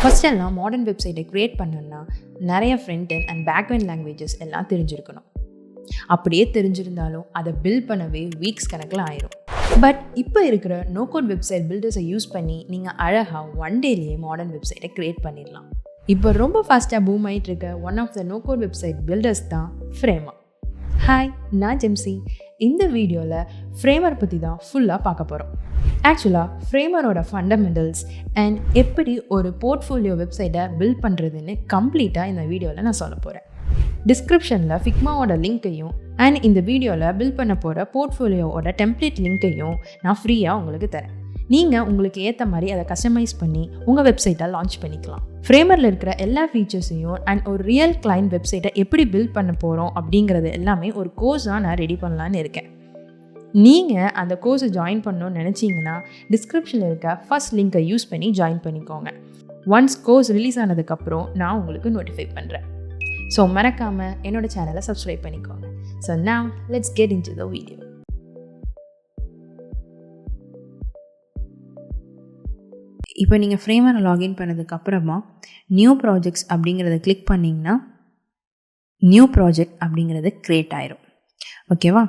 First எல்லாம் modern வெப்சைட்டை create பண்ணணும்னா நிறைய front end and back end languages எல்லாம் தெரிஞ்சிருக்கணும். அப்படியே தெரிஞ்சிருந்தாலும் அதை பில்ட் பண்ணவே வீக்ஸ் கணக்கில் ஆயிரும். பட் இப்போ இருக்கிற நோ கோட் வெப்சைட் பில்டர்ஸை யூஸ் பண்ணி நீங்கள் அழகாக ஒன் டேலேயே மாடர்ன் வெப்சைட்டை க்ரியேட் பண்ணிடலாம். இப்போ ரொம்ப ஃபாஸ்ட்டாக பூம் ஆகிட்டு இருக்க one of the no code website builders தான் ஃப்ரேமர். ஹாய், நான் ஜெம்சி. இந்த வீடியோவில் ஃப்ரேமர் பற்றி தான் ஃபுல்லாக பார்க்க போகிறோம். ஆக்சுவலாக ஃப்ரேமரோட ஃபண்டமெண்டல்ஸ் அண்ட் எப்படி ஒரு போர்ட்ஃபோலியோ வெப்சைட்டை பில்ட் பண்ணுறதுன்னு கம்ப்ளீட்டாக இந்த வீடியோவில் நான் சொல்ல போகிறேன். டிஸ்கிரிப்ஷனில் ஃபிக்மாவோட லிங்க்கையும் அண்ட் இந்த வீடியோவில் பில்ட் பண்ண போகிற போர்ட்ஃபோலியோவோட டெம்ப்ளேட் லிங்க்கையும் நான் ஃப்ரீயாக உங்களுக்கு தரேன். நீங்கள் உங்களுக்கு ஏற்ற மாதிரி அதை கஸ்டமைஸ் பண்ணி உங்கள் வெப்சைட்டை லான்ச் பண்ணிக்கலாம். ஃப்ரேமரில் இருக்கிற எல்லா ஃபீச்சர்ஸையும் அண்ட் ஒரு ரியல் கிளைண்ட் வெப்சைட்டை எப்படி பில்ட் பண்ண போகிறோம் அப்படிங்கிறது எல்லாமே ஒரு கோர்ஸாக நான் ரெடி பண்ணலான்னு இருக்கேன். நீங்கள் அந்த கோர்ஸை ஜாயின் பண்ணணும்னு நினச்சிங்கன்னா டிஸ்கிரிப்ஷனில் இருக்க ஃபர்ஸ்ட் லிங்கை யூஸ் பண்ணி ஜாயின் பண்ணிக்கோங்க. ஒன்ஸ் கோர்ஸ் ரிலீஸ் ஆனதுக்கப்புறம் நான் உங்களுக்கு நோட்டிஃபை பண்ணுறேன். ஸோ மறக்காமல் என்னோட சேனலை சப்ஸ்கிரைப் பண்ணிக்கோங்க. So now let's get into the video. இப்போ நீங்கள் ஃப்ரேமரை லாகின் பண்ணதுக்கப்புறமா நியூ ப்ராஜெக்ட்ஸ் அப்படிங்கிறத கிளிக் பண்ணிங்கன்னா நியூ ப்ராஜெக்ட் அப்படிங்கிறது க்ரியேட் ஆயிரும். ஓகேவா?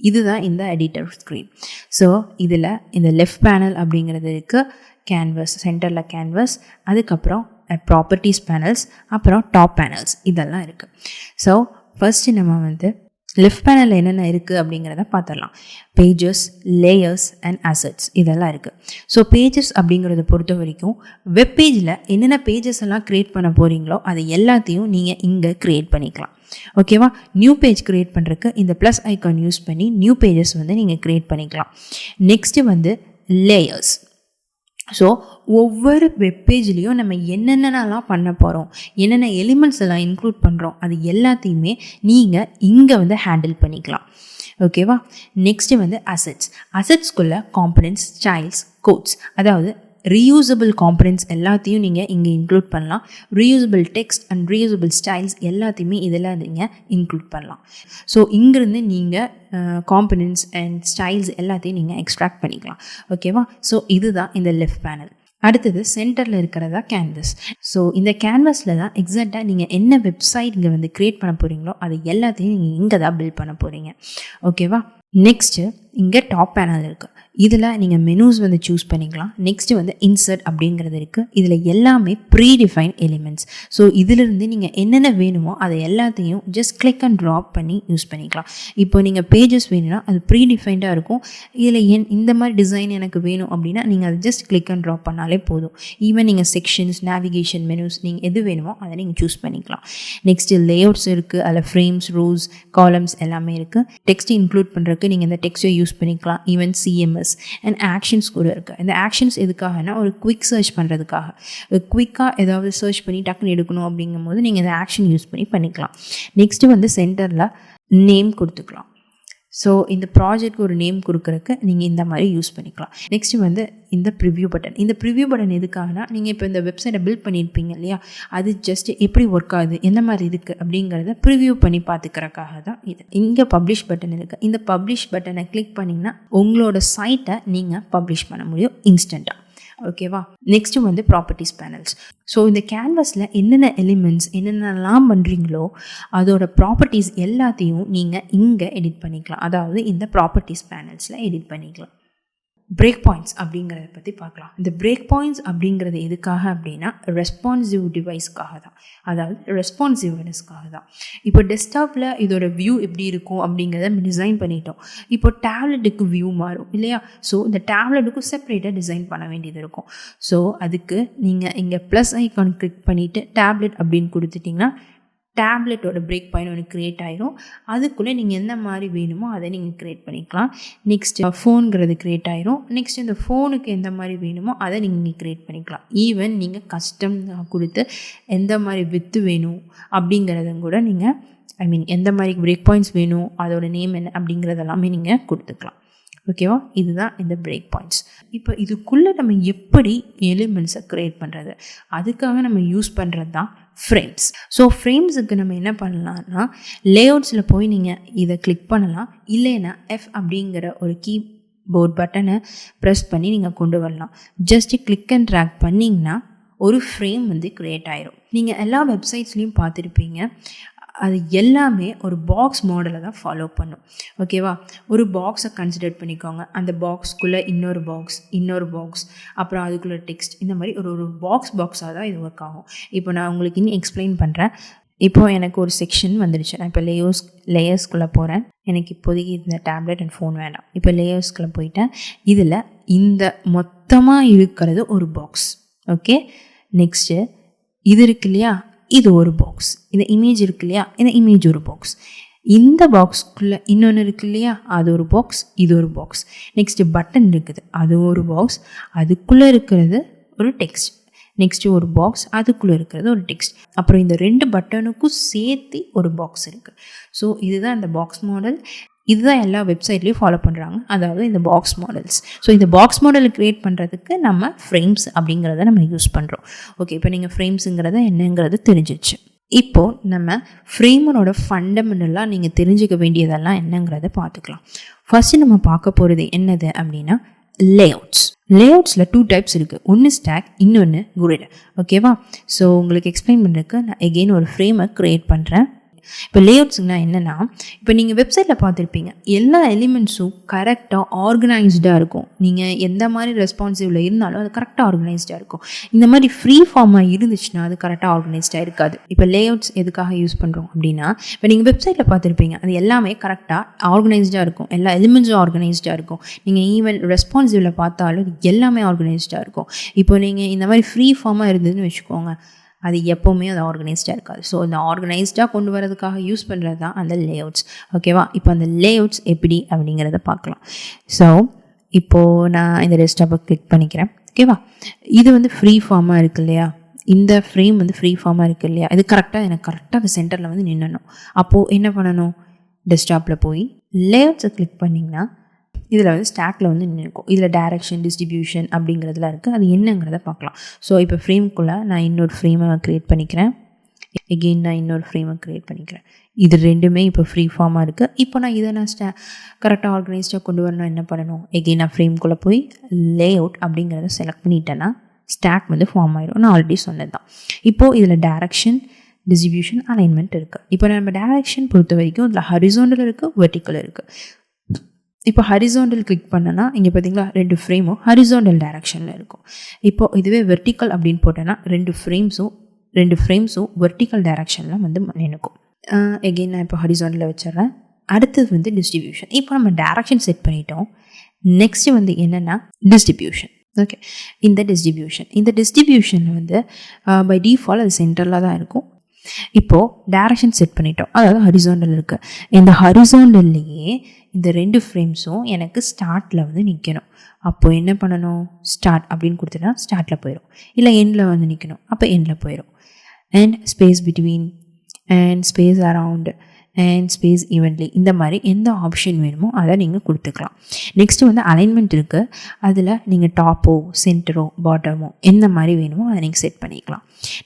இதுதான் இந்த எடிட்டர் ஸ்க்ரீன். ஸோ இதில் இந்த லெஃப்ட் பேனல் அப்படிங்கிறது இருக்குது, கேன்வஸ், சென்டரில் கேன்வஸ், அதுக்கப்புறம் ப்ராப்பர்ட்டிஸ் பேனல்ஸ், அப்புறம் டாப் பேனல்ஸ், இதெல்லாம் இருக்குது. ஸோ ஃபர்ஸ்ட்டு நம்ம லெஃப்ட் பேனலில் என்னென்ன இருக்குது அப்படிங்கிறத பார்த்துடலாம். பேஜஸ், லேயர்ஸ் அண்ட் அசட்ஸ், இதெல்லாம் இருக்குது. ஸோ பேஜஸ் அப்படிங்கிறத பொறுத்த வரைக்கும் வெப் பேஜில் என்னென்ன பேஜஸ் எல்லாம் க்ரியேட் பண்ண போகிறீங்களோ அது எல்லாத்தையும் நீங்கள் இங்கே க்ரியேட் பண்ணிக்கலாம். ஓகேவா? நியூ பேஜ் க்ரியேட் பண்ணுறதுக்கு இந்த ப்ளஸ் ஐக்கான் யூஸ் பண்ணி நியூ பேஜஸ் நீங்கள் க்ரியேட் பண்ணிக்கலாம். Next layers. ஸோ ஒவ்வொரு வெப்பேஜ்லேயும் நம்ம என்னென்னலாம் பண்ண போகிறோம், என்னென்ன எலிமெண்ட்ஸ் எல்லாம் இன்க்ளூட் பண்ணுறோம், அது எல்லாத்தையுமே நீங்கள் இங்கே ஹேண்டில் பண்ணிக்கலாம். ஓகேவா? Next assets. அசெட்ஸ்குள்ளே காம்பனன்ட்ஸ், ஸ்டைல்ஸ், கோட்ஸ், அதாவது ரீயூசபிள் காம்பனன்ட்ஸ் எல்லாத்தையும் நீங்கள் இங்கே இன்க்ளூட் பண்ணலாம். Reusable text and reusable styles எல்லாத்தையுமே இதெல்லாம் நீங்கள் இன்க்ளூட் பண்ணலாம். ஸோ இங்கேருந்து நீங்கள் காம்பனன்ட்ஸ் அண்ட் ஸ்டைல்ஸ் எல்லாத்தையும் நீங்கள் எக்ஸ்ட்ராக்ட் பண்ணிக்கலாம். ஓகேவா? ஸோ இதுதான் இந்த லெஃப்ட் பேனல். அடுத்தது சென்டரில் இருக்கிறதா கேன்வஸ். ஸோ இந்த கேன்வஸில் தான் எக்ஸாக்டாக நீங்கள் என்ன வெப்சைட் இங்கே க்ரியேட் பண்ண போகிறீங்களோ அது எல்லாத்தையும் நீங்கள் இங்கே தான் பில்ட் பண்ண போகிறீங்க. ஓகேவா? நெக்ஸ்ட்டு இங்கே டாப் பேனல் இருக்குது. இதில் நீங்கள் மெனூஸ் சூஸ் பண்ணிக்கலாம். நெக்ஸ்ட்டு இன்சர்ட் அப்படிங்கிறது இருக்குது. இதில் எல்லாமே ப்ரீ டிஃபைன் எலிமெண்ட்ஸ். ஸோ இதிலிருந்து நீங்கள் என்னென்ன வேணுமோ அதை எல்லாத்தையும் ஜஸ்ட் கிளிக் அண்ட் ட்ராப் பண்ணி யூஸ் பண்ணிக்கலாம். இப்போ நீங்கள் பேஜஸ் வேணும்னா அது ப்ரீ டிஃபைன்டாக இருக்கும். இதில் இந்த மாதிரி டிசைன் எனக்கு வேணும் அப்படின்னா நீங்கள் அதை ஜஸ்ட் கிளிக் அண்ட் ட்ராப் பண்ணாலே போதும். ஈவன் நீங்கள் செக்ஷன்ஸ், நேவிகேஷன், மெனூஸ் நீங்கள் எது வேணுமோ அதை நீங்கள் சூஸ் பண்ணிக்கலாம். நெக்ஸ்ட்டு லேஅவுட்ஸ் இருக்குது. அதில் ஃப்ரேம்ஸ், ரோஸ், காலம்ஸ் எல்லாமே இருக்குது. டெக்ஸ்ட் இன்க்ளூட் பண்ணுறதுக்கு நீங்கள் இந்த டெக்ஸ்ட்டை யூஸ் பண்ணிக்கலாம். ஈவன் சிஎம்எஸ் அண்ட் ஆக்ஷன்ஸ் கூட இருக்குது. இந்த ஆக்ஷன்ஸ் எதுக்காகனா ஒரு குவிக் சர்ச் பண்ணுறதுக்காக. குவிக்காக ஏதாவது சர்ச் பண்ணி டக்குன்னு எடுக்கணும் அப்படிங்கும்போது நீங்கள் இந்த ஆக்ஷன் யூஸ் பண்ணிக்கலாம். நெக்ஸ்ட்டு சென்டரில் நேம் கொடுத்துக்கலாம். ஸோ இந்த ப்ராஜெக்ட்க்கு ஒரு நேம் கொடுக்குறதுக்கு நீங்கள் இந்த மாதிரி யூஸ் பண்ணிக்கலாம். நெக்ஸ்ட்டு இந்த ப்ரிவ்யூ பட்டன். இந்த ப்ரிவ்யூ பட்டன் எதுக்காகனா நீங்கள் இப்போ இந்த வெப்சைட்டை பில்ட் பண்ணியிருப்பீங்க இல்லையா, அது ஜஸ்ட் எப்படி ஒர்க் ஆகுது, எந்த மாதிரி இருக்குது அப்படிங்கிறத ப்ரிவ்யூ பண்ணி பார்த்துக்கிறக்காக தான் இது. இங்கே பப்ளிஷ் பட்டன் இருக்குது. இந்த பப்ளிஷ் பட்டனை கிளிக் பண்ணிங்கன்னா உங்களோட சைட்டை நீங்கள் பப்ளிஷ் பண்ண முடியும் இன்ஸ்டண்ட்டாக. ஓகேவா? Next properties panels. ஸோ இந்த கேன்வஸில் என்னென்ன எலிமெண்ட்ஸ் என்னென்னலாம் பண்ணுறீங்களோ அதோட ப்ராப்பர்ட்டிஸ் எல்லாத்தையும் நீங்கள் இங்கே எடிட் பண்ணிக்கலாம். அதாவது இந்த ப்ராப்பர்ட்டிஸ் பேனல்ஸில் எடிட் பண்ணிக்கலாம். பிரேக் பாயிண்ட்ஸ் அப்படிங்கிறத பற்றி பார்க்கலாம். இந்த பிரேக் பாயிண்ட்ஸ் அப்படிங்கிறது எதுக்காக அப்படின்னா ரெஸ்பான்சிவ் டிவைஸ்க்காக தான், அதாவது ரெஸ்பான்சிவ்னஸ்க்காக தான். இப்போ டெஸ்க்டாப்பில் இதோட வியூ எப்படி இருக்கும் அப்படிங்கிறத நம்ம டிசைன் பண்ணிட்டோம். இப்போ டேப்லெட்டுக்கு வியூ மாறும் இல்லையா? ஸோ இந்த டேப்லெட்டுக்கும் செப்பரேட்டாக டிசைன் பண்ண வேண்டியது இருக்கும். ஸோ அதுக்கு நீங்கள் இங்கே ப்ளஸ் ஐக்கான் கிளிக் பண்ணிவிட்டு டேப்லெட் அப்படின்னு கொடுத்துட்டிங்கன்னா டேப்லெட்டோட பிரேக் பாயிண்ட் ஒன்று க்ரியேட் ஆகிரும். அதுக்குள்ளே நீங்கள் எந்த மாதிரி வேணுமோ அதை நீங்கள் க்ரியேட் பண்ணிக்கலாம். நெக்ஸ்ட்டு ஃபோனுங்கிறது க்ரியேட் ஆகிரும். நெக்ஸ்ட் இந்த ஃபோனுக்கு எந்த மாதிரி வேணுமோ அதை நீங்கள் க்ரியேட் பண்ணிக்கலாம். ஈவன் நீங்கள் கஸ்டம் கொடுத்து எந்த மாதிரி வித்து வேணும் அப்படிங்கிறத கூட நீங்கள் எந்த மாதிரி பிரேக் பாயிண்ட்ஸ் வேணும், அதோட நேம் என்ன அப்படிங்கிறதெல்லாமே நீங்கள் கொடுத்துக்கலாம். ஓகேவா? இதுதான் இந்த பிரேக் பாயிண்ட்ஸ். இப்போ இதுக்குள்ளே நம்ம எப்படி எலிமெண்ட்ஸை க்ரியேட் பண்ணுறது, அதுக்காக நம்ம யூஸ் பண்ணுறது தான் ஃப்ரேம்ஸ். ஸோ ஃப்ரேம்ஸுக்கு நம்ம என்ன பண்ணலாம்னா லேஅவுட்ஸில் போய் நீங்கள் இதை கிளிக் பண்ணலாம். இல்லைன்னா எஃப் அப்படிங்கிற ஒரு கீபோர்ட் பட்டனை ப்ரெஸ் பண்ணி நீங்கள் கொண்டு வரலாம். ஜஸ்ட்டு கிளிக் அண்ட் ட்ராக் பண்ணிங்கன்னா ஒரு ஃப்ரேம் வந்து க்ரியேட் ஆயிரும். நீங்கள் எல்லா வெப்சைட்ஸ்லேயும் பார்த்துருப்பீங்க, அது எல்லாமே ஒரு பாக்ஸ் மாடலை தான் ஃபாலோ பண்ணும். ஓகேவா? ஒரு பாக்ஸை கன்சிடர் பண்ணிக்கோங்க. அந்த பாக்ஸ்க்குள்ளே இன்னொரு பாக்ஸ், அப்புறம் அதுக்குள்ளே டெக்ஸ்ட், இந்த மாதிரி ஒரு பாக்ஸாக தான் இது ஒர்க் ஆகும். இப்போ நான் உங்களுக்கு இன்னும் எக்ஸ்பிளைன் பண்ணுறேன். இப்போது எனக்கு ஒரு செக்ஷன் வந்துடுச்சு. நான் இப்போ லேயர்ஸ்குள்ளே போகிறேன். எனக்கு இப்போதைக்கு இந்த டேப்லெட் அண்ட் ஃபோன் வேண்டாம். இப்போ லேயர்ஸ்குள்ளே போயிட்டேன். இதில் இந்த மொத்தமாக இருக்கிறது ஒரு பாக்ஸ். ஓகே, நெக்ஸ்ட்டு இது இருக்கு இல்லையா, இது ஒரு பாக்ஸ். இந்த இமேஜ் இருக்கு இல்லையா, இந்த இமேஜ் ஒரு பாக்ஸ். இந்த பாக்ஸ்க்குள்ளே இன்னொன்று இருக்கு இல்லையா, அது ஒரு பாக்ஸ், இது ஒரு பாக்ஸ். நெக்ஸ்ட்டு பட்டன் இருக்குது, அது ஒரு பாக்ஸ், அதுக்குள்ளே இருக்கிறது ஒரு டெக்ஸ்ட். நெக்ஸ்ட்டு ஒரு பாக்ஸ், அதுக்குள்ளே இருக்கிறது ஒரு டெக்ஸ்ட். அப்புறம் இந்த 2 பட்டனுக்கும் சேர்த்து ஒரு பாக்ஸ் இருக்குது. ஸோ இதுதான் இந்த பாக்ஸ் மாடல். இதுதான் எல்லா வெப்சைட்லேயும் ஃபாலோ பண்ணுறாங்க, அதாவது இந்த பாக்ஸ் மாடல்ஸ். ஸோ இந்த பாக்ஸ் மாடலை க்ரியேட் பண்ணுறதுக்கு நம்ம ஃப்ரேம்ஸ் அப்படிங்கிறத நம்ம யூஸ் பண்ணுறோம். ஓகே, இப்போ நீங்கள் ஃப்ரேம்ஸுங்கிறத என்னங்கிறது தெரிஞ்சிச்சு. இப்போது நம்ம ஃப்ரேமரோட ஃபண்டமெண்டலாக நீங்கள் தெரிஞ்சுக்க வேண்டியதெல்லாம் என்னங்கிறத பார்த்துக்கலாம். ஃபஸ்ட்டு நம்ம பார்க்க போகிறது என்னது அப்படின்னா லேஅவுட்ஸில் 2 டைப்ஸ் இருக்குது. ஒன்று ஸ்டாக், இன்னொன்று கிரிட். ஓகேவா? ஸோ உங்களுக்கு எக்ஸ்பிளைன் பண்ணுறதுக்கு நான் எகெயின் ஒரு ஃப்ரேமை க்ரியேட் பண்ணுறேன். இப்போ லேஅவுட்ஸ்னால் என்னென்னா, இப்போ நீங்கள் வெப்சைட்டில் பார்த்துருப்பீங்க, எல்லா எலிமெண்ட்ஸும் கரெக்டாக ஆர்கனைஸ்டாக இருக்கும். நீங்கள் எந்த மாதிரி ரெஸ்பான்சிவில் இருந்தாலும் அது கரெக்டாக ஆர்கனைஸ்டாக இருக்கும். இந்த மாதிரி ஃப்ரீ ஃபார்மாக இருந்துச்சுன்னா அது கரெக்டாக ஆர்கனைஸ்டாக இருக்காது. இப்போ லேஅவுட்ஸ் எதுக்காக யூஸ் பண்ணுறோம் அப்படின்னா, இப்போ நீங்கள் வெப்சைட்டில் பார்த்துருப்பீங்க, அது எல்லாமே கரெக்டாக ஆர்கனைஸ்டாக இருக்கும். எல்லா எலிமெண்ட்ஸும் ஆர்கனைஸ்டாக இருக்கும். நீங்கள் ஈவன் ரெஸ்பான்சிவில் பார்த்தாலும் அது எல்லாமே ஆர்கனைஸ்டாக இருக்கும். இப்போ நீங்கள் இந்த மாதிரி ஃப்ரீ ஃபார்மாக இருந்ததுன்னு வச்சுக்கோங்க, அது எப்போவுமே அது ஆர்கனைஸ்டாக இருக்காது. ஸோ இந்த ஆர்கனைஸ்டாக கொண்டு வரதுக்காக யூஸ் பண்ணுறது தான் அந்த லேஅவுட்ஸ். ஓகேவா? இப்போ அந்த லேஅவுட்ஸ் எப்படி அப்படிங்கிறத பார்க்கலாம். ஸோ இப்போது நான் இந்த டெஸ்க்டாப்பை கிளிக் பண்ணிக்கிறேன். ஓகேவா? இது வந்து ஃப்ரீ ஃபார்மாக இருக்குது இல்லையா, இந்த ஃப்ரேம் வந்து ஃப்ரீ ஃபார்மாக இருக்குது இல்லையா, இது எனக்கு கரெக்டாக அந்த சென்டரில் வந்து நின்னணும். அப்போது என்ன பண்ணணும், டெஸ்க்டாப்பில் போய் லேஅவுட்ஸை கிளிக் பண்ணிங்கன்னா இதில் வந்து ஸ்டாக்கில் வந்து நிற்கும். இதில் டைரக்ஷன், டிஸ்ட்ரிபியூஷன் அப்படிங்கிறதுலாம் இருக்குது. அது என்னங்கிறத பார்க்கலாம். ஸோ இப்போ ஃப்ரேம்குள்ளே நான் இன்னொரு ஃப்ரேமை க்ரியேட் பண்ணிக்கிறேன். எகெயின் நான் இன்னொரு ஃப்ரேமை க்ரியேட் பண்ணிக்கிறேன். இது ரெண்டுமே இப்போ ஃப்ரீ ஃபார்மாக இருக்குது. இப்போ நான் இதை கரெக்டாக ஆர்கனைஸ்டாக கொண்டு வரணும், என்ன பண்ணணும், எகெயின் நான் ஃப்ரேம்குள்ளே போய் லேஅவுட் அப்படிங்கிறத செலக்ட் பண்ணிட்டேன்னா ஸ்டாக் வந்து ஃபார்ம் ஆகிடும். நான் ஆல்ரெடி சொன்னது தான். இப்போது இதில் டைரக்ஷன், டிஸ்ட்ரிபியூஷன், அலைன்மெண்ட் இருக்குது. இப்போ நம்ம டைரக்ஷன் பொறுத்த வரைக்கும் இதில் ஹரிசாண்டல் இருக்குது, வெர்டிக்கல் இருக்குது. இப்போ ஹரிசாண்டல் கிளிக் பண்ணனா இங்கே பார்த்தீங்களா 2 ஃப்ரேமும் ஹரிசாண்டல் டைரக்ஷனில் இருக்கும். இப்போது இதுவே வெர்டிக்கல் அப்படின்னு போட்டேன்னா 2 ஃப்ரேம்ஸும் வெர்டிக்கல் டைரக்ஷனில் வந்து நினைக்கும். எகெயின் நான் இப்போ ஹரிசாண்டலில் வச்சிடறேன். அடுத்தது வந்து டிஸ்ட்ரிபியூஷன். இப்போ நம்ம டைரக்ஷன் செட் பண்ணிட்டோம். நெக்ஸ்ட்டு வந்து என்னென்னா டிஸ்ட்ரிபியூஷன். ஓகே, இந்த டிஸ்ட்ரிபியூஷனில் வந்து பை டிஃபால்ட் அது சென்டரில் தான் இருக்கும். இப்போது டைரக்ஷன் செட் பண்ணிட்டோம், அதாவது ஹரிசாண்டல் இருக்குது. இந்த ஹரிசாண்டல்லையே இந்த 2 ஃப்ரேம்ஸும் எனக்கு ஸ்டார்ட்டில் வந்து நிற்கணும். அப்போது என்ன பண்ணணும், ஸ்டார்ட் அப்படின்னு கொடுத்துட்டா ஸ்டார்ட்டில் போயிடும். இல்லை எண்டில் வந்து நிற்கணும், அப்போ எண்டில் போயிடும். And space between, and space around, and space evenly, இந்த மாதிரி எந்த ஆப்ஷன் வேணுமோ அதை நீங்கள் கொடுத்துக்கலாம். நெக்ஸ்ட்டு வந்து அலைன்மெண்ட் இருக்குது. அதில் நீங்கள் டாப்போ, சென்டரோ, பாட்டமோ எந்த மாதிரி வேணுமோ அதை நீங்கள் செட் பண்ணிக்கலாம்.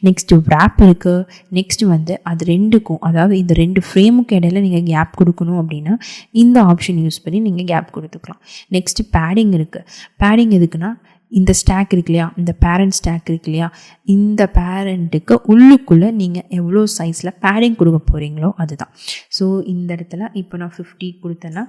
நெக்ஸ்ட்டு ரேப் இருக்குது. நெக்ஸ்ட்டு வந்து அது ரெண்டுக்கும், அதாவது இந்த 2 ஃப்ரேமுக்கு இடையில நீங்கள் கேப் கொடுக்கணும் அப்படின்னா இந்த ஆப்ஷன் யூஸ் பண்ணி நீங்கள் கேப் கொடுத்துக்கலாம். நெக்ஸ்ட்டு பேடிங் இருக்குது. பேடிங் எதுக்குன்னா, இந்த ஸ்டாக் இருக்கு இல்லையா, இந்த பேரண்ட் ஸ்டாக் இருக்கு இல்லையா, இந்த பேரண்ட்டுக்கு உள்ளுக்குள்ளே நீங்கள் எவ்வளோ சைஸில் பேடிங் கொடுக்க போகிறீங்களோ அதுதான். ஸோ இந்த இடத்துல இப்போ நான் 50 கொடுத்தேன்னா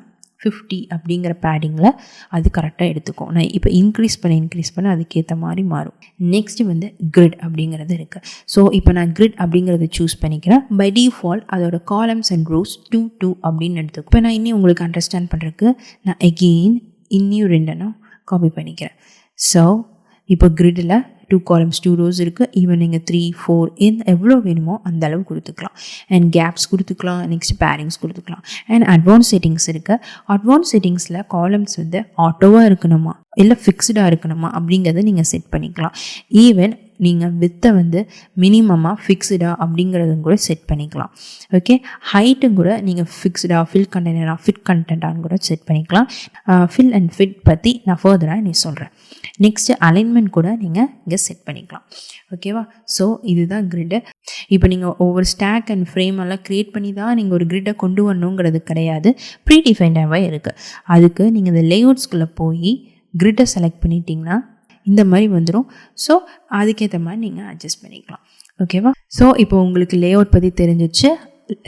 50 அப்படிங்கிற பேடிங்கில் அது கரெக்டாக எடுத்துக்கும். நான் இப்போ இன்க்ரீஸ் பண்ண அதுக்கேற்ற மாதிரி மாறும். நெக்ஸ்ட்டு வந்து கிரிட் அப்படிங்கிறது இருக்குது. ஸோ இப்போ நான் கிரிட் அப்படிங்கிறத சூஸ் பண்ணிக்கிறேன். பை டிஃபால்ட் அதோட காலம்ஸ் அண்ட் ரோஸ் 2 2 அப்படின்னு எடுத்துக்கும். இப்போ நான் இன்னும் உங்களுக்கு அண்டர்ஸ்டாண்ட் பண்ணுறதுக்கு நான் எகெயின் இன்னும் 2 காப்பி பண்ணிக்கிறேன். ஸோ இப்போ கிரிட்டில் 2 columns 2 rows இருக்குது. ஈவன் நீங்கள் 3 4 எவ்வளோ வேணுமோ அந்த அளவு கொடுத்துக்கலாம். அண்ட் கேப்ஸ் கொடுத்துக்கலாம். நெக்ஸ்ட் பேரிங்ஸ் கொடுத்துக்கலாம். அண்ட் அட்வான்ஸ் செட்டிங்ஸ் இருக்குது. அட்வான்ஸ் செட்டிங்ஸில் காலம்ஸ் வந்து ஆட்டோவாக இருக்கணுமா இல்லை ஃபிக்ஸ்டாக இருக்கணுமா அப்படிங்கிறத நீங்கள் செட் பண்ணிக்கலாம். ஈவன் நீங்கள் வித்தை வந்து மினிமமாக ஃபிக்ஸ்டாக அப்படிங்கிறதும் கூட செட் பண்ணிக்கலாம். ஓகே, ஹைட்டும் கூட நீங்கள் ஃபிக்ஸ்டாக, ஃபிட் கண்டென்ட்டான்னு கூட செட் பண்ணிக்கலாம். ஃபில் அண்ட் ஃபிட் பற்றி நான் ஃபர்தராக நீ சொல்கிறேன். நெக்ஸ்ட்டு அலைன்மெண்ட் கூட நீங்கள் இங்கே செட் பண்ணிக்கலாம். ஓகேவா? ஸோ இதுதான் கிரிட்டு. இப்போ நீங்கள் ஒவ்வொரு ஸ்டாக் அண்ட் ஃப்ரேம் எல்லாம் க்ரியேட் பண்ணி தான் நீங்கள் ஒரு கிரிட்டை கொண்டு வரணுங்கிறது கிடையாது. ப்ரீடிஃபைண்டாகவே இருக்குது. அதுக்கு நீங்கள் இந்த லேஅவுட்ஸ்குள்ளே போய் கிரிட்டை செலக்ட் பண்ணிட்டீங்கன்னா இந்த மாதிரி வந்துடும். ஸோ அதுக்கேற்ற மாதிரி நீங்கள் அட்ஜஸ்ட் பண்ணிக்கலாம். ஓகேவா? ஸோ இப்போ உங்களுக்கு லேஅவுட் பற்றி தெரிஞ்சிச்சு.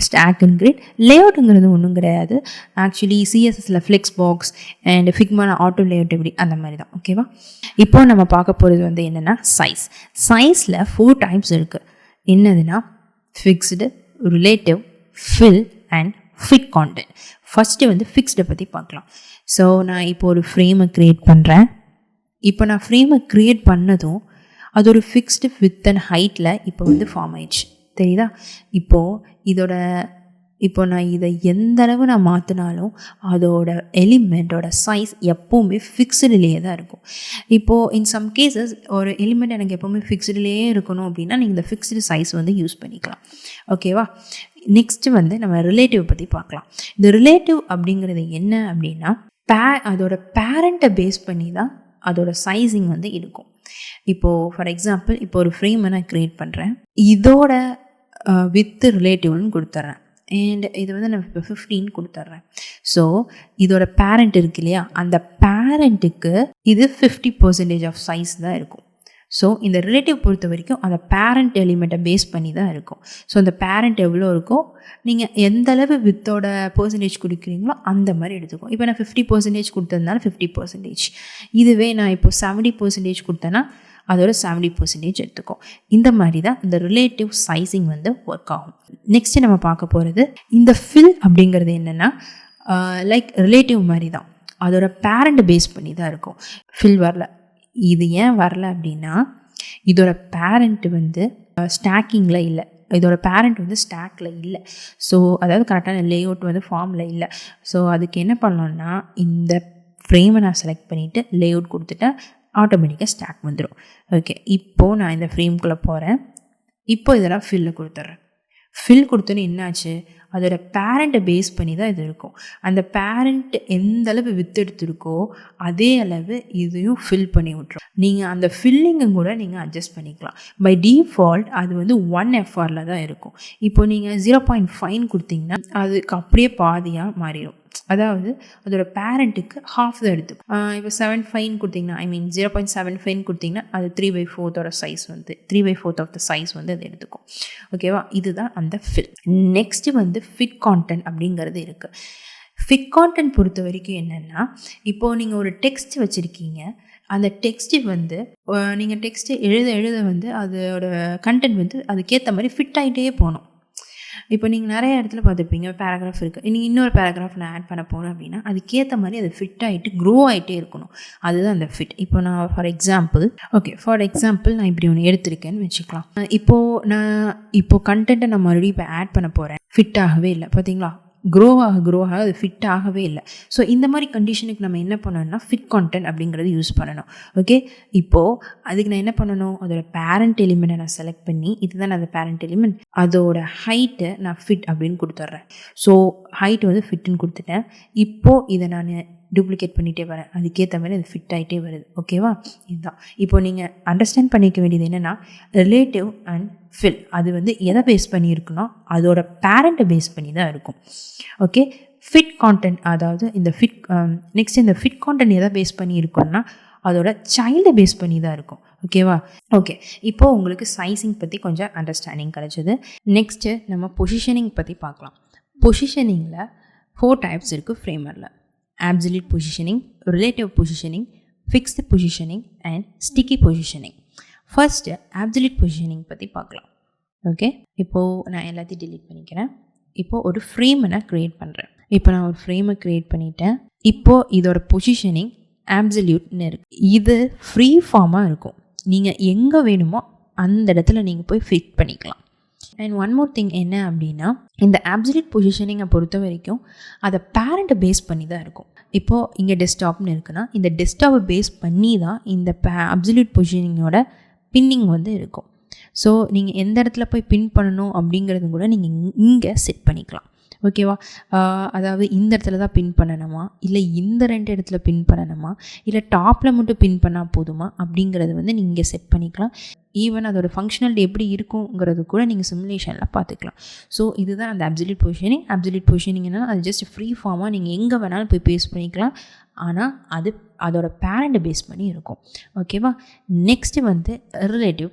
ஸ்டாக் அண்ட் கிரிட் லேஅவுட்டுங்கிறது ஒன்றும் கிடையாது. ஆக்சுவலி சிஎஸ்எஸில் ஃப்ளெக்ஸ் பாக்ஸ் அண்ட் ஃபிக்மான ஆட்டோ லேஅவுட் எப்படி அந்த மாதிரி தான். ஓகேவா? இப்போ நம்ம பார்க்க போகிறது வந்து என்னென்னா சைஸில் 4 டைப்ஸ் இருக்குது. என்னதுன்னா fixed, relative, fill and fit content. First வந்து ஃபிக்ஸ்டை பற்றி பார்க்கலாம். ஸோ நான் இப்போ ஒரு ஃப்ரேமை க்ரியேட் பண்ணுறேன். இப்போ நான் ஃப்ரேமை க்ரியேட் பண்ணதும் அது ஒரு ஃபிக்ஸ்டு வித் அண்ட் ஹைட்டில் இப்போ வந்து ஃபார்ம் ஆயிடுச்சு. தெரியுதா? இப்போ நான் இதை எந்த அளவு நான் மாற்றினாலும் அதோட எலிமெண்ட்டோட சைஸ் எப்போவுமே ஃபிக்ஸ்டுலேயே தான் இருக்கும். இப்போது இன் சம் கேசஸ் ஒரு எலிமெண்ட் எனக்கு எப்போவுமே ஃபிக்ஸ்டுலேயே இருக்கணும் அப்படின்னா நீங்கள் இந்த ஃபிக்ஸ்டு சைஸ் வந்து யூஸ் பண்ணிக்கலாம். ஓகேவா? நெக்ஸ்ட்டு வந்து நம்ம ரிலேட்டிவ் பற்றி பார்க்கலாம். இந்த ரிலேட்டிவ் அப்படிங்கிறது என்ன அப்படின்னா அதோட பேரண்ட்டை பேஸ் பண்ணி தான் அதோட சைஸிங் வந்து இருக்கும். இப்போது ஃபார் எக்ஸாம்பிள் இப்போ ஒரு ஃப்ரேமை நான் க்ரியேட் பண்ணுறேன். இதோட வித் ரிலேட்டிவ்னு கொடுத்துட்றேன். அண்ட் இது வந்து நான் இப்போ 15 கொடுத்துட்றேன். ஸோ இதோட பேரண்ட் இருக்கு இல்லையா, அந்த பேரண்ட்டுக்கு இது 50% ஆஃப் சைஸ் தான் இருக்கும். ஸோ இந்த ரிலேட்டிவ் பொறுத்த வரைக்கும் அந்த பேரண்ட் எலிமெண்ட்டை பேஸ் பண்ணி தான் இருக்கும். ஸோ அந்த பேரண்ட் எவ்வளோ இருக்கோ நீங்கள் எந்த அளவு வித்தோட பர்சன்டேஜ் கொடுக்குறீங்களோ அந்த மாதிரி எடுத்துக்கும். இப்போ நான் 50% கொடுத்ததுனால 50%. இதுவே நான் இப்போ 70% கொடுத்தேன்னா அதோட 70% எடுத்துக்கும். இந்த மாதிரி தான் இந்த ரிலேட்டிவ் சைஸிங் வந்து ஒர்க் ஆகும். நெக்ஸ்ட்டு நம்ம பார்க்க போகிறது இந்த ஃபில் அப்படிங்கிறது என்னென்னா லைக் ரிலேட்டிவ் மாதிரி தான், அதோட பேரண்ட் பேஸ் பண்ணி தான் இருக்கும். ஃபில் வரல. இது ஏன் வரல அப்படின்னா இதோட பேரண்ட் வந்து ஸ்டாக்கிங்கில் இல்லை, இதோட பேரண்ட் வந்து ஸ்டாக்கில் இல்லை. ஸோ அதாவது கரெக்டான லேஅவுட் வந்து ஃபார்மில் இல்லை. ஸோ அதுக்கு என்ன பண்ணலான்னா இந்த ஃப்ரேமை நான் செலக்ட் பண்ணிவிட்டு லேஅவுட் கொடுத்துட்டேன், ஆட்டோமேட்டிக்காக ஸ்டாக் வந்துடும். ஓகே, இப்போது நான் இந்த ஃப்ரேம்குள்ளே போகிறேன். இப்போ இதெல்லாம் ஃபில்லை கொடுத்துட்றேன். ஃபில் கொடுத்தோன்னு என்னாச்சு, அதோட பேரண்ட்டை பேஸ் பண்ணி தான் இது இருக்கும். அந்த பேரண்ட் எந்த அளவு வித்து எடுத்துருக்கோ அதே அளவு இதையும் ஃபில் பண்ணி விட்டுரும். நீங்கள் அந்த ஃபில்லிங்கும் கூட நீங்கள் அட்ஜஸ்ட் பண்ணிக்கலாம். பை டிஃபால்ட் அது வந்து 1 FRல தான் இருக்கும். இப்போ நீங்கள் 0.5 கொடுத்தீங்கன்னா அதுக்கு அப்படியே பாதியாக மாறிடும். அதாவது அதோட பேரண்ட்டுக்கு ஹாஃப் தான் எடுத்துக்கும். இப்போ 7.5 கொடுத்தீங்கன்னா 0.75 கொடுத்தீங்கன்னா அது 3/4 சைஸ் வந்து 3/4 ஆஃப் த சைஸ் வந்து அது எடுத்துக்கும். ஓகேவா? இதுதான் அந்த ஃபில். நெக்ஸ்ட்டு வந்து ஃபிட் கான்டென்ட் அப்படிங்கிறது இருக்குது. ஃபிட் கான்டென்ட் பொறுத்த வரைக்கும் என்னென்னா இப்போது நீங்கள் ஒரு டெக்ஸ்ட் வச்சுருக்கீங்க. அந்த டெக்ஸ்ட்டு வந்து நீங்கள் டெக்ஸ்ட்டு எழுத வந்து அதோட கண்டென்ட் வந்து அதுக்கேற்ற மாதிரி ஃபிட் ஆகிட்டே போகணும். இப்போ நீங்கள் நிறைய இடத்துல பார்த்துருப்பீங்க, பேராகிராஃப் இருக்குது, நீங்கள் இன்னொரு பேராகிராஃப் நான் ஆட் பண்ண போகிறேன் அப்படின்னா அதுக்கேற்ற மாதிரி அது ஃபிட் ஆகிட்டு க்ரோ ஆகிட்டே இருக்கணும். அதுதான் அந்த ஃபிட். இப்போ நான் ஃபார் எக்ஸாம்பிள் நான் இப்படி ஒன்று எடுத்திருக்கேன்னு வச்சுக்கலாம். இப்போது கண்டென்ட்டை நான் மறுபடியும் இப்போ ஆட் பண்ண போகிறேன், ஃபிட் ஆகவே இல்லை. பார்த்தீங்களா? க்ரோ ஆக அது ஃபிட் ஆகவே இல்லை. ஸோ இந்த மாதிரி கண்டிஷனுக்கு நம்ம என்ன பண்ணணும்னா ஃபிட் கான்டென்ட் அப்படிங்கிறது யூஸ் பண்ணணும். ஓகே, இப்போது அதுக்கு நான் என்ன பண்ணணும், அதோட பேரண்ட் எலிமெண்ட்டை நான் செலக்ட் பண்ணி இதுதான் அந்த பேரண்ட் எலிமெண்ட், அதோட ஹைட்டை நான் ஃபிட் அப்படின்னு கொடுத்துட்றேன். ஸோ ஹைட் வந்து ஃபிட்டுன்னு கொடுத்துட்டேன். இப்போது இதை நான் டூப்ளிகேட் பண்ணிகிட்டே வரேன், அதுக்கேற்ற மாதிரி அது ஃபிட் ஆகிட்டே வருது. ஓகேவா? இதுதான். இப்போ நீங்கள் அண்டர்ஸ்டாண்ட் பண்ணிக்க வேண்டியது என்னென்னா ரிலேட்டிவ் அண்ட் ஃபில் அது வந்து எதை பேஸ் பண்ணி இருக்குன்னா அதோட பேரண்ட்டை பேஸ் பண்ணி தான் இருக்கும். ஓகே, ஃபிட் கான்டென்ட் அதாவது இந்த நெக்ஸ்ட் இந்த ஃபிட் கான்டென்ட் எதை பேஸ் பண்ணி இருக்குன்னா அதோட சைல்டை பேஸ் பண்ணி தான் இருக்கும். ஓகேவா? ஓகே, இப்போது உங்களுக்கு சைஸிங் பற்றி கொஞ்சம் அண்டர்ஸ்டாண்டிங் கிடைச்சது. நெக்ஸ்ட்டு நம்ம பொசிஷனிங் பற்றி பார்க்கலாம். பொசிஷனிங்கில் 4 டைப்ஸ் இருக்குது ஃப்ரேமரில். absolute positioning, relative positioning, fixed positioning and sticky positioning. First absolute positioning பற்றி பார்க்கலாம். ஓகே, இப்போது நான் எல்லாத்தையும் delete பண்ணிக்கிறேன். இப்போது ஒரு ஃப்ரேமை நான் க்ரியேட் பண்ணுறேன். இப்போ நான் ஒரு ஃப்ரேமை க்ரியேட் பண்ணிட்டேன். இப்போது இதோட பொசிஷனிங் absoluteன்னு இருக்குது. இது ஃப்ரீ ஃபார்மாக இருக்கும். நீங்கள் எங்கே வேணுமோ அந்த இடத்துல நீங்கள் போய் ஃபிட் பண்ணிக்கலாம். அண்ட் ஒன் மோர் திங் என்ன அப்படின்னா இந்த absolute பொசிஷனிங்கை பொறுத்த வரைக்கும் அதை பேரண்ட்டை பேஸ் பண்ணி தான் இருக்கும். இப்போது இங்கே டெஸ்க்டாப்னு இருக்குன்னா இந்த டெஸ்க்டாப்பை பேஸ் பண்ணி தான் இந்த absolute பொசிஷனிங்கோட பின்னிங் வந்து இருக்கும். ஸோ நீங்கள் எந்த இடத்துல போய் பின் பண்ணணும் அப்படிங்கிறது கூட நீங்கள் இங்கே செட் பண்ணிக்கலாம். ஓகேவா? அதாவது இந்த இடத்துல தான் பின் பண்ணணுமா, இல்லை இந்த 2 இடத்துல பின் பண்ணணுமா, இல்லை டாப்பில் மட்டும் பின் பண்ணால் போதுமா அப்படிங்கிறது வந்து நீங்கள் செட் பண்ணிக்கலாம். ஈவன் அதோட ஃபங்க்ஷனாலிட்டி எப்படி இருக்குங்கிறது கூட நீங்கள் சிமுலேஷனில் பார்த்துக்கலாம். ஸோ இதுதான் அந்த absolute பொசிஷனிங். absolute பொசிஷனிங்னா அது ஜஸ்ட் ஃப்ரீ ஃபார்மாக நீங்கள் எங்கே வேணாலும் போய் பேஸ் பண்ணிக்கலாம். ஆனால் அது அதோட பேரண்ட் பேஸ் பண்ணி இருக்கும். ஓகேவா? நெக்ஸ்ட்டு வந்து ரிலேட்டிவ்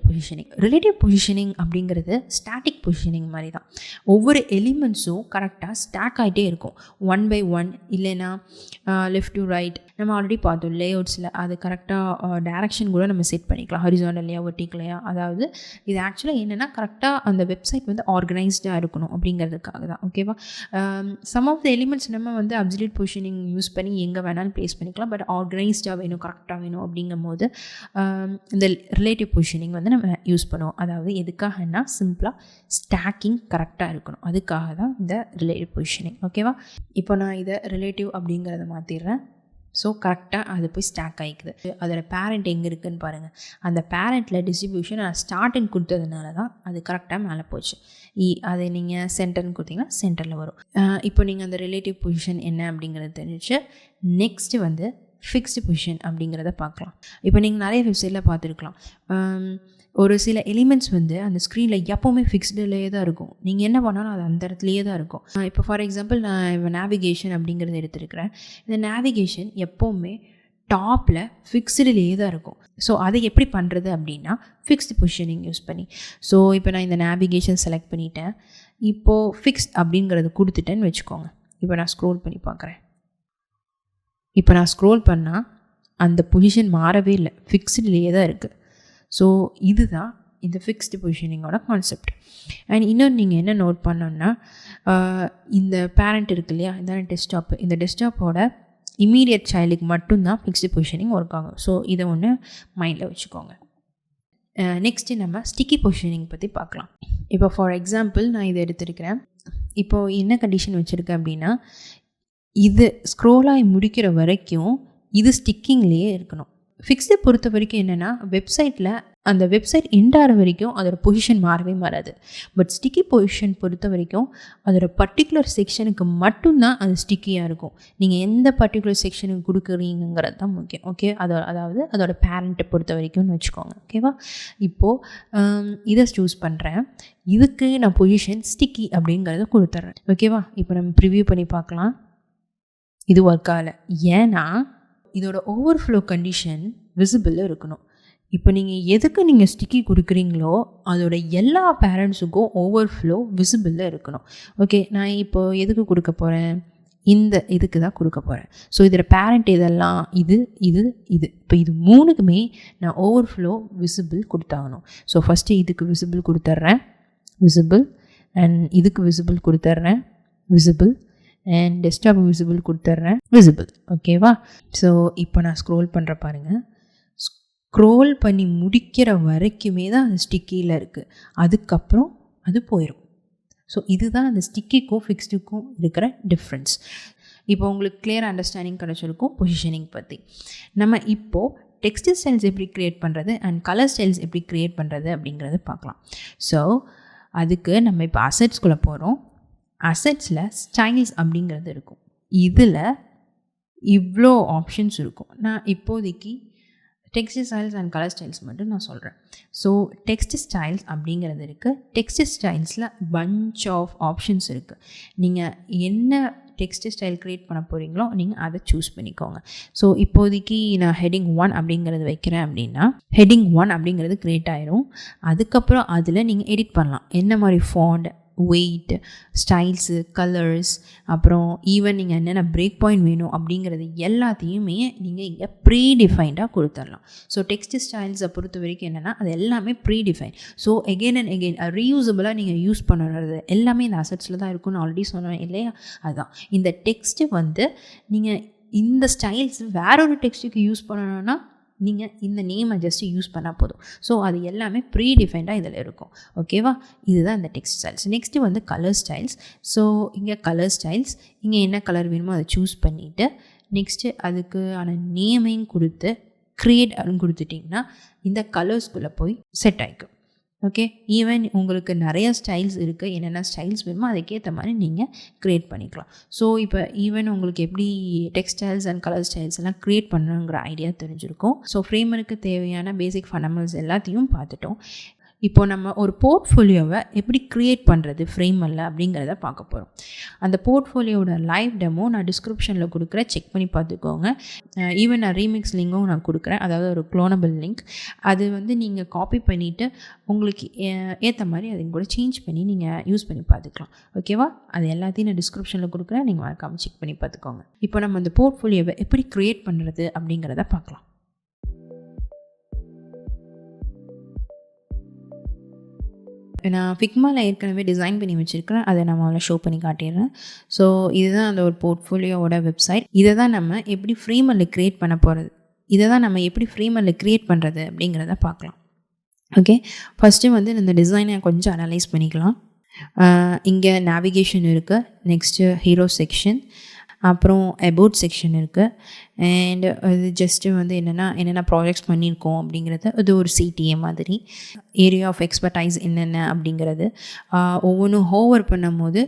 பொசிஷனிங் அப்படிங்கிறது ஸ்டாட்டிக் பொசிஷனிங் மாதிரி தான். ஒவ்வொரு எலிமெண்ட்ஸும் கரெக்டாக ஸ்டாக் ஆகிட்டே இருக்கும், 1 by 1, இல்லைன்னா லெஃப்ட் டு ரைட். நம்ம ஆல்ரெடி பார்த்தோம் லேஅவுட்ஸில் அது கரெக்டாக டைரக்ஷன் கூட நம்ம செட் பண்ணிக்கலாம், ஹரிசாண்டல்லையா வெர்டிக்கலையா. அதாவது இது ஆக்சுவலாக என்னென்னா கரெக்டாக அந்த வெப்சைட் வந்து ஆர்கனைஸ்டாக இருக்கணும் அப்படிங்கிறதுக்காக தான். ஓகேவா? சம் ஆஃப் த எலிமெண்ட்ஸ் நம்ம வந்து அப்சல்யூட் பொசிஷனிங் யூஸ் பண்ணி எங்கே வேணாலும் ப்ளேஸ் பண்ணிக்கலாம். பட் ஆர்கனைஸ்டாக வேணும், கரெக்டாக வேணும் அப்படிங்கும் போது இந்த ரிலேட்டிவ் பொசிஷனிங் வந்து நம்ம யூஸ் பண்ணுவோம். அதாவது எதுக்காகனா சிம்பிளாக ஸ்டாக்கிங் கரெக்டாக இருக்கணும், அதுக்காக தான் இந்த ரிலேட்டிவ் பொசிஷனிங். ஓகேவா? இப்போ நான் இதை ரிலேட்டிவ் அப்படிங்கிறத மாற்றிடுறேன். ஸோ கரெக்டாக அது போய் ஸ்டாக் ஆகிக்குது. அதோட பேரண்ட் எங்கே இருக்குதுன்னு பாருங்கள். அந்த பேரண்ட்டில் டிஸ்ட்ரிபியூஷன் நான் ஸ்டார்ட்னு கொடுத்ததுனால தான் அது கரெக்டாக மேலே போச்சு. அதை நீங்கள் சென்டர்னு கொடுத்தீங்கன்னா சென்டரில் வரும். இப்போ நீங்கள் அந்த ரிலேட்டிவ் பொசிஷன் என்ன அப்படிங்கிறது தெரிஞ்சு நெக்ஸ்ட்டு வந்து ஃபிக்ஸ்டு பொசிஷன் அப்படிங்கிறத பார்க்கலாம். இப்போ நீங்கள் நிறைய வெப்சைட்டில் பார்த்துருக்கலாம், ஒரு சில எலிமெண்ட்ஸ் வந்து அந்த ஸ்க்ரீனில் எப்போவுமே ஃபிக்ஸ்டுலேயே தான் இருக்கும். நீங்கள் என்ன பண்ணாலும் அது அந்த இடத்துலையே தான் இருக்கும். இப்போ ஃபார் எக்ஸாம்பிள் நான் இப்போ நேவிகேஷன் அப்படிங்கிறத எடுத்துருக்கிறேன். இந்த நேவிகேஷன் எப்போவுமே டாப்பில் ஃபிக்ஸ்டுலேயே தான் இருக்கும். ஸோ அதை எப்படி பண்ணுறது அப்படின்னா ஃபிக்ஸ்டு பொசிஷனிங் யூஸ் பண்ணி. ஸோ இப்போ நான் இந்த நேவிகேஷன் செலக்ட் பண்ணிட்டேன். இப்போது ஃபிக்ஸ்ட் அப்படிங்கிறது கொடுத்துட்டேன்னு வச்சுக்கோங்க. இப்போ நான் ஸ்க்ரோல் பண்ணி பார்க்குறேன். இப்போ நான் ஸ்க்ரோல் பண்ணால் அந்த பொசிஷன் மாறவே இல்லை, ஃபிக்ஸ்டுலேயே தான் இருக்குது. ஸோ இதுதான் இந்த ஃபிக்ஸ்டு பொசிஷனிங்கோட கான்செப்ட். அண்ட் இன்னொன்று நீங்கள் என்ன நோட் பண்ணோன்னா, இந்த பேரண்ட் இருக்கு இல்லையா, இந்த டெஸ்க்டாப்பு, இந்த டெஸ்க்டாப்போட இமீடியட் சைல்டுக்கு மட்டும்தான் ஃபிக்ஸ்டு பொசிஷனிங் ஒர்க் ஆகும். ஸோ இதை ஒன்று மைண்டில் வச்சுக்கோங்க. நெக்ஸ்ட்டு நம்ம ஸ்டிக்கி பொசிஷனிங் பற்றி பார்க்கலாம். இப்போ ஃபார் எக்ஸாம்பிள் நான் இதை எடுத்துருக்கிறேன். இப்போது என்ன கண்டிஷன் வச்சுருக்கேன் அப்படின்னா, இது ஸ்க்ரோலாகி முடிக்கிற வரைக்கும் இது ஸ்டிக்கிங்லேயே இருக்கணும். ஃபிக்ஸ்டு பொறுத்த வரைக்கும் என்னென்னா, வெப்சைட்டில் அந்த வெப்சைட் எண்டாகிற வரைக்கும் அதோட பொசிஷன் மாறவே மாறாது. பட் ஸ்டிக்கி பொசிஷன் பொறுத்த வரைக்கும் அதோட பர்டிகுலர் செக்ஷனுக்கு மட்டும்தான் அது ஸ்டிக்கியாக இருக்கும். நீங்கள் எந்த பர்டிகுலர் செக்ஷனுக்கு கொடுக்குறீங்கிறது தான் முக்கியம். ஓகே, அதாவது அதோட பேரண்ட்டை பொறுத்த வரைக்கும்னு வச்சுக்கோங்க. ஓகேவா? இப்போது இதை சூஸ் பண்ணுறேன். இதுக்கு நான் பொசிஷன் ஸ்டிக்கி அப்படிங்கிறத கொடுத்துட்றேன். ஓகேவா? இப்போ நம்ம ப்ரிவ்யூ பண்ணி பார்க்கலாம். இது ஒர்க் ஆகலை. ஏன்னா இதோட ஓவர்ஃப்ளோ கண்டிஷன் விசிபிள் இருக்கணும். இப்போ நீங்கள் ஸ்டிக்கி கொடுக்குறீங்களோ அதோட எல்லா பேரண்ட்ஸுக்கும் ஓவர்ஃப்ளோ விசிபிளில் இருக்கணும். ஓகே, நான் இப்போது எதுக்கு கொடுக்க போகிறேன்? இதுக்கு தான் கொடுக்க போகிறேன். ஸோ இதில் பேரண்ட் இதெல்லாம் இது. இப்போ இது மூணுக்குமே நான் ஓவர்ஃப்ளோ விசிபிள் கொடுத்தாகணும். ஸோ ஃபஸ்ட்டு இதுக்கு விசிபிள் கொடுத்துட்றேன், விசிபிள். அண்ட் இதுக்கு விசிபிள் கொடுத்துட்றேன், விசிபிள். அண்ட் டெஸ்க்டாப் விசிபிள் கொடுத்துட்றேன், விசிபிள். ஓகேவா? ஸோ இப்போ நான் ஸ்க்ரோல் பண்ணுற பாருங்கள். ஸ்க்ரோல் பண்ணி முடிக்கிற வரைக்குமே தான் அது ஸ்டிக்கியில் இருக்குது. அதுக்கப்புறம் அது போயிடும். ஸோ இதுதான் அந்த ஸ்டிக்கிக்கும் ஃபிக்ஸ்டுக்கும் இருக்கிற டிஃப்ரென்ஸ். இப்போ உங்களுக்கு கிளியர் அண்டர்ஸ்டாண்டிங் கிடச்சிருக்கும் பொசிஷனிங் பற்றி. நம்ம இப்போது டெக்ஸ்ட் ஸ்டைல்ஸ் எப்படி க்ரியேட் பண்ணுறது அண்ட் கலர் ஸ்டைல்ஸ் எப்படி க்ரியேட் பண்ணுறது அப்படிங்கிறத பார்க்கலாம். ஸோ அதுக்கு நம்ம இப்போ அசெட்ஸ்குள்ளே போகிறோம். அசெட்ஸில் ஸ்டைல்ஸ் அப்படிங்கிறது இருக்கும். இதில் இவ்வளோ ஆப்ஷன்ஸ் இருக்கும். நான் இப்போதைக்கு text styles and colour styles மட்டும் நான் சொல்கிறேன். ஸோ டெக்ஸ்ட் ஸ்டைல்ஸ் அப்படிங்கிறது இருக்குது. டெக்ஸ்ட் ஸ்டைல்ஸில் பஞ்ச் ஆஃப் ஆப்ஷன்ஸ் இருக்குது. நீங்கள் என்ன டெக்ஸ்ட் ஸ்டைல் க்ரியேட் பண்ண போகிறீங்களோ நீங்கள் அதை சூஸ் பண்ணிக்கோங்க. ஸோ இப்போதைக்கு நான் ஹெட்டிங் 1 அப்படிங்கிறது வைக்கிறேன் அப்படின்னா ஹெட்டிங் 1 அப்படிங்கிறது க்ரியேட் ஆயிரும். அதுக்கப்புறம் அதில் நீங்கள் எடிட் பண்ணலாம். என்ன மாதிரி ஃபாண்ட், வெயிட், ஸ்டைல்ஸு, கலர்ஸ், அப்புறம் ஈவன் நீங்கள் என்னென்ன பிரேக் பாயிண்ட் வேணும் அப்படிங்கிறது எல்லாத்தையுமே நீங்கள் இங்கே ப்ரீடிஃபைன்டாக கொடுத்துடலாம். ஸோ டெக்ஸ்ட் ஸ்டைல்ஸை பொறுத்த வரைக்கும் என்னென்னா அது எல்லாமே predefine. So again and again ரீயூசபிளாக நீங்கள் யூஸ் பண்ணுறது எல்லாமே இந்த அசெட்ஸில் தான் இருக்குன்னு ஆல்ரெடி சொன்னேன் இல்லையா? அதுதான் இந்த டெக்ஸ்ட்டு வந்து நீங்கள் இந்த ஸ்டைல்ஸ் வேற ஒரு டெக்ஸ்ட்டுக்கு யூஸ் பண்ணணும்னா நீங்கள் இந்த நேமை ஜஸ்ட்டு யூஸ் பண்ணால் போதும். ஸோ அது எல்லாமே ப்ரீடிஃபைன்டாக இதில் இருக்கும். ஓகேவா? இதுதான் இந்த டெக்ஸ்ட் ஸ்டைல்ஸ். நெக்ஸ்ட்டு வந்து கலர் ஸ்டைல்ஸ். ஸோ இங்கே கலர் ஸ்டைல்ஸ், இங்கே என்ன கலர் வேணுமோ அதை சூஸ் பண்ணிவிட்டு நெக்ஸ்ட்டு அதுக்கான நேமையும் கொடுத்து க்ரியேட் அப்படின்னு கொடுத்துட்டிங்கன்னா இந்த கலர்ஸ்குள்ளே போய் செட் ஆகிக்கும். ஓகே, ஈவன் உங்களுக்கு நிறைய ஸ்டைல்ஸ் இருக்குது. என்னென்ன ஸ்டைல்ஸ் வேணுமோ அதுக்கேற்ற மாதிரி நீங்கள் க்ரியேட் பண்ணிக்கலாம். ஸோ இப்போ ஈவன் உங்களுக்கு எப்படி டெக்ஸ்டைல்ஸ் அண்ட் கலர் ஸ்டைல்ஸ் எல்லாம் க்ரியேட் பண்ணணுங்கிற ஐடியா தெரிஞ்சிருக்கும். ஸோ ஃப்ரேமருக்கு தேவையான பேசிக் ஃபண்டமெண்டல்ஸ் எல்லாத்தையும் பார்த்துட்டோம். இப்போ நம்ம ஒரு போர்ட்ஃபோலியோவை எப்படி க்ரியேட் பண்ணுறது ஃப்ரேமரில் அப்படிங்கிறத பார்க்க போகிறோம். அந்த போர்ட்ஃபோலியோட லைவ் டெமோ நான் டிஸ்கிரிப்ஷனில் கொடுக்குறேன், செக் பண்ணி பார்த்துக்கோங்க. ஈவன் நான் ரீமிக்ஸ் லிங்கும் நான் கொடுக்குறேன், அதாவது ஒரு க்ளோனபிள் லிங்க். அது வந்து நீங்கள் காப்பி பண்ணிவிட்டு உங்களுக்கு ஏற்ற மாதிரி அதை கூட சேஞ்ச் பண்ணி நீங்கள் யூஸ் பண்ணி பார்த்துக்கலாம். ஓகேவா? அது எல்லாத்தையும் நான் டிஸ்கிரிப்ஷனில் கொடுக்குறேன், நீங்கள் மறக்காமல் செக் பண்ணி பார்த்துக்கோங்க. இப்போ நம்ம அந்த போர்ட்ஃபோலியோவை எப்படி க்ரியேட் பண்ணுறது அப்படிங்கிறத பார்க்கலாம். நான் ஃபிக்மாவில் ஏற்கனவே டிசைன் பண்ணி வச்சுருக்கிறேன், அதை நான் முதல்ல ஷோ பண்ணி காட்டிடுறேன். ஸோ இதுதான் அந்த ஒரு போர்ட்ஃபோலியோவோட வெப்சைட். இதை தான் நம்ம எப்படி ஃப்ரேமரில் க்ரியேட் பண்ண போகிறது, பண்ணுறது அப்படிங்கிறத பார்க்கலாம். ஓகே, ஃபஸ்ட்டு வந்து இந்த டிசைனை கொஞ்சம் அனலைஸ் பண்ணிக்கலாம். இங்கே நேவிகேஷன் இருக்குது, நெக்ஸ்ட்டு ஹீரோ செக்ஷன், அப்புறம் அபவுட் செக்ஷன் இருக்குது. அண்ட் இது ஜஸ்ட்டு வந்து என்னென்ன ப்ராஜெக்ட்ஸ் பண்ணியிருக்கோம் அப்படிங்கிறது, அது ஒரு சிடிஏ மாதிரி. ஏரியா ஆஃப் எக்ஸ்பர்டைஸ் என்னென்ன அப்படிங்கிறது ஒவ்வொன்றும் ஹோவர் பண்ணும் போது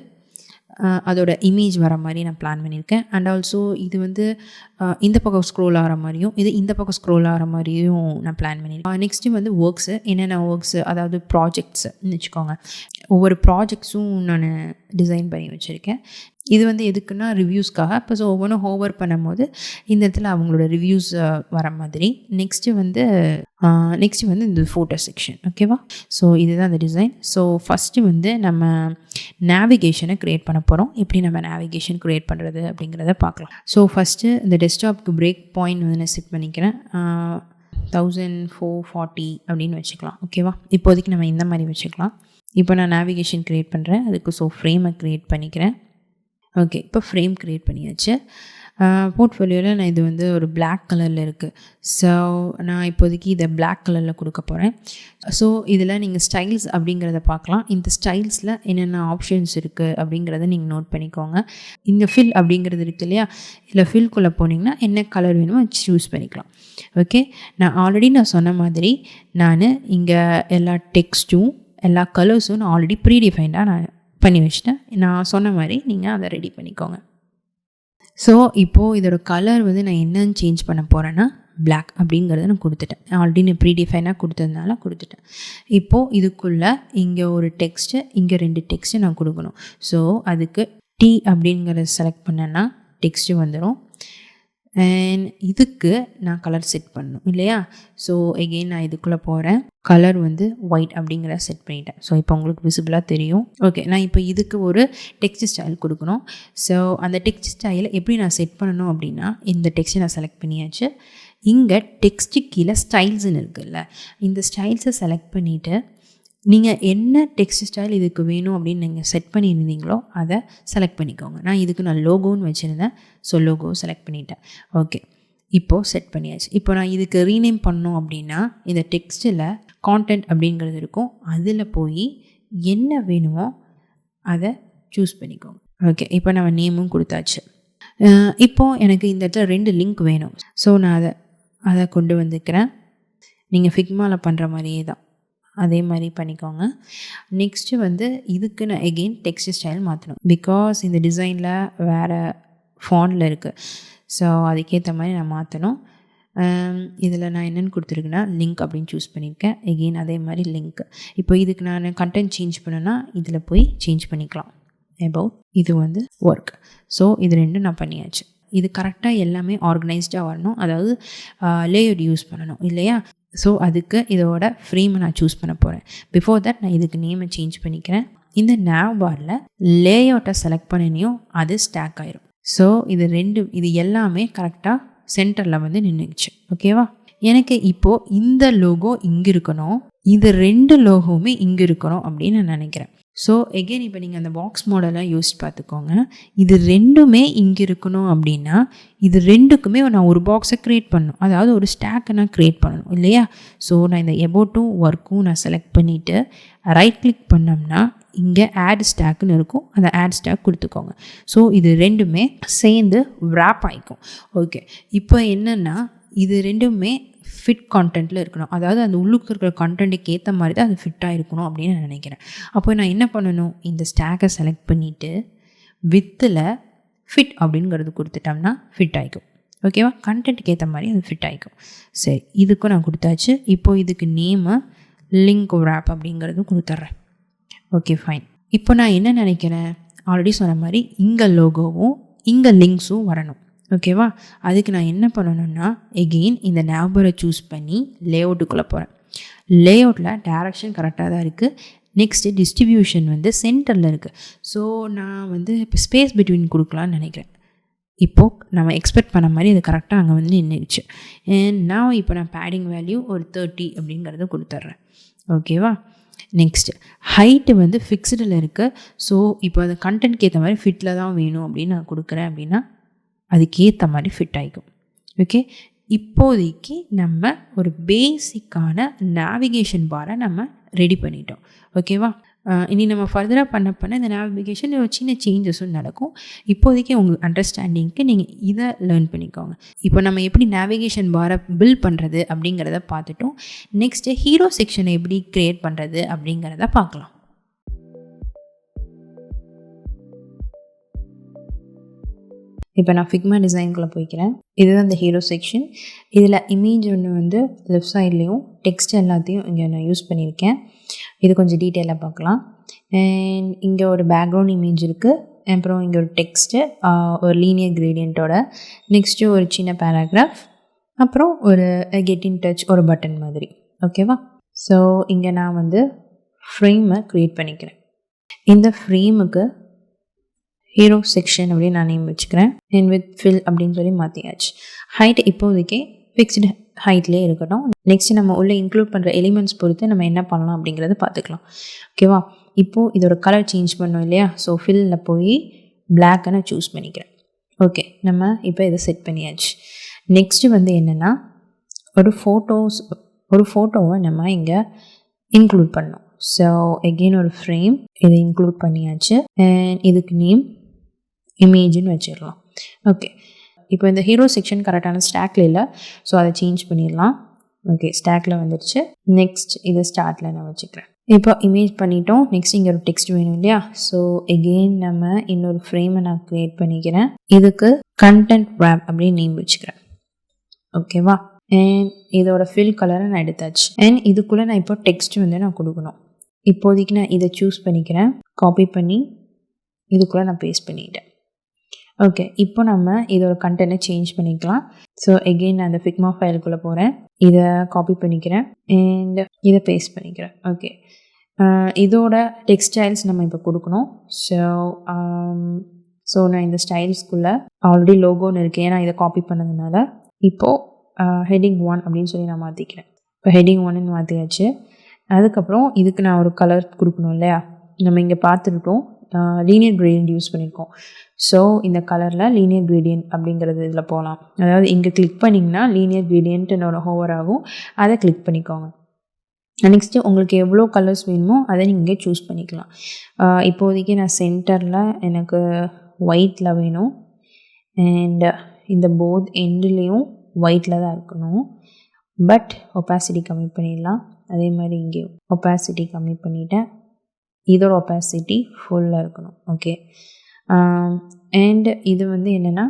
அதோட இமேஜ் வர மாதிரி நான் பிளான் பண்ணியிருக்கேன். அண்ட் ஆல்சோ இது வந்து இந்த பக்கம் ஸ்க்ரோல் ஆகிற மாதிரியும் இது இந்த பக்கம் ஸ்க்ரோல் ஆகிற மாதிரியும் நான் பிளான் பண்ணியிருக்கேன். நெக்ஸ்ட்டு வந்து ஒர்க்ஸு, என்னென்ன ஒர்க்ஸு, அதாவது ப்ராஜெக்ட்ஸ்ன்னு வச்சுக்கோங்க. ஒவ்வொரு ப்ராஜெக்ட்ஸும் நான் டிசைன் பண்ணி வச்சுருக்கேன். இது வந்து எதுக்குன்னா ரிவ்யூஸ்க்காக. இப்போ ஸோ ஒவ்வொன்றும் ஹோவர் பண்ணும்போது இந்த இடத்துல அவங்களோட ரிவ்யூஸ் வர மாதிரி. நெக்ஸ்ட்டு வந்து இந்த ஃபோட்டோ செக்ஷன். ஓகேவா? ஸோ இதுதான் அந்த டிசைன். ஸோ ஃபஸ்ட்டு வந்து நம்ம நேவிகேஷனை க்ரியேட் பண்ண போகிறோம். எப்படி நம்ம நேவிகேஷன் க்ரியேட் பண்ணுறது அப்படிங்கிறத பார்க்கலாம். ஸோ ஃபஸ்ட்டு இந்த டெஸ்க்டாப்க்கு பிரேக் பாயிண்ட் வந்து நான் செட் பண்ணிக்கிறேன். 1440 அப்படின்னு வச்சுக்கலாம். ஓகேவா? இப்போதைக்கு நம்ம இந்த மாதிரி வச்சுக்கலாம். இப்போ நான் நேவிகேஷன் க்ரியேட் பண்ணுறேன், அதுக்கு ஸோ ஃப்ரேமை க்ரியேட் பண்ணிக்கிறேன். ஓகே, இப்போ ஃப்ரேம் க்ரியேட் பண்ணியாச்சு. போர்ட்ஃபோலியோவில் நான் இது வந்து ஒரு பிளாக் கலரில் இருக்குது. ஸோ நான் இப்போதைக்கு இதை பிளாக் கலரில் கொடுக்க போகிறேன். ஸோ இதில் நீங்கள் ஸ்டைல்ஸ் அப்படிங்கிறத பார்க்கலாம். இந்த ஸ்டைல்ஸில் என்னென்ன ஆப்ஷன்ஸ் இருக்குது அப்படிங்கிறத நீங்கள் நோட் பண்ணிக்கோங்க. இந்த ஃபில் அப்படிங்கிறது இருக்குது இல்லையா, இல்லை ஃபில்குள்ளே போனீங்கன்னா என்ன கலர் வேணுமோ சூஸ் பண்ணிக்கலாம். ஓகே, நான் ஆல்ரெடி சொன்ன மாதிரி நான் இங்கே எல்லா டெக்ஸ்ட்டும் எல்லா கலர்ஸும் நான் ஆல்ரெடி ப்ரீடிஃபைண்டாக நான் பண்ணி வச்சுட்டேன். நான் சொன்ன மாதிரி நீங்கள் அதை ரெடி பண்ணிக்கோங்க. ஸோ இப்போது இதோட கலர் வந்து நான் என்னன்னு சேஞ்ச் பண்ண போகிறேன்னா பிளாக் அப்படிங்கிறத நான் கொடுத்துட்டேன். ஆல்ரெடி நான் ப்ரீடிஃபைனாக கொடுத்ததுனால கொடுத்துட்டேன். இப்போது இதுக்குள்ளே இங்கே ஒரு டெக்ஸ்ட்டு, இங்கே 2 டெக்ஸ்ட்டு நான் கொடுக்கணும். ஸோ அதுக்கு டி அப்படிங்கிறத செலக்ட் பண்ணேன்னா டெக்ஸ்ட்டு வந்துடும். அண்ட் இதுக்கு நான் கலர் செட் பண்ணணும் இல்லையா. ஸோ எகெயின் நான் இதுக்குள்ளே போகிறேன், கலர் வந்து ஒயிட் அப்படிங்கிற செட் பண்ணிட்டேன். ஸோ இப்போ உங்களுக்கு விசிபிளாக தெரியும். ஓகே, நான் இப்போ இதுக்கு ஒரு டெக்ஸ்ட் ஸ்டைல் கொடுக்கணும். ஸோ அந்த டெக்ஸ்ட் ஸ்டைலை எப்படி நான் செட் பண்ணணும் அப்படின்னா, இந்த டெக்ஸ்ட்டை நான் செலக்ட் பண்ணியாச்சு. இங்கே டெக்ஸ்ட்டு கீழே ஸ்டைல்ஸ்ன்னு இருக்குல்ல, இந்த ஸ்டைல்ஸை செலக்ட் பண்ணிவிட்டு நீங்கள் என்ன டெக்ஸ்ட் ஸ்டைல் இதுக்கு வேணும் அப்படின்னு நீங்கள் செட் பண்ணியிருந்தீங்களோ அதை செலக்ட் பண்ணிக்கோங்க. நான் லோகோன்னு வச்சுருந்தேன். ஸோ லோகோ செலக்ட் பண்ணிட்டேன். ஓகே, இப்போது செட் பண்ணியாச்சு. இப்போ நான் இதுக்கு ரீநேம் பண்ணோம் அப்படின்னா இந்த டெக்ஸ்ட்டில் கான்டென்ட் அப்படிங்கிறது இருக்கும், அதில் போய் என்ன வேணுமோ அதை சூஸ் பண்ணிக்கோங்க. ஓகே, இப்போ நம்ம நேமும் கொடுத்தாச்சு. இப்போது எனக்கு இந்த இடத்துல 2 லிங்க் வேணும். ஸோ நான் அதை கொண்டு வந்துக்கிறேன். நீங்கள் ஃபிக்மாவில் பண்ணுற மாதிரியே தான், அதே மாதிரி பண்ணிக்கோங்க. நெக்ஸ்ட்டு வந்து இதுக்கு நான் எகெயின் டெக்ஸ்ட் ஸ்டைல் மாற்றணும். பிகாஸ் இந்த டிசைனில் வேறு ஃபாண்டில் இருக்குது. ஸோ அதுக்கேற்ற மாதிரி நான் மாற்றணும். இதில் நான் என்னென்னு கொடுத்துருக்கேன்னா லிங்க் அப்படின்னு சூஸ் பண்ணியிருக்கேன். எகெயின் அதே மாதிரி லிங்க். இப்போ இதுக்கு நான் கண்டென்ட் சேஞ்ச் பண்ணேன்னா இதில் போய் சேஞ்ச் பண்ணிக்கலாம். அபவுட், இது வந்து ஒர்க். ஸோ இது 2 நான் பண்ணியாச்சு. இது கரெக்டாக எல்லாமே ஆர்கனைஸ்டாக வரணும், அதாவது லேஅவுட் யூஸ் பண்ணணும் இல்லையா. ஸோ அதுக்கு இதோட ஃப்ரேமை நான் சூஸ் பண்ண போகிறேன். பிஃபோர் தட் நான் இதுக்கு நேமை சேஞ்ச் பண்ணிக்கிறேன். இந்த நேவ் பாரில் லேஅவுட்டை செலக்ட் பண்ணினியும் அது ஸ்டாக் ஆயிரும். ஸோ இது எல்லாமே கரெக்டாக சென்டரில் வந்து நின்றுச்சு. ஓகேவா? எனக்கு இப்போது இந்த லோகோ இங்கே இருக்கணும், இது 2 லோகோவுமே இங்கே இருக்கணும் அப்படின்னு நான் நினைக்கிறேன். ஸோ எகெயின் இப்போ நீங்கள் அந்த பாக்ஸ் மாடலை யோசிச்சு பார்த்துக்கோங்க. இது 2மே இங்கே இருக்கணும் அப்படின்னா இது 2க்குமே நான் ஒரு பாக்ஸை க்ரியேட் பண்ணணும், அதாவது ஒரு ஸ்டாக்கை நான் க்ரியேட் பண்ணணும் இல்லையா. ஸோ நான் இந்த எபோட்டும் ஒர்க்கும் நான் செலக்ட் பண்ணிவிட்டு ரைட் கிளிக் பண்ணோம்னா இங்கே ஆட் ஸ்டாக்குன்னு இருக்கும், அந்த ஆட் ஸ்டாக் கொடுத்துக்கோங்க. ஸோ இது 2மே சேர்ந்து wrap ஆகிக்கும். ஓகே, இப்போ என்னென்னா இது 2மே ஃபிட் கான்டென்ட்டில் இருக்கணும், அதாவது அந்த உள்ளுக்கு இருக்கிற கண்டென்ட்டுக்கு ஏற்ற மாதிரி தான் அது ஃபிட்டாக இருக்கணும் அப்படின்னு நான் நினைக்கிறேன். அப்போ நான் என்ன பண்ணணும், இந்த ஸ்டாக்கை செலக்ட் பண்ணிவிட்டு வித்தில் ஃபிட் அப்படிங்கிறது கொடுத்துட்டோம்னா ஃபிட் ஆகிக்கும். ஓகேவா? கண்டென்ட்டுக்கு ஏற்ற மாதிரி அது ஃபிட் ஆகிக்கும். சரி, இதுக்கும் நான் கொடுத்தாச்சு. இப்போது இதுக்கு நேமை லிங்க் ரேப் அப்படிங்கிறதும் கொடுத்துட்றேன். Okay fine. இப்போ நான் என்ன நினைக்கிறேன், ஆல்ரெடி சொன்ன மாதிரி இங்கே லோகோவும் இங்கே லிங்க்ஸும் வரணும். ஓகேவா? அதுக்கு நான் என்ன பண்ணணும்னா எகெயின் இந்த நேபரை சூஸ் பண்ணி லேஅவுட்டுக்குள்ளே போகிறேன். லேஅவுட்டில் டைரக்ஷன் கரெக்டாக தான் இருக்குது. நெக்ஸ்ட்டு டிஸ்ட்ரிபியூஷன் வந்து சென்டரில் இருக்குது. ஸோ நான் வந்து இப்போ ஸ்பேஸ் பிட்வீன் கொடுக்கலான்னு நினைக்கிறேன். இப்போது நம்ம எக்ஸ்பெக்ட் பண்ண மாதிரி அது கரெக்டாக அங்கே வந்து நின்றுச்சு. நான் இப்போ நான் பேடிங் வேல்யூ ஒரு 30 அப்படிங்கிறத கொடுத்துட்றேன். ஓகேவா? நெக்ஸ்ட்டு ஹைட்டு வந்து ஃபிக்ஸ்டில் இருக்குது. ஸோ இப்போ அந்த கண்டென்ட்க்கு ஏற்ற மாதிரி ஃபிட்டில் தான் வேணும் அப்படின்னு நான் கொடுக்குறேன் அப்படின்னா அதுக்கேற்ற மாதிரி ஃபிட் ஆகிக்கும். ஓகே, இப்போதைக்கு நம்ம ஒரு பேசிக்கான நேவிகேஷன் பாரை நம்ம ரெடி பண்ணிட்டோம். ஓகேவா? இனி நம்ம ஃபர்தராக பண்ண இந்த நேவிகேஷன் ஒரு சின்ன சேஞ்சஸும் நடக்கும். இப்போதைக்கு உங்களுக்கு அண்டர்ஸ்டாண்டிங்க்கு நீங்கள் இதை லேர்ன் பண்ணிக்கோங்க. இப்போ நம்ம எப்படி நேவிகேஷன் பாரை பில்ட் பண்ணுறது அப்படிங்கிறத பார்த்துட்டோம். நெக்ஸ்ட்டு ஹீரோ செக்ஷனை எப்படி க்ரியேட் பண்ணுறது அப்படிங்கிறத பார்க்கலாம். இப்போ நான் ஃபிக்மா டிசைனுக்குள்ளே போய்க்கிறேன். இதுதான் இந்த ஹீரோ செக்ஷன். இதில் இமேஜ் ஒன்று வந்து லெஃப்ட் சைட்லேயும் டெக்ஸ்ட் எல்லாத்தையும் இங்கே நான் யூஸ் பண்ணியிருக்கேன். இது கொஞ்சம் டீட்டெயிலாக பார்க்கலாம். அண்ட் இங்கே ஒரு பேக்ரவுண்ட் இமேஜ் இருக்குது. அப்புறம் இங்கே ஒரு டெக்ஸ்ட்டு, ஒரு லீனியர் கிரேடியண்ட்டோட, நெக்ஸ்ட்டு ஒரு சின்ன பேராகிராஃப், அப்புறம் ஒரு கெட் இன் டச் ஒரு பட்டன் மாதிரி. ஓகேவா? ஸோ இங்கே நான் வந்து ஃப்ரேமை க்ரியேட் பண்ணிக்கிறேன். இந்த ஃப்ரேமுக்கு ஹீரோ செக்ஷன் அப்படின்னு நான் நேம் வச்சுக்கிறேன். அண்ட் வித் ஃபில் அப்படின்னு சொல்லி மாற்றியாச்சு. ஹைட் இப்போதைக்கு ஃபிக்ஸ்டு ஹைட்லேயே இருக்கட்டும். நெக்ஸ்ட்டு நம்ம உள்ளே இன்க்ளூட் பண்ணுற எலிமெண்ட்ஸ் பொறுத்து நம்ம என்ன பண்ணலாம் அப்படிங்கிறத பார்த்துக்கலாம். ஓகேவா? இப்போது இதோட கலர் சேஞ்ச் பண்ணோம் இல்லையா? ஸோ ஃபில்லில் போய் பிளாக்கை நான் சூஸ் பண்ணிக்கிறேன். ஓகே, நம்ம இப்போ இதை செட் பண்ணியாச்சு. நெக்ஸ்ட்டு வந்து என்னென்னா ஒரு ஃபோட்டோவை நம்ம இங்கே இன்க்ளூட் பண்ணோம். ஸோ எகெயின் ஒரு ஃப்ரேம் இதை இன்க்ளூட் பண்ணியாச்சு. அண்ட் இதுக்கு நேம் இமேஜுன்னு வச்சிடலாம். ஓகே, இப்போ இந்த ஹீரோ செக்ஷன் கரெக்டான ஸ்டாக்கில் இல்லை. ஸோ அதை சேஞ்ச் பண்ணிடலாம். ஓகே, ஸ்டாக்கில் வந்துடுச்சு. நெக்ஸ்ட் இதை ஸ்டார்ட்டில் நான் வச்சுக்கிறேன். இப்போ இமேஜ் பண்ணிட்டோம். நெக்ஸ்ட் இங்கே ஒரு டெக்ஸ்ட் வேணும் இல்லையா? ஸோ எகெயின் நம்ம இன்னொரு ஃப்ரேமை நான் க்ரியேட் பண்ணிக்கிறேன். இதுக்கு கண்டென்ட் ரேப் அப்படின்னு நேம் வச்சுக்கிறேன். ஓகேவா? அண்ட் இதோட ஃபில் கலரை நான் எடுத்தாச்சு. அண்ட் இதுக்குள்ளே நான் இப்போ டெக்ஸ்ட் வந்து நான் கொடுக்கணும். இப்போதைக்கு நான் இதை சூஸ் பண்ணிக்கிறேன். காப்பி பண்ணி இதுக்குள்ளே நான் பேஸ்ட் பண்ணிட்டேன். ஓகே, இப்போ நம்ம இதோட கண்டென்ட்டை சேஞ்ச் பண்ணிக்கலாம். ஸோ எகெயின் நான் அந்த ஃபிக்மா ஃபைலுக்குள்ளே போகிறேன். இதை காப்பி பண்ணிக்கிறேன் அண்ட் இதை பேஸ்ட் பண்ணிக்கிறேன். ஓகே, இதோட டெக்ஸ்டைல்ஸ் நம்ம இப்போ கொடுக்கணும். ஸோ நான் இந்த ஸ்டைல்ஸ்குள்ளே ஆல்ரெடி லோகோன்னு இருக்கேன். ஏன்னா இதை காப்பி பண்ணதுனால இப்போது ஹெட்டிங் 1 அப்படின்னு சொல்லி நான் மாற்றிக்கிறேன். இப்போ ஹெட்டிங் 1ன்னு மாற்றியாச்சு. அதுக்கப்புறம் இதுக்கு நான் ஒரு கலர் கொடுக்கணும் இல்லையா? நம்ம இங்கே பார்த்துருக்கோம் லீனியர் கிரேடியன்ட் யூஸ் பண்ணியிருக்கோம். ஸோ இந்த கலரில் லீனியர் கிரேடியன்ட் அப்படிங்கிறது இதில் போகலாம். அதாவது இங்கே கிளிக் பண்ணிங்கன்னா லீனியர் கிரேடியன்ட் என்னோட ஹோவர் ஆகும். அதை கிளிக் பண்ணிக்கோங்க. நெக்ஸ்ட்டு உங்களுக்கு எவ்வளோ கலர்ஸ் வேணுமோ அதை நீங்கள் சூஸ் பண்ணிக்கலாம். இப்போதைக்கு நான் சென்டரில் எனக்கு ஒயிட்டில் வேணும். அண்ட் இந்த போத் எண்ட்லேயும் ஒயிட்டில் தான் இருக்கணும். பட் ஒப்பாசிட்டி கம்மி பண்ணிடலாம். அதே மாதிரி இங்கேயும் ஒப்பாசிட்டி கம்மி பண்ணிவிட்டேன். இதோட ஒப்பாசிட்டி ஃபுல்லாக இருக்கணும். ஓகே, அண்ட் இது வந்து என்னென்னா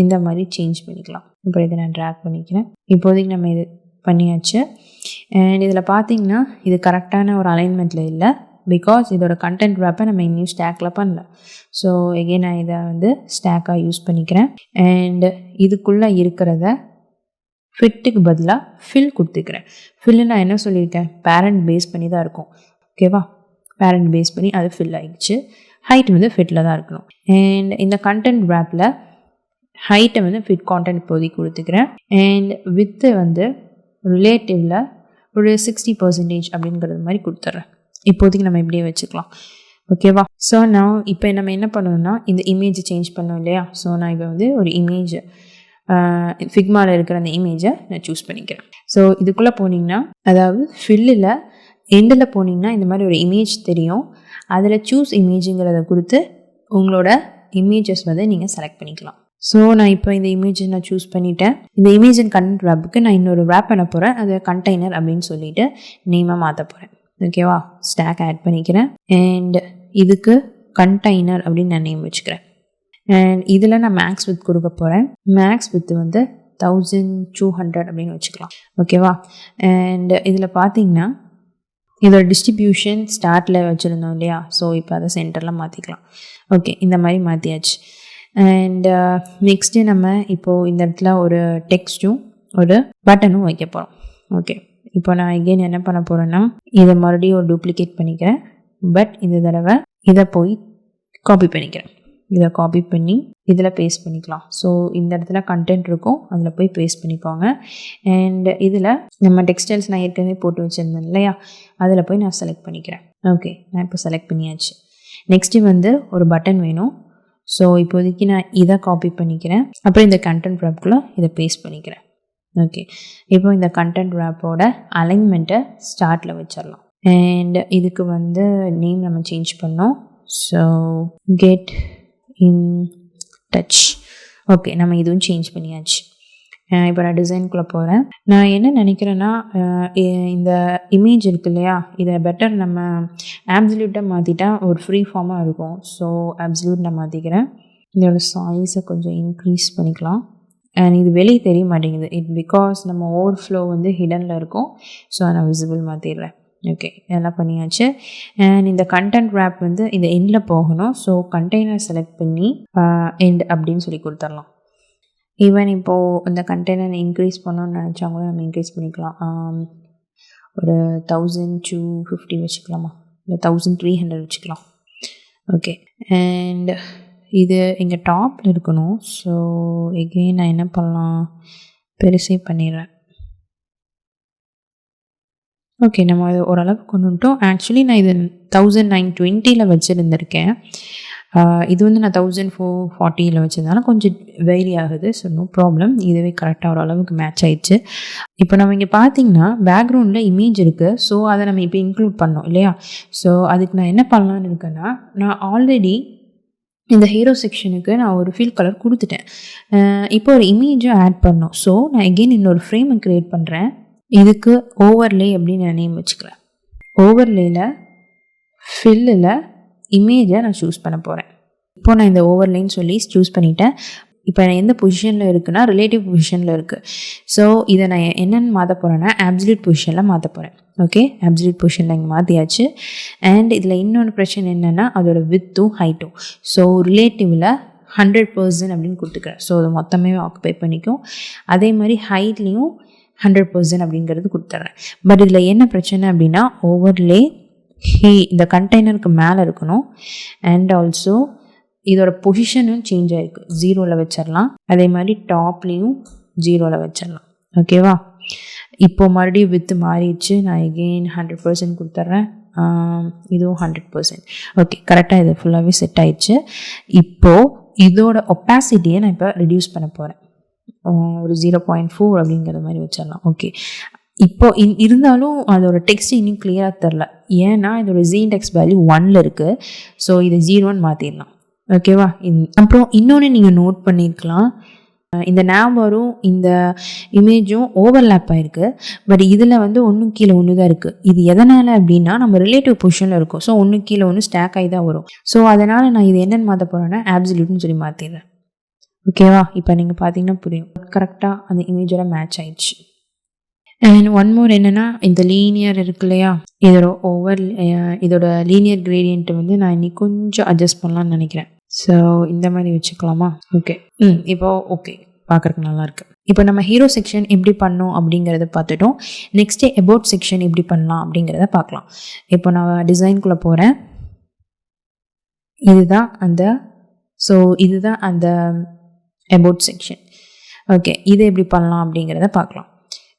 இந்த மாதிரி சேஞ்ச் பண்ணிக்கலாம். இப்போ இதை நான் ட்ராக் பண்ணிக்கிறேன். இப்போதைக்கு நம்ம இது பண்ணியாச்சு. அண்ட் இதில் பார்த்திங்கன்னா இது கரெக்டான ஒரு அலைன்மெண்ட்டில் இல்லை. பிகாஸ் இதோட கண்டென்ட் ரேப்பை நம்ம இன்னும் ஸ்டாக்கில் பண்ணல. ஸோ எகெயின் நான் இதை வந்து ஸ்டாக்காக யூஸ் பண்ணிக்கிறேன். அண்ட் இதுக்குள்ளே இருக்கிறத ஃபிட்டுக்கு பதிலாக ஃபில் கொடுத்துக்கிறேன். ஃபில்லு நான் என்ன சொல்லியிருக்கேன், பேரண்ட் பேஸ் பண்ணி தான் இருக்கும். ஓகேவா? பேரண்ட் பேஸ் பண்ணி அது ஃபில் ஆகிடுச்சு. ஹைட் வந்து ஃபிட்டில் தான் இருக்கணும். அண்ட் இந்த கண்டென்ட் ரேப்பில் ஹைட்டை வந்து ஃபிட் கான்டென்ட் இப்போதைக்கு கொடுத்துக்கிறேன். அண்ட் வித்து வந்து ரிலேட்டிவில் ஒரு 60% அப்படிங்கிறது மாதிரி கொடுத்துட்றேன். இப்போதைக்கு நம்ம இப்படியே வச்சுக்கலாம். ஓகேவா? ஸோ நான் இப்போ நம்ம என்ன பண்ணணும்னா இந்த இமேஜை சேஞ்ச் பண்ணோம் இல்லையா? ஸோ நான் இப்போ வந்து ஒரு இமேஜ் ஃபிக்மாவில் இருக்கிற அந்த இமேஜை நான் சூஸ் பண்ணிக்கிறேன். ஸோ இதுக்குள்ளே போனீங்கன்னா, அதாவது ஃபில்லில் எண்டில் போனீங்கன்னா இந்த மாதிரி ஒரு இமேஜ் தெரியும். அதில் சூஸ் இமேஜுங்கிறத கொடுத்து உங்களோட இமேஜஸ் வந்து நீங்கள் செலக்ட் பண்ணிக்கலாம். ஸோ நான் இப்போ இந்த இமேஜை நான் சூஸ் பண்ணிட்டேன். இந்த இமேஜ் அண்ட் கண்டென்ட் ரேப்புக்கு நான் இன்னொரு ரேப் பண்ண போகிறேன். அது கண்டெய்னர் அப்படின்னு சொல்லிட்டு நேமாக மாற்ற போகிறேன். ஓகேவா? ஸ்டாக் ஆட் பண்ணிக்கிறேன். அண்ட் இதுக்கு கண்டெய்னர் அப்படின்னு நான் நேம் வச்சுக்கிறேன். அண்ட் இதில் நான் மேக்ஸ் வித் கொடுக்க போகிறேன். மேக்ஸ் வித் வந்து 1200 அப்படின்னு வச்சுக்கலாம். ஓகேவா? அண்ட் இதில் பார்த்தீங்கன்னா இதோட டிஸ்ட்ரிபியூஷன் ஸ்டார்ட்டில் வச்சுருந்தோம் இல்லையா, ஸோ இப்போ அதை சென்டரில் மாற்றிக்கலாம். ஓகே, இந்த மாதிரி மாற்றியாச்சு. அண்ட் நெக்ஸ்ட்டு நம்ம இப்போது இந்த இடத்துல ஒரு டெக்ஸ்ட்டும் ஒரு பட்டனும் வைக்க போகிறோம். ஓகே, இப்போ நான் எகெயின் என்ன பண்ண போகிறேன்னா, இதை மறுபடியும் ஒரு டூப்ளிகேட் பண்ணிக்கிறேன். பட் இந்த தடவை இதை போய் காப்பி பண்ணிக்கிறேன். இதை காப்பி பண்ணி இதில் பேஸ்ட் பண்ணிக்கலாம். ஸோ இந்த இடத்துல கண்டென்ட் இருக்கும், அதில் போய் பேஸ்ட் பண்ணிக்கோங்க. அண்ட் இதில் நம்ம டெக்ஸ்டைல்ஸ் நான் ஏற்கனவே போட்டு வச்சுருந்தேன் இல்லையா, அதில் போய் நான் செலக்ட் பண்ணிக்கிறேன். ஓகே, நான் இப்போ செலக்ட் பண்ணியாச்சு. நெக்ஸ்ட்டு வந்து ஒரு பட்டன் வேணும். ஸோ இப்போதைக்கு நான் இதை காப்பி பண்ணிக்கிறேன். அப்புறம் இந்த கண்டென்ட் ரேப்குள்ளே இதை பேஸ்ட் பண்ணிக்கிறேன். ஓகே, இப்போ இந்த கண்டென்ட் ரேப்போட அலைன்மெண்ட்டை ஸ்டார்ட்டில் வச்சிடலாம். அண்ட் இதுக்கு வந்து நேம் நம்ம சேஞ்ச் பண்ணோம். So get in touch. Okay, நம்ம இதுவும் சேஞ்ச் பண்ணியாச்சு. இப்போ நான் டிசைனுக்குள்ளே போகிறேன். நான் என்ன நினைக்கிறேன்னா, இந்த இமேஜ் இருக்கு இல்லையா, இதை பெட்டர் நம்ம ஆப்சல்யூட்டாக மாற்றிட்டா ஒரு ஃப்ரீ ஃபார்மாக இருக்கும். ஸோ ஆப்சல்யூட் நான் மாற்றிக்கிறேன். இதோட சைஸை கொஞ்சம் இன்க்ரீஸ் பண்ணிக்கலாம். அண்ட் இது வெளியே தெரிய மாட்டேங்குது. பிகாஸ் நம்ம ஓவர்ஃப்ளோ வந்து ஹிடனில் இருக்கும். ஸோ நான் விசிபிள் மாற்றிடுறேன். ஓகே, எல்லாம் பண்ணியாச்சு. அண்ட் இந்த கண்டென்ட் ரேப் வந்து இந்த எண்டில் போகணும். ஸோ கண்டெய்னர் செலக்ட் பண்ணி எண்ட் அப்படின்னு சொல்லி கொடுத்துடலாம். ஈவன் இப்போது இந்த கண்டெய்னர் இன்க்ரீஸ் பண்ணணும்னு நினச்சாங்களோ நம்ம இன்க்ரீஸ் பண்ணிக்கலாம். ஒரு 1250 வச்சுக்கலாமா, இல்லை 1300 வச்சுக்கலாம். ஓகே, அண்ட் இது இங்கே டாப்பில் இருக்கணும். ஸோ எகெயின் நான் என்ன பண்ணலாம், பெருசே பண்ணிடுறேன். ஓகே, நம்ம இது ஓரளவுக்கு கொண்டு வந்துட்டோம். ஆக்சுவலி நான் இது 1920 வச்சுருந்துருக்கேன். இது வந்து நான் 1440 வச்சுருந்தாலும் கொஞ்சம் வெரி ஆகுது. ஸோ நோ ப்ராப்ளம், இதுவே கரெக்டாக ஓரளவுக்கு மேட்ச் ஆயிடுச்சு. இப்போ நம்ம இங்கே பார்த்தீங்கன்னா பேக்ரவுண்டில் இமேஜ் இருக்குது. ஸோ அதை நம்ம இப்போ இன்க்ளூட் பண்ணோம் இல்லையா. ஸோ அதுக்கு நான் என்ன பண்ணலான்னு இருக்கேன்னா, நான் ஆல்ரெடி இந்த ஹீரோ செக்ஷனுக்கு நான் ஒரு ஃபீல் கலர் கொடுத்துட்டேன். இப்போ ஒரு இமேஜும் ஆட் பண்ணோம். ஸோ நான் எகெயின் இன்னொரு ஃப்ரேமை க்ரியேட் பண்ணுறேன். இதுக்கு ஓவர்லே அப்படின்னு நான் நேம் வச்சுக்கிறேன். ஓவர்லேயில் ஃபில்லில் இமேஜை நான் சூஸ் பண்ண போகிறேன். இப்போது நான் இந்த ஓவர்லேன்னு சொல்லி சூஸ் பண்ணிட்டேன். இப்போ நான் எந்த பொசிஷனில் இருக்குன்னா ரிலேட்டிவ் பொசிஷனில் இருக்குது. ஸோ இதை நான் என்னென்னு மாற்ற போகிறேன்னா ஆப்சல்யூட் பொசிஷனில் மாற்ற போகிறேன். ஓகே, ஆப்சல்யூட் பொசிஷனில் இங்கே மாற்றியாச்சு. அண்ட் இதில் இன்னொன்று பிரச்சனை என்னென்னா அதோட வித்தும் ஹைட்டும். ஸோ ரிலேட்டிவில் 100% அப்படின்னு கொடுத்துக்கிறேன். ஸோ அது மொத்தமே ஆக்குபை பண்ணிக்கும். அதே மாதிரி ஹைட்லேயும் 100% அப்படிங்கிறது கொடுத்துட்றேன். பட் இதில் என்ன பிரச்சனை அப்படின்னா ஓவர்லே இந்த கண்டெய்னருக்கு மேலே இருக்கணும். அண்ட் ஆல்சோ இதோட பொசிஷனும் சேஞ்ச் ஆகிருக்கு. 0ல் வச்சிடலாம். அதே மாதிரி டாப்லேயும் 0ல் வச்சிடலாம். ஓகேவா, இப்போது மறுபடியும் வித்து மாறிடுச்சு. நான் எகெயின் 100% கொடுத்துட்றேன். இதுவும் 100%. ஓகே, கரெக்டாக இது ஃபுல்லாகவே செட் ஆயிடுச்சு. இப்போது இதோட ஒப்பாசிட்டியை நான் இப்போ ரெடியூஸ் பண்ண போகிறேன். ஒரு 0.4 அப்படிங்கிற மாதிரி வச்சிடலாம். ஓகே, இப்போது இருந்தாலும் அதோட டெக்ஸ்ட் இன்னும் கிளியராக தெரில. ஏன்னா இதோட ஜீண்டெக்ஸ் வேல்யூ 1ல் இருக்குது. ஸோ இதை 0ன்னு மாற்றிடலாம். ஓகேவா, அப்புறம் இன்னொன்று நீங்கள் நோட் பண்ணியிருக்கலாம், இந்த நேவரும் இந்த இமேஜும் ஓவர்லேப் ஆகிருக்கு. பட் இதில் வந்து ஒன்று கீழே ஒன்று தான் இருக்குது. இது எதனால் அப்படின்னா நம்ம ரிலேட்டிவ் பொசிஷனில் இருக்கும். ஸோ ஒன்று கீழே ஒன்று ஸ்டாக் ஆகி தான் வரும். ஸோ அதனால் நான் இது என்னென்னு மாற்ற போகிறேன்னா ஆப்சல்யூட்னு சொல்லி மாற்றிடுறேன். ஓகேவா, இப்போ நீங்கள் பார்த்தீங்கன்னா புரியும், கரெக்டாக அந்த இமேஜோட மேட்ச் ஆயிடுச்சு. அண்ட் ஒன் மோர் என்னென்னா இந்த லீனியர் இருக்கு இல்லையா, இதோட லீனியர் கிரேடியன்ட் வந்து நான் இன்னைக்கு கொஞ்சம் அட்ஜஸ்ட் பண்ணலான்னு நினைக்கிறேன். ஸோ இந்த மாதிரி வச்சுக்கலாமா. ஓகே, இப்போ ஓகே, பார்க்குறதுக்கு நல்லாயிருக்கு. இப்போ நம்ம ஹீரோ செக்ஷன் எப்படி பண்ணோம் அப்படிங்கிறத பார்த்துட்டோம். நெக்ஸ்ட்டு அபவுட் செக்ஷன் எப்படி பண்ணலாம் அப்படிங்கிறத பார்க்கலாம். இப்போ நான் டிசைனுக்குள்ளே போகிறேன். இதுதான் அந்த அபவுட் செக்ஷன். ஓகே, இதை எப்படி பண்ணலாம் அப்படிங்கிறத பார்க்கலாம்.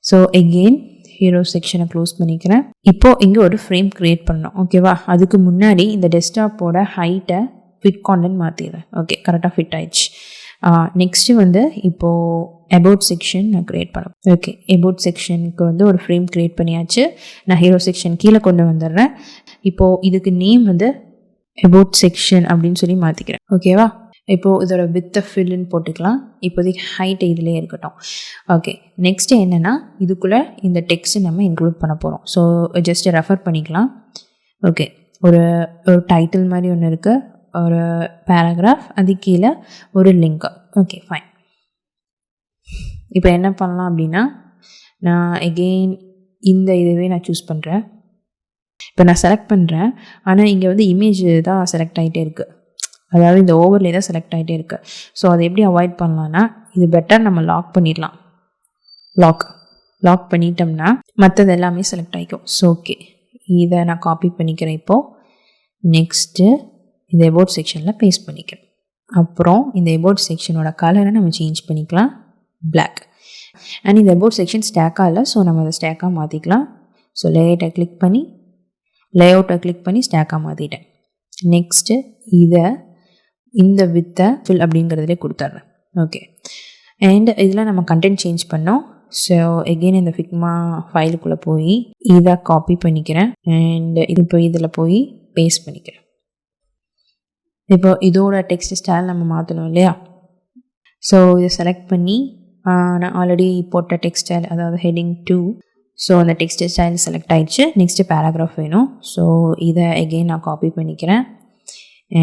ஸோ எகெயின் ஹீரோ செக்ஷனை க்ளோஸ் பண்ணிக்கிறேன். இப்போது இங்கே ஒரு ஃப்ரேம் க்ரியேட் பண்ணோம். ஓகேவா, அதுக்கு முன்னாடி இந்த டெஸ்க்டாப்போட ஹைட்டை ஃபிட் கான்டென்ட் மாற்றிடுறேன். ஓகே, கரெக்டாக ஃபிட் ஆயிடுச்சு. நெக்ஸ்ட்டு வந்து இப்போது அபவுட் செக்ஷன் நான் க்ரியேட் பண்ணேன். ஓகே, அபவுட் செக்ஷனுக்கு வந்து ஒரு ஃப்ரேம் க்ரியேட் பண்ணியாச்சு. நான் ஹீரோ செக்ஷன் கீழே கொண்டு வந்துடுறேன். இப்போது இதுக்கு நேம் வந்து அபவுட் செக்ஷன் அப்படின்னு சொல்லி மாற்றிக்கிறேன். ஓகேவா, இப்போது இதோட வித்தை ஃபில்லுன்னு போட்டுக்கலாம். இப்போதைக்கு ஹைட் இதிலே இருக்கட்டும். ஓகே, நெக்ஸ்ட்டு என்னென்னா இதுக்குள்ளே இந்த டெக்ஸ்ட்டு நம்ம இன்க்ளூட் பண்ண போகிறோம். ஸோ ஜஸ்ட்டு ரெஃபர் பண்ணிக்கலாம். ஓகே, ஒரு டைட்டில் மாதிரி ஒன்று இருக்குது, ஒரு பேராகிராஃப், அது கீழே ஒரு லிங்க். Okay, fine. இப்போ என்ன பண்ணலாம் அப்படின்னா நான் எகெயின் இந்த இதுவே நான் சூஸ் பண்ணுறேன். இப்போ நான் செலக்ட் பண்ணுறேன், ஆனால் இங்கே வந்து இமேஜ் தான் செலக்ட் ஆகிட்டே இருக்குது, அதாவது இந்த ஓவர்லே தான் செலக்ட் ஆகிட்டே இருக்குது. ஸோ அதை எப்படி அவாய்ட் பண்ணலான்னா, இது பெட்டர் நம்ம லாக் பண்ணிடலாம். லாக் பண்ணிட்டோம்னா மற்றது எல்லாமே செலக்ட் ஆகிக்கும். ஸோ ஓகே, இதை நான் காப்பி பண்ணிக்கிறேன். இப்போது நெக்ஸ்ட்டு இந்த அபவுட் செக்ஷனில் பேஸ்ட் பண்ணிக்கிறேன். அப்புறம் இந்த அபவுட் செக்ஷனோட கலரை நம்ம சேஞ்ச் பண்ணிக்கலாம், Black. அண்ட் இந்த அபவுட் செக்ஷன் ஸ்டாக்காக இல்லை, ஸோ நம்ம அதை ஸ்டாக்காக மாற்றிக்கலாம். ஸோ லேஅவுட்டை கிளிக் பண்ணி ஸ்டாக்காக மாற்றிட்டேன். நெக்ஸ்ட்டு இந்த வித்தை ஃபில் அப்படிங்கிறதுலே கொடுத்துட்றேன். ஓகே, அண்ட் இதில் நம்ம கண்டென்ட் சேஞ்ச் பண்ணோம். ஸோ எகெயின் இந்த ஃபிக்மா ஃபைலுக்குள்ளே போய் இதை காப்பி பண்ணிக்கிறேன். அண்ட் இப்போ இதில் போய் பேஸ்ட் பண்ணிக்கிறேன். இப்போ இதோட டெக்ஸ்ட் ஸ்டைல் நம்ம மாற்றணும் இல்லையா? ஸோ இதை செலக்ட் பண்ணி நான் ஆல்ரெடி போட்ட டெக்ஸ்ட் ஸ்டைல், அதாவது ஹெட்டிங் 2. ஸோ அந்த டெக்ஸ்ட் ஸ்டைல் செலக்ட் ஆகிடுச்சு. நெக்ஸ்ட்டு பேராகிராஃப் வேணும். ஸோ இதை எகெயின் நான் காப்பி பண்ணிக்கிறேன்.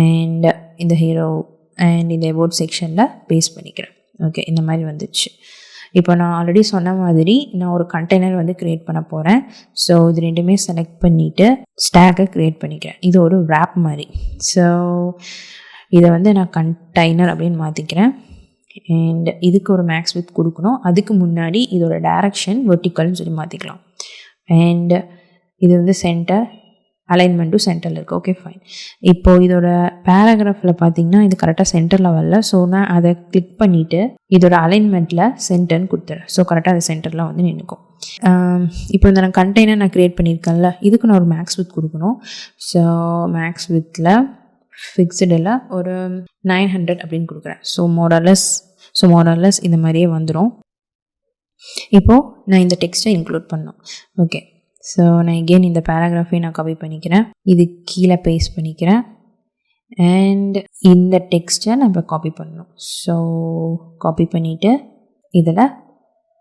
அண்ட் இந்த ஹீரோ அண்ட் இந்த அபவுட் செக்ஷனில் பேஸ்ட் பண்ணிக்கிறேன். ஓகே, இந்த மாதிரி வந்துச்சு. இப்போ நான் ஆல்ரெடி சொன்ன மாதிரி நான் ஒரு கண்டெய்னர் வந்து க்ரியேட் பண்ண போகிறேன். ஸோ இது ரெண்டுமே செலக்ட் பண்ணிவிட்டு ஸ்டாக்கை க்ரியேட் பண்ணிக்கிறேன். இது ஒரு ரேப் மாதிரி. ஸோ இதை வந்து நான் கண்டெய்னர் அப்படின்னு மாற்றிக்கிறேன். அண்ட் இதுக்கு ஒரு மேக்ஸ் வித் கொடுக்கணும். அதுக்கு முன்னாடி இதோட டைரக்ஷன் வெர்டிக்கல்னு சொல்லி மாற்றிக்கலாம். அண்ட் இது வந்து சென்டர், அலைன்மெண்ட்டும் சென்டரில் இருக்குது. Okay fine. இப்போது இதோட பேராகிராஃபில் பார்த்தீங்கன்னா இது கரெக்டாக சென்டரில் வரல. ஸோ நான் அதை கிளிக் பண்ணிவிட்டு இதோட அலைன்மெண்ட்டில் சென்டர்னு கொடுத்துறேன். ஸோ கரெக்டாக அது சென்டரில் வந்து நின்றுக்கும். இப்போ இந்த நான் கண்டெய்னர் நான் க்ரியேட் பண்ணியிருக்கேன்ல, இதுக்கு நான் ஒரு மேக்ஸ் வித் கொடுக்கணும். ஸோ மேக்ஸ் வித்தில் ஃபிக்ஸ்டில் ஒரு 900 அப்படின்னு கொடுக்குறேன். ஸோ மோரலஸ் இந்த மாதிரியே வந்துடும். இப்போது நான் இந்த டெக்ஸ்ட்டை இன்க்ளூட் பண்ணோம். ஓகே, ஸோ நான் எகெயின் இந்த பேராகிராஃபை நான் காப்பி பண்ணிக்கிறேன். இது கீழே பேஸ்ட் பண்ணிக்கிறேன். அண்ட் இந்த டெக்ஸ்ட்டை நம்ம காப்பி பண்ணணும். ஸோ காப்பி பண்ணிவிட்டு இதில்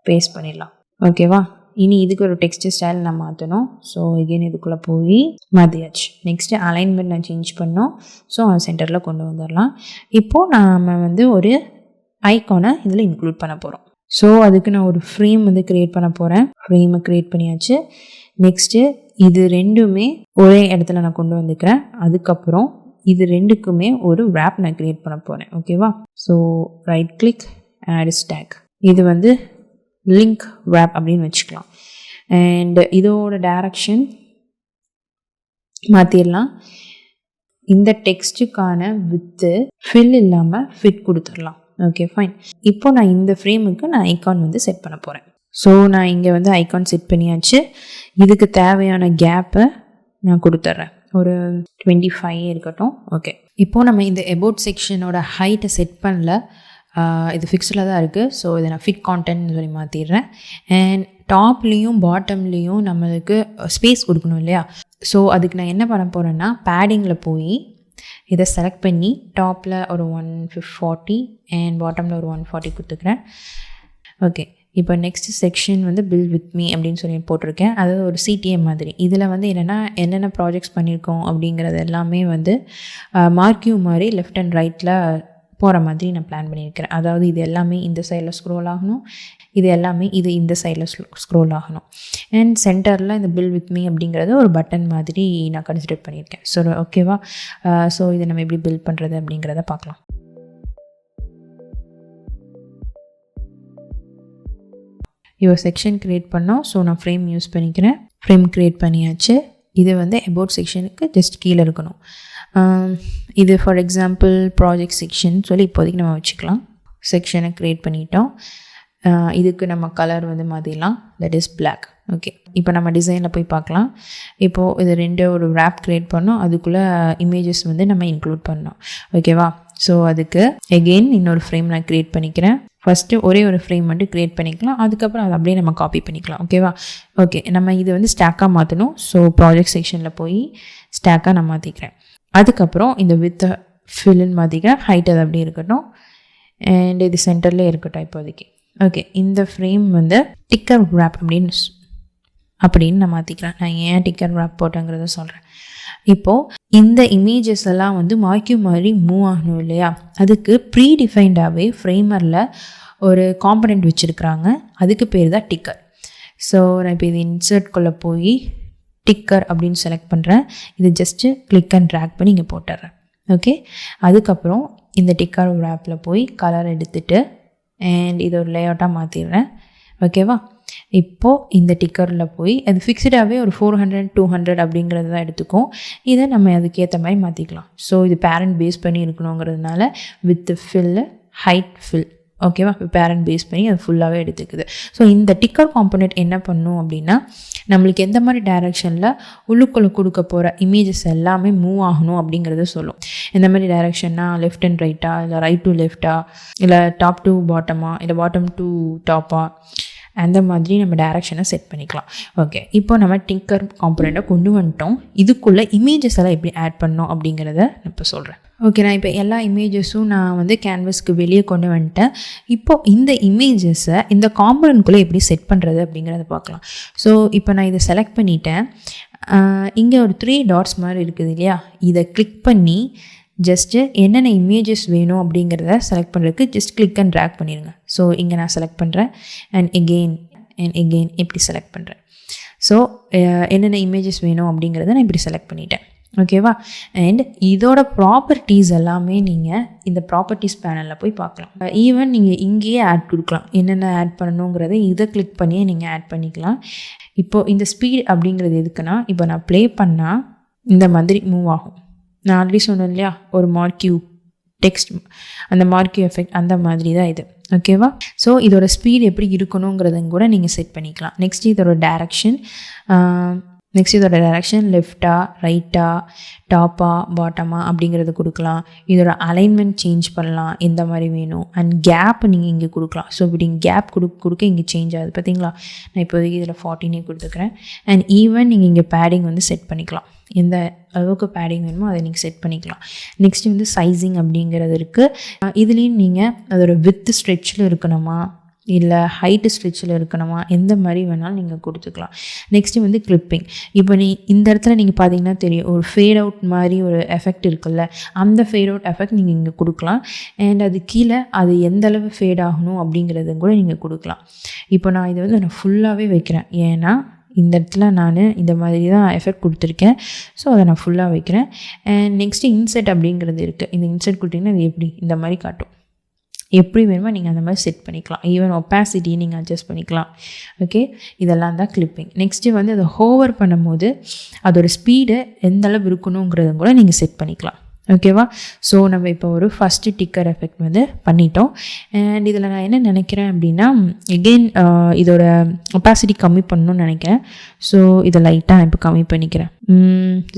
பேஸ்ட் பண்ணிடலாம். ஓகேவா? இனி இதுக்கு ஒரு டெக்ஸ்ட் ஸ்டைல் நான் மாற்றணும். ஸோ எகெயின் இதுக்குள்ளே போய் மாற்றியாச்சு. நெக்ஸ்ட்டு அலைன்மெண்ட் நான் சேஞ்ச் பண்ணோம். ஸோ சென்டரில் கொண்டு வந்துடலாம். இப்போது நாம் வந்து ஒரு ஐக்கானை இதில் இன்க்ளூட் பண்ண போகிறோம். ஸோ அதுக்கு நான் ஒரு ஃப்ரேம் வந்து க்ரியேட் பண்ண போகிறேன். ஃப்ரேமை க்ரியேட் பண்ணியாச்சு. நெக்ஸ்ட்டு இது ரெண்டுமே ஒரே இடத்துல நான் கொண்டு வந்துக்கிறேன். அதுக்கப்புறம் இது ரெண்டுக்குமே ஒரு ரேப் நான் க்ரியேட் பண்ண போகிறேன். ஓகேவா? So right click, add stack. இது வந்து லிங்க் ரேப் அப்படின்னு வச்சுக்கலாம். அண்ட் இதோட டைரக்ஷன் மாற்றிடலாம். இந்த டெக்ஸ்ட்டுக்கான வித்து ஃபில் இல்லாமல் ஃபிட் கொடுத்துடலாம். Okay fine. இப்போ நான் இந்த ஃப்ரேமுக்கு நான் ஐக்கான் வந்து செட் பண்ண போகிறேன். ஸோ நான் இங்கே வந்து ஐக்கான் செட் பண்ணியாச்சு. இதுக்கு தேவையான கேப்பை நான் கொடுத்துட்றேன். ஒரு 25 இருக்கட்டும். ஓகே, இப்போது நம்ம இந்த அபவுட் செக்ஷனோட ஹைட்டை செட் பண்ணல, இது ஃபிக்ஸில் தான் இருக்குது. ஸோ இதை நான் ஃபிட் கான்டென்ட்னு சொல்லி மாற்றிடுறேன். அண்ட் டாப்லேயும் பாட்டம்லேயும் நம்மளுக்கு ஸ்பேஸ் கொடுக்கணும் இல்லையா? ஸோ அதுக்கு நான் என்ன பண்ண போகிறேன்னா, பேடிங்கில் போய் இதை செலக்ட் பண்ணி டாப்பில் ஒரு 140 அண்ட் பாட்டமில் ஒரு 140 கொடுத்துக்கிறேன். ஓகே, இப்போ நெக்ஸ்ட் செக்ஷன் வந்து பில் வித் மீ அப்படின்னு சொல்லி போட்டிருக்கேன். அதாவது ஒரு சிடிஎம் மாதிரி. இதில் வந்து என்னென்ன ப்ராஜெக்ட்ஸ் பண்ணியிருக்கோம் அப்படிங்கிறது எல்லாமே வந்து மார்க்யூ மாதிரி லெஃப்ட் அண்ட் ரைட்டில் போகிற மாதிரி நான் பிளான் பண்ணியிருக்கிறேன். அதாவது இது எல்லாமே இந்த சைடில் ஸ்க்ரோல் ஆகணும், இது எல்லாமே இந்த சைடில் ஸ்க்ரோல் ஆகணும். அண்ட் சென்டரில் இந்த பில் வித் மீ அப்படிங்கிறது ஒரு பட்டன் மாதிரி நான் கன்சிடர் பண்ணியிருக்கேன். ஸோ ஓகேவா? ஸோ இதை நம்ம எப்படி பில்ட் பண்ணுறது அப்படிங்கிறத பார்க்கலாம். இவ செக்ஷன் க்ரியேட் பண்ணோம். ஸோ நான் ஃப்ரேம் யூஸ் பண்ணிக்கிறேன். ஃப்ரேம் க்ரியேட் பண்ணியாச்சு. இது வந்து அபவுட் செக்ஷனுக்கு ஜஸ்ட் கீழே இருக்கணும். இது ஃபார் எக்ஸாம்பிள் ப்ராஜெக்ட் செக்ஷன் சொல்லி இப்போதைக்கு நம்ம வச்சுக்கலாம். செக்ஷனை க்ரியேட் பண்ணிட்டோம். இதுக்கு நம்ம கலர் வந்து மாற்றிடலாம், தட் இஸ் பிளாக். ஓகே, இப்போ நம்ம டிசைனில் போய் பார்க்கலாம். இப்போது இது ரெண்டு ஒரு ரேப் க்ரியேட் பண்ணோம். அதுக்குள்ளே இமேஜஸ் வந்து நம்ம இன்க்ளூட் பண்ணோம். ஓகேவா? ஸோ அதுக்கு எகெயின் இன்னொரு ஃப்ரேம் நான் க்ரியேட் பண்ணிக்கிறேன். ஃபஸ்ட்டு ஒரே ஒரு ஃப்ரேம் மட்டும் க்ரியேட் பண்ணிக்கலாம். அதுக்கப்புறம் அதை அப்படியே நம்ம காப்பி பண்ணிக்கலாம். ஓகேவா? ஓகே, நம்ம இது வந்து ஸ்டாக்காக மாற்றணும். ஸோ ப்ராஜெக்ட் செக்ஷனில் போய் ஸ்டாக்காக நான் மாற்றிக்கிறேன். அதுக்கப்புறம் இந்த வித்தை ஃபில்லுன்னு மாற்றிக்கிறேன். ஹைட் அது அப்படியே இருக்கட்டும். அண்ட் இது சென்டர்லேயே இருக்கட்டும் இப்போதைக்கு. ஓகே, இந்த ஃப்ரேம் வந்து டிக்கர் ரேப் அப்படின்னு நான் மாற்றிக்கிறேன். நான் ஏன் டிக்கர் ரேப் போட்டேங்கிறத சொல்கிறேன். இப்போது இந்த இமேஜஸ் எல்லாம் வந்து மார்க்யூ மாதிரி மூவ் ஆகணும் இல்லையா? அதுக்கு ப்ரீடிஃபைன்டாகவே ஃப்ரேமரில் ஒரு காம்பனண்ட் வச்சுருக்குறாங்க. அதுக்கு பேர் தான் டிக்கர். ஸோ நான் இப்போ இது இன்சர்ட்குள்ளே போய் டிக்கர் அப்படின்னு செலக்ட் பண்ணுறேன். இது ஜஸ்ட்டு கிளிக் அண்ட் ட்ராக் பண்ணி இங்கே போட்டுடுறேன். ஓகே, அதுக்கப்புறம் இந்த டிக்கர் ஆப்பில் போய் கலர் எடுத்துகிட்டு அண்ட் இது ஒரு லேஅவுட்டாக மாற்றிடுறேன். ஓகேவா, இப்போது இந்த டிக்கரில் போய் அது ஃபிக்ஸ்டாகவே ஒரு 400 200 அப்படிங்கிறது தான் எடுத்துக்கும். இதை நம்ம அதுக்கேற்ற மாதிரி மாற்றிக்கலாம். ஸோ இது பேரண்ட் பேஸ் பண்ணி இருக்கணுங்கிறதுனால வித் ஃபில் ஹைட் ஃபில். ஓகேவா, இப்போ பேரண்ட் பேஸ் பண்ணி அது ஃபுல்லாகவே எடுத்துக்குது. ஸோ இந்த டிக்கர் காம்பனெண்ட் என்ன பண்ணும் அப்படின்னா, நம்மளுக்கு எந்த மாதிரி டைரெக்ஷனில் உள்ளுக்குள்ளே கொடுக்க போகிற இமேஜஸ் எல்லாமே மூவ் ஆகணும் அப்படிங்கிறத சொல்லும். எந்த மாதிரி டைரெக்ஷன்னா லெஃப்ட் அண்ட் ரைட்டா, இல்லை ரைட் டு லெஃப்டா, இல்லை டாப் டு பாட்டமா, இல்லை பாட்டம் டு டாப்பா, அந்த மாதிரி நம்ம டைரெக்ஷனை செட் பண்ணிக்கலாம். ஓகே, இப்போ நம்ம டிக்கர் காம்பனெண்ட்டை கொண்டு வந்துட்டோம். இதுக்குள்ளே இமேஜஸ் எல்லாம் எப்படி ஆட் பண்ணோம் அப்படிங்கிறத நான் இப்போ சொல்கிறேன். ஓகே, நான் இப்போ எல்லா இமேஜஸும் நான் வந்து கேன்வஸ்க்கு வெளியே கொண்டு வந்துட்டேன். இப்போது இந்த இமேஜஸை இந்த காம்பனண்ட்குள்ளே எப்படி செட் பண்ணுறது அப்படிங்கிறத பார்க்கலாம். ஸோ இப்போ நான் இதை செலக்ட் பண்ணிட்டேன். இங்கே ஒரு 3 டாட்ஸ் மாதிரி இருக்குது இல்லையா, இதை கிளிக் பண்ணி ஜஸ்ட்டு என்னென்ன இமேஜஸ் வேணும் அப்படிங்கிறத செலக்ட் பண்ணுறதுக்கு ஜஸ்ட் கிளிக் அண்ட் ட்ராக் பண்ணிடுங்க. ஸோ இங்கே நான் செலக்ட் பண்ணுறேன் அண்ட் எகெயின் இப்படி செலக்ட் பண்ணுறேன். ஸோ என்னென்ன இமேஜஸ் வேணும் அப்படிங்கிறத நான் இப்படி செலக்ட் பண்ணிட்டேன். ஓகேவா, அண்ட் இதோட ப்ராப்பர்ட்டிஸ் எல்லாமே நீங்கள் இந்த ப்ராப்பர்ட்டிஸ் பேனலில் போய் பார்க்கலாம். ஈவன் நீங்கள் இங்கேயே ஆட் கொடுக்கலாம். என்னென்ன ஆட் பண்ணணுங்கிறத இதை கிளிக் பண்ணியே நீங்கள் ஆட் பண்ணிக்கலாம். இப்போது இந்த ஸ்பீட் அப்படிங்கிறது எதுக்குன்னா, இப்போ நான் ப்ளே பண்ணால் இந்த மாதிரி மூவ் ஆகும். நான் ஆல்ரெடி சொன்னேன் இல்லையா, ஒரு மார்க்யூ டெக்ஸ்ட், அந்த மார்க்யூ எஃபெக்ட் அந்த மாதிரி தான் இது. ஓகேவா, ஸோ இதோட ஸ்பீட் எப்படி இருக்கணுங்கிறதும் கூட நீங்கள் செட் பண்ணிக்கலாம். நெக்ஸ்ட் இதோட டைரக்ஷன் லெஃப்டா ரைட்டா டாப்பா பாட்டமா அப்படிங்கிறது கொடுக்கலாம். இதோட அலைன்மெண்ட் சேஞ்ச் பண்ணலாம், எந்த மாதிரி வேணும். அண்ட் கேப் நீங்கள் இங்கே கொடுக்கலாம். ஸோ இப்படி கேப் கொடுக்க இங்கே சேஞ்ச் ஆகுது பார்த்தீங்களா. நான் இப்போதைக்கு இதில் 14 கொடுத்துக்கிறேன். அண்ட் ஈவன் நீங்கள் இங்கே பேடிங் வந்து செட் பண்ணிக்கலாம். எந்த அளவுக்கு பேடிங் வேணுமோ அதை நீங்கள் செட் பண்ணிக்கலாம். நெக்ஸ்ட்டு வந்து சைஸிங் அப்படிங்கிறது இருக்குது. இதுலேயும் நீங்கள் அதோட வித்து ஸ்ட்ரெச்சில் இருக்கணுமா இல்லை ஹைட்டு ஸ்ட்ரெச்சில் இருக்கணுமா, எந்த மாதிரி வேணாலும் நீங்கள் கொடுத்துக்கலாம். நெக்ஸ்ட்டு வந்து கிளிப்பிங். இப்போ இந்த இடத்துல நீங்கள் பார்த்தீங்கன்னா தெரியும், ஒரு ஃபேட் அவுட் மாதிரி ஒரு எஃபெக்ட் இருக்குல்ல, அந்த ஃபேட் அவுட் எஃபெக்ட் நீங்கள் இங்கே கொடுக்கலாம். அண்ட் அது கீழே அது எந்த அளவு ஃபேட் ஆகணும் அப்படிங்கிறத கூட நீங்கள் கொடுக்கலாம். இப்போ நான் இதை வந்து நான் ஃபுல்லாகவே வைக்கிறேன். ஏன்னா இந்த இடத்துல நான் இந்த மாதிரி தான் எஃபெக்ட் கொடுத்துருக்கேன். ஸோ அதை நான் ஃபுல்லாக வைக்கிறேன். அண்ட் நெக்ஸ்ட்டு இன்செட் அப்படிங்கிறது இருக்குது. இந்த இன்செட் கொடுத்தீங்கன்னா அது எப்படி இந்த மாதிரி காட்டும். எப்படி வேணுமோ நீங்கள் அந்த மாதிரி செட் பண்ணிக்கலாம். ஈவன் ஒப்பாசிட்டி நீங்கள் அட்ஜஸ்ட் பண்ணிக்கலாம். ஓகே, இதெல்லாம் தான் கிளிப்பிங். நெக்ஸ்ட்டு வந்து அதை ஹோவர் பண்ணும்போது அதோடய ஸ்பீடு எந்த அளவு இருக்கணுங்கிறதும் கூட நீங்கள் செட் பண்ணிக்கலாம். ஓகேவா, ஸோ நம்ம இப்போ ஒரு ஃபஸ்ட்டு டிக்கர் எஃபெக்ட் வந்து பண்ணிட்டோம். அண்ட் இதில் நான் என்ன நினைக்கிறேன் அப்படின்னா, எகெயின் இதோட ஒப்பாசிட்டி கம்மி பண்ணணும்னு நினைக்கிறேன். ஸோ இதை லைட்டாக நான் இப்போ கம்மி பண்ணிக்கிறேன்.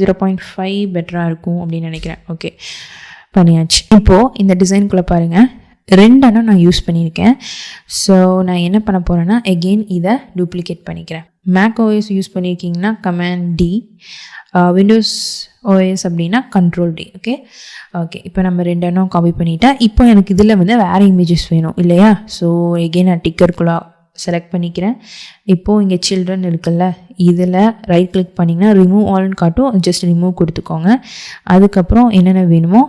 0.5 பெட்டராக இருக்கும் அப்படின்னு நினைக்கிறேன். ஓகே, பண்ணியாச்சு. இப்போது இந்த டிசைனுக்குள்ளே பாருங்கள், 2 அணம் நான் யூஸ் பண்ணியிருக்கேன். ஸோ நான் என்ன பண்ண போகிறேன்னா, எகெயின் இதை டூப்ளிகேட் பண்ணிக்கிறேன். மேக் ஓஎஸ் யூஸ் பண்ணியிருக்கீங்கன்னா Command D, விண்டோஸ் ஓஎஸ் அப்படின்னா Control D. ஓகே, இப்போ நம்ம 2 அணம் காப்பி பண்ணிட்டேன். இப்போ எனக்கு இதில் வந்து வேறு இமேஜஸ் வேணும் இல்லையா. ஸோ எகெயின் நான் டிக்கருக்குள்ளே செலக்ட் பண்ணிக்கிறேன். இப்போது இங்கே சில்ட்ரன் இருக்குல்ல, இதில் ரைட் கிளிக் பண்ணிங்கன்னா ரிமூவ் ஆல்னு காட்டும். ஜஸ்ட் ரிமூவ் கொடுத்துக்கோங்க. அதுக்கப்புறம் என்னென்ன வேணுமோ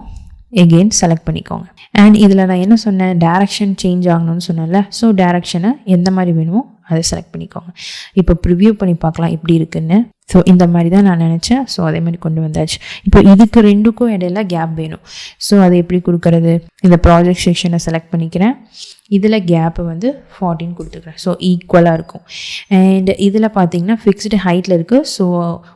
எகெயின் செலக்ட் பண்ணிக்கோங்க. அண்ட் இதில் நான் என்ன சொன்னேன், டைரக்ஷன் சேஞ்ச் ஆகணும்னு சொன்னேன்ல. ஸோ டைரக்ஷனை எந்த மாதிரி வேணுமோ அதை செலக்ட் பண்ணிக்கோங்க. இப்போ ப்ரிவ்யூ பண்ணி பார்க்கலாம் எப்படி இருக்குன்னு. ஸோ இந்த மாதிரி தான் நான் நினச்சேன். ஸோ அதே மாதிரி கொண்டு வந்தாச்சு. இப்போ இதுக்கு 2க்கும் இடையில கேப் வேணும். ஸோ அதை எப்படி கொடுக்கறது, இந்த ப்ராஜெக்ட் செக்ஷனை செலக்ட் பண்ணிக்கிறேன். இதில் கேப்பை வந்து 14 கொடுத்துக்கிறேன். ஸோ ஈக்குவலாக இருக்கும். அண்ட் இதில் பார்த்தீங்கன்னா ஃபிக்ஸ்டு ஹைட்டில் இருக்குது. ஸோ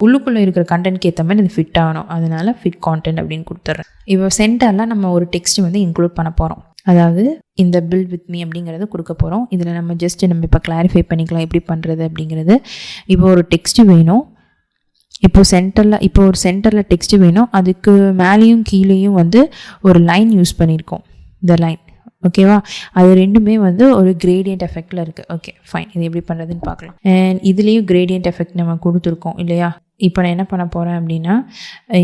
உள்ளுக்குள்ளே இருக்கிற கண்டென்ட்க்கு ஏற்ற மாதிரி இது ஃபிட் ஆகணும். அதனால் ஃபிட் கான்டென்ட் அப்படின்னு கொடுத்துட்றேன். இப்போ சென்டரில் நம்ம ஒரு டெக்ஸ்ட் வந்து இன்க்ளூட் பண்ண போகிறோம். அதாவது இந்த பில்ட் வித் மீ அப்படிங்கிறது கொடுக்க போகிறோம். இதில் நம்ம நம்ம இப்போ கிளாரிஃபை பண்ணிக்கலாம் எப்படி பண்ணுறது அப்படிங்கிறது. இப்போ ஒரு டெக்ஸ்ட்டு வேணும். இப்போ ஒரு சென்டரில் டெக்ஸ்ட்டு வேணும். அதுக்கு மேலேயும் கீழேயும் வந்து ஒரு லைன் யூஸ் பண்ணியிருக்கோம். இந்த லைன் ஓகேவா, அது ரெண்டுமே வந்து ஒரு கிரேடியன்ட் எஃபெக்டில் இருக்குது. ஓகே ஃபைன், இது எப்படி பண்ணுறதுன்னு பார்க்கலாம். அண்ட் இதுலேயும் கிரேடியன்ட் எஃபெக்ட் நம்ம கொடுத்துருக்கோம் இல்லையா. இப்போ நான் என்ன பண்ண போகிறேன் அப்படின்னா,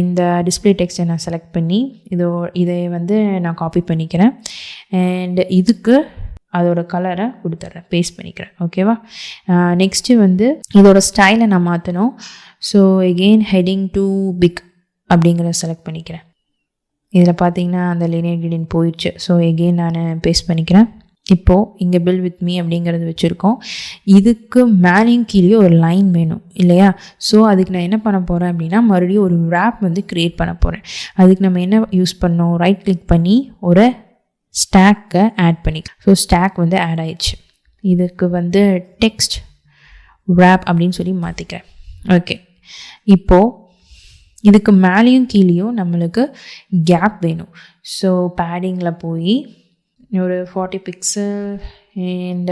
இந்த டிஸ்பிளே டெக்ஸ்ட்டை நான் செலக்ட் பண்ணி இதை வந்து நான் காப்பி பண்ணிக்கிறேன். அண்ட் இதுக்கு அதோட கலரை கொடுத்துட்றேன், பேஸ்ட் பண்ணிக்கிறேன். ஓகேவா, நெக்ஸ்ட்டு வந்து இதோட ஸ்டைலை நான் மாற்றணும். So again heading to big அப்படிங்கிறத செலக்ட் பண்ணிக்கிறேன். இதில் பார்த்தீங்கன்னா அந்த லினியர் கிரேடியன்ட் போயிடுச்சு. ஸோ எகெயின் நான் பேஸ்ட் பண்ணிக்கிறேன். இப்போது இங்கே பில் வித் மீ அப்படிங்கிறது வச்சுருக்கோம். இதுக்கு மேலேயும் கீழே ஒரு லைன் வேணும் இல்லையா? ஸோ அதுக்கு நான் என்ன பண்ண போகிறேன் அப்படின்னா மறுபடியும் ஒரு wrap வந்து க்ரியேட் பண்ண போகிறேன். அதுக்கு நம்ம என்ன யூஸ் பண்ணோம், ரைட் கிளிக் பண்ணி ஒரு ஸ்டாக்கை ஆட் பண்ணி, ஸோ ஸ்டாக் வந்து ஆட் ஆயிடுச்சு. இதுக்கு வந்து டெக்ஸ்ட் wrap அப்படின்னு சொல்லி மாற்றிக்கிறேன். ஓகே, இப்போது இதுக்கு மேலேயும் கீழேயும் நம்மளுக்கு கேப் வேணும். ஸோ பேடிங்கில் போய் ஒரு 40 பிக்சல் அண்ட்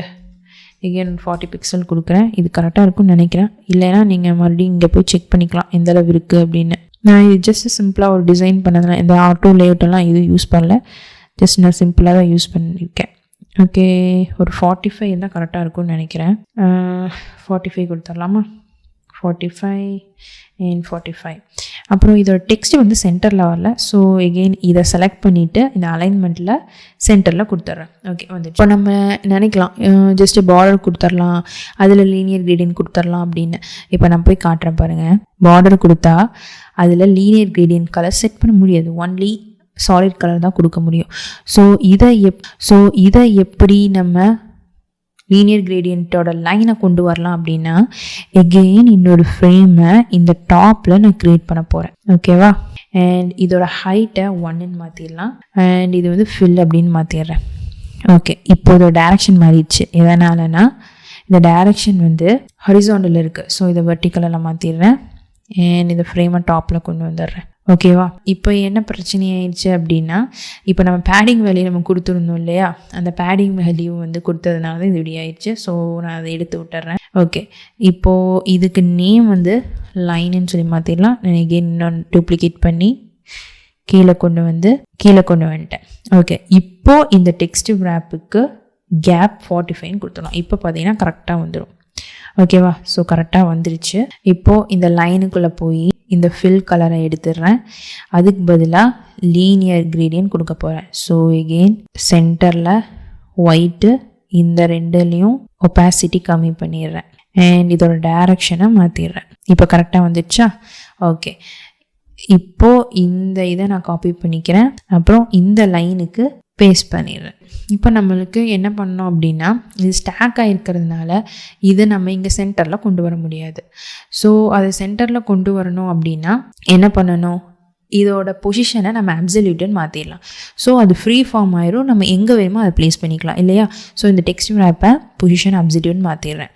எகெயின் 40 பிக்சல் கொடுக்குறேன். இது கரெக்டாக இருக்கும்னு நினைக்கிறேன். இல்லைன்னா நீங்கள் மறுபடியும் இங்கே போய் செக் பண்ணிக்கலாம் எந்த அளவு இருக்குது அப்படின்னு. நான் இது ஜஸ்ட் சிம்பிளாக ஒரு டிசைன் பண்ணதுனால இந்த ஆட்டோ லேஅவுட்டெல்லாம் எதுவும் யூஸ் பண்ணல. ஜஸ்ட் நான் சிம்பிளாக தான் யூஸ் பண்ணியிருக்கேன். ஓகே, ஒரு 45 இருந்தால் கரெக்டாக இருக்கும்னு நினைக்கிறேன். 45 கொடுத்துடலாமா? 45 and 45. அப்புறம் இதோட டெக்ஸ்ட் வந்து சென்டரில் வரல. ஸோ எகெயின் இதை செலக்ட் பண்ணிவிட்டு இந்த அலைன்மெண்ட்டில் சென்டரில் கொடுத்துட்றேன். ஓகே, வந்து இப்போ நம்ம நினைக்கலாம் ஜஸ்ட்டு பார்டர் கொடுத்துடலாம், அதில் லீனியர் கிரேடியன்ட் கொடுத்துடலாம் அப்படின்னு. இப்போ நான் போய் காட்டுறேன் பாருங்கள். பார்டர் கொடுத்தா அதில் லீனியர் கிரேடியன்ட் கலர் செட் பண்ண முடியாது. ஒன்லி சாலிட் கலர் தான் கொடுக்க முடியும். ஸோ இதை எப்படி நம்ம லீனியர் கிரேடியண்ட்டோட லைனை கொண்டு வரலாம் அப்படின்னா எகெயின் இன்னொரு ஃப்ரேமை இந்த டாப்பில் நான் க்ரியேட் பண்ண போகிறேன். ஓகேவா? அண்ட் இதோட ஹைட்டை 1ன்னு மாற்றிடலாம். அண்ட் இது வந்து ஃபில் அப்படின்னு மாற்றிடுறேன். ஓகே, இப்போ இதோட டைரக்ஷன் மாறிடுச்சு. எதனாலனா இந்த டைரக்ஷன் வந்து ஹரிசாண்டல் இருக்குது. ஸோ இதை வெர்டிக்கலில் மாற்றிடுறேன். அண்ட் இந்த ஃப்ரேமை டாப்பில் கொண்டு வந்துடுறேன். ஓகேவா? இப்போ என்ன பிரச்சனை ஆயிடுச்சு அப்படின்னா இப்போ நம்ம பேடிங் வேல்யூ நம்ம கொடுத்துருந்தோம் இல்லையா? அந்த பேடிங் வேல்யூ வந்து கொடுத்ததுனால தான் இது இப்படி ஆயிடுச்சு. ஸோ நான் அதை எடுத்து விட்டுறேன். ஓகே, இப்போது இதுக்கு நேம் வந்து லைனுன்னு சொல்லி மாற்றிடலாம். நான் எகெயின் இன்னொன்று டூப்ளிகேட் பண்ணி கீழே கொண்டு வந்துட்டேன். ஓகே, இப்போது இந்த டெக்ஸ்ட் wrapக்கு கேப் 45 கொடுத்துடலாம். இப்போ பார்த்தீங்கன்னா கரெக்டாக வந்துடும். ஓகேவா? ஸோ கரெக்டாக வந்துருச்சு. இப்போது இந்த லைனுக்குள்ளே போய் இந்த ஃபில் கலரை எடுத்துடுறேன். அதுக்கு பதிலாக லீனியர் கிரேடியன்ட் கொடுக்க போகிறேன். ஸோ எகெயின் சென்டரில் ஒயிட்டு, இந்த ரெண்டுலேயும் ஒப்பாசிட்டி கம்மி பண்ணிடுறேன். அண்ட் இதோட டைரக்ஷனை மாற்றிடுறேன். இப்போ கரெக்டாக வந்துடுச்சா? ஓகே, இப்போது இந்த இதை நான் காப்பி பண்ணிக்கிறேன். அப்புறம் இந்த லைனுக்கு பேஸ்ட் பண்ணிடுறேன். இப்போ நம்மளுக்கு என்ன பண்ணோம் அப்படின்னா இது ஸ்டாக் ஆகிருக்கிறதுனால இதை நம்ம இங்கே சென்டரில் கொண்டு வர முடியாது. ஸோ அதை சென்டரில் கொண்டு வரணும் அப்படின்னா என்ன பண்ணணும், இதோட பொசிஷனை நம்ம அப்சல்யூட்னு மாற்றிடலாம். ஸோ அது ஃப்ரீ ஃபார்ம் ஆயிரும். நம்ம எங்கே வேணுமோ அதை ப்ளேஸ் பண்ணிக்கலாம் இல்லையா? ஸோ இந்த டெக்ஸ்ட் wrapஐ பொசிஷன் அப்சல்யூட்னு மாற்றிடுறேன்.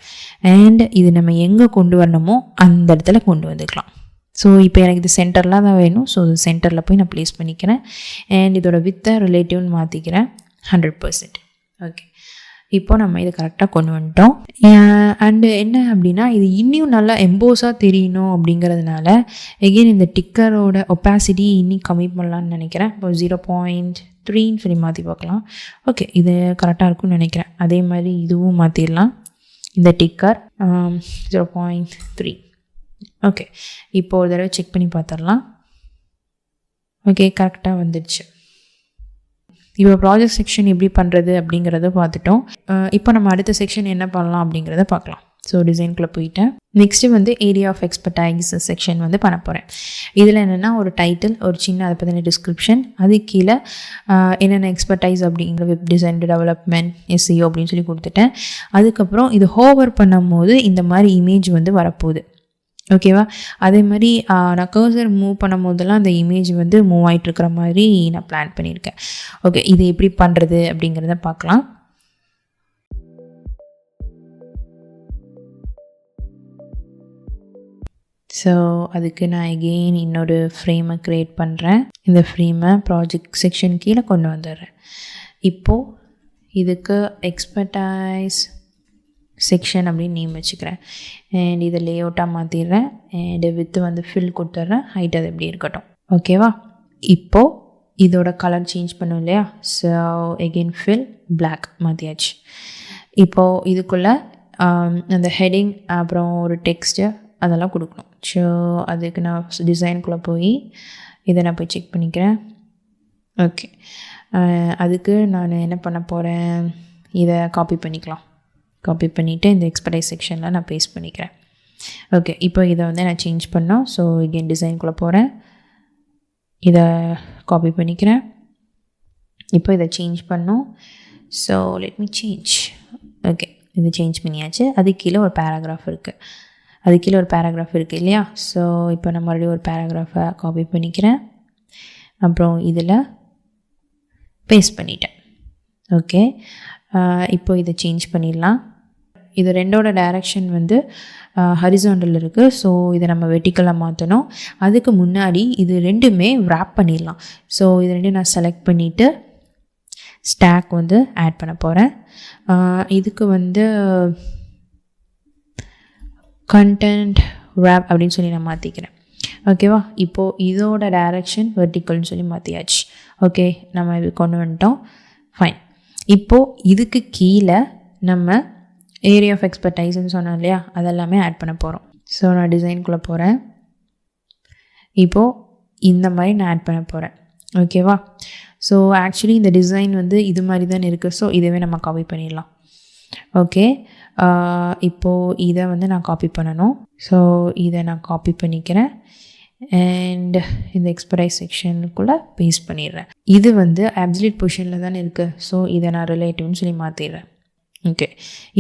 அண்ட் இது நம்ம எங்கே கொண்டு வரணுமோ அந்த இடத்துல கொண்டு வந்துக்கலாம். ஸோ இப்போ எனக்கு இது சென்டரில் தான் வேணும். ஸோ இது சென்டரில் போய் நான் ப்ளேஸ் பண்ணிக்கிறேன். அண்ட் இதோட வித்தை ரிலேட்டிவ்னு மாற்றிக்கிறேன் 100%. ஓகே, இப்போ நம்ம இதை கரெக்டாக கொண்டு வந்துட்டோம். அண்டு என்ன அப்படின்னா இது இன்னும் நல்லா எம்போஸாக தெரியணும் அப்படிங்கிறதுனால எகெயின் இந்த டிக்கரோட ஒப்பாசிட்டி இன்னும் கம்மி பண்ணலான்னு நினைக்கிறேன். இப்போ 0.3ன்னு சொல்லி மாற்றி பார்க்கலாம். ஓகே, இது கரெக்டாக இருக்கும்னு நினைக்கிறேன். அதே மாதிரி இதுவும் மாற்றிடலாம். இந்த டிக்கர் 0.3. ஓகே, இப்போ ஒரு தடவை செக் பண்ணி பார்த்துடலாம். ஓகே, கரெக்டாக வந்துடுச்சு. இப்போ ப்ராஜெக்ட் செக்ஷன் எப்படி பண்ணுறது அப்படிங்கிறத பார்த்துட்டோம். இப்போ நம்ம அடுத்த செக்ஷன் என்ன பண்ணலாம் அப்படிங்கிறத பார்க்கலாம். ஸோ டிசைனுக்குள்ளே போயிட்டேன். நெக்ஸ்ட்டு வந்து ஏரியா ஆஃப் எக்ஸ்பர்டைஸ் செக்ஷன் வந்து பண்ண போகிறேன். இதில் என்னென்னா ஒரு டைட்டில், ஒரு சின்ன அதை பற்றின டிஸ்கிரிப்ஷன், அது கீழே என்னென்ன எக்ஸ்பர்டைஸ் அப்படிங்கிற வெப் டிசைன், டெவலப்மெண்ட், SEO அப்படின்னு சொல்லி கொடுத்துட்டேன். அதுக்கப்புறம் இது ஹோவர் பண்ணும் போது இந்த மாதிரி இமேஜ் வந்து வரப்போகுது. ஓகேவா? அதே மாதிரி நான் கர்சர் மூவ் பண்ணும் போதெல்லாம் அந்த இமேஜ் வந்து மூவ் ஆகிட்டுருக்கிற மாதிரி நான் பிளான் பண்ணியிருக்கேன். ஓகே, இது எப்படி பண்ணுறது அப்படிங்கிறத பார்க்கலாம். ஸோ அதுக்கு நான் எகெயின் இன்னொரு ஃப்ரேமை க்ரியேட் பண்ணுறேன். இந்த ஃப்ரேமை ப்ராஜெக்ட் செக்ஷன் கீழே கொண்டு வந்துடுறேன். இப்போது இதுக்கு எக்ஸ்பர்டைஸ் செக்ஷன் அப்படின்னு நேம் வச்சுக்கிறேன். அண்ட் இதை லேஅவுட்டாக மாற்றிடுறேன். அண்ட் வித்து வந்து ஃபில் கொடுத்துட்றேன். ஹைட் அது எப்படி இருக்கட்டும். ஓகேவா? இப்போது இதோட கலர் சேஞ்ச் பண்ணும் இல்லையா? ஸோ எகெயின் ஃபில் பிளாக் மாற்றியாச்சு. இப்போது இதுக்குள்ளே அந்த ஹெட்டிங் அப்புறம் ஒரு டெக்ஸ்ட்டு அதெல்லாம் கொடுக்கணும். ஸோ அதுக்கு நான் டிசைனுக்குள்ளே போய் இதை நான் போய் செக் பண்ணிக்கிறேன். ஓகே, அதுக்கு நான் என்ன பண்ண போகிறேன், இதை காப்பி பண்ணிக்கலாம். காப்பி பண்ணிவிட்டு இந்த எக்ஸ்பர்டைஸ் செக்ஷனில் நான் பேஸ்ட் பண்ணிக்கிறேன். ஓகே, இப்போ இதை வந்து நான் சேஞ்ச் பண்ணோம். ஸோ எகெயின் டிசைனுக்குள்ளே போகிறேன். இதை காப்பி பண்ணிக்கிறேன். இப்போ இதை சேஞ்ச் பண்ணோம். So let me change. Okay, இது சேஞ்ச் பண்ணியாச்சு. அது கீழே ஒரு பேராகிராஃப் இருக்குது இல்லையா? ஸோ இப்போ நான் மறுபடியும் ஒரு பேராகிராஃபை காப்பி பண்ணிக்கிறேன். அப்புறம் இதில் பேஸ்ட் பண்ணிட்டேன். ஓகே, இப்போ இதை சேஞ்ச் பண்ணிடலாம். இது ரெண்டோட டைரக்ஷன் வந்து ஹரிசாண்டல் இருக்குது. ஸோ இதை நம்ம வெர்டிக்கலாக மாற்றணும். அதுக்கு முன்னாடி இது ரெண்டுமே wrap பண்ணிடலாம். ஸோ இது ரெண்டையும் நான் செலக்ட் பண்ணிவிட்டு ஸ்டாக் வந்து ஆட் பண்ண போகிறேன். இதுக்கு வந்து கண்டென்ட் wrap அப்படின்னு சொல்லி நான் மாற்றிக்கிறேன். ஓகேவா? இப்போது இதோட டைரக்ஷன் வெர்டிக்கல்னு சொல்லி மாற்றியாச்சு. ஓகே, நம்ம இது கொண்டு வந்துட்டோம். ஃபைன். இப்போது இதுக்கு கீழே நம்ம ஏரியா ஆஃப் எக்ஸ்பர்டைஸ்ன்னு சொன்னோம் இல்லையா, அதெல்லாமே ஆட் பண்ண போகிறோம். ஸோ நான் டிசைனுக்குள்ளே போகிறேன். இப்போது இந்த மாதிரி நான் ஆட் பண்ண போகிறேன். ஓகேவா? ஸோ ஆக்சுவலி இந்த டிசைன் வந்து இது மாதிரி தான் இருக்குது. ஸோ இதவே நம்ம காப்பி பண்ணிடலாம். ஓகே, இப்போது இதை வந்து நான் காப்பி பண்ணணும். ஸோ இதை நான் காப்பி பண்ணிக்கிறேன் அண்ட் இந்த எக்ஸ்பர்டைஸ் செக்ஷனுக்குள்ளே பேஸ்ட் பண்ணிடுறேன். இது வந்து அப்சல்யூட் பொசிஷனில் தானே இருக்குது. ஸோ இதை நான் ரிலேட்டிவ்னு சொல்லி மாற்றிடுறேன். ஓகே,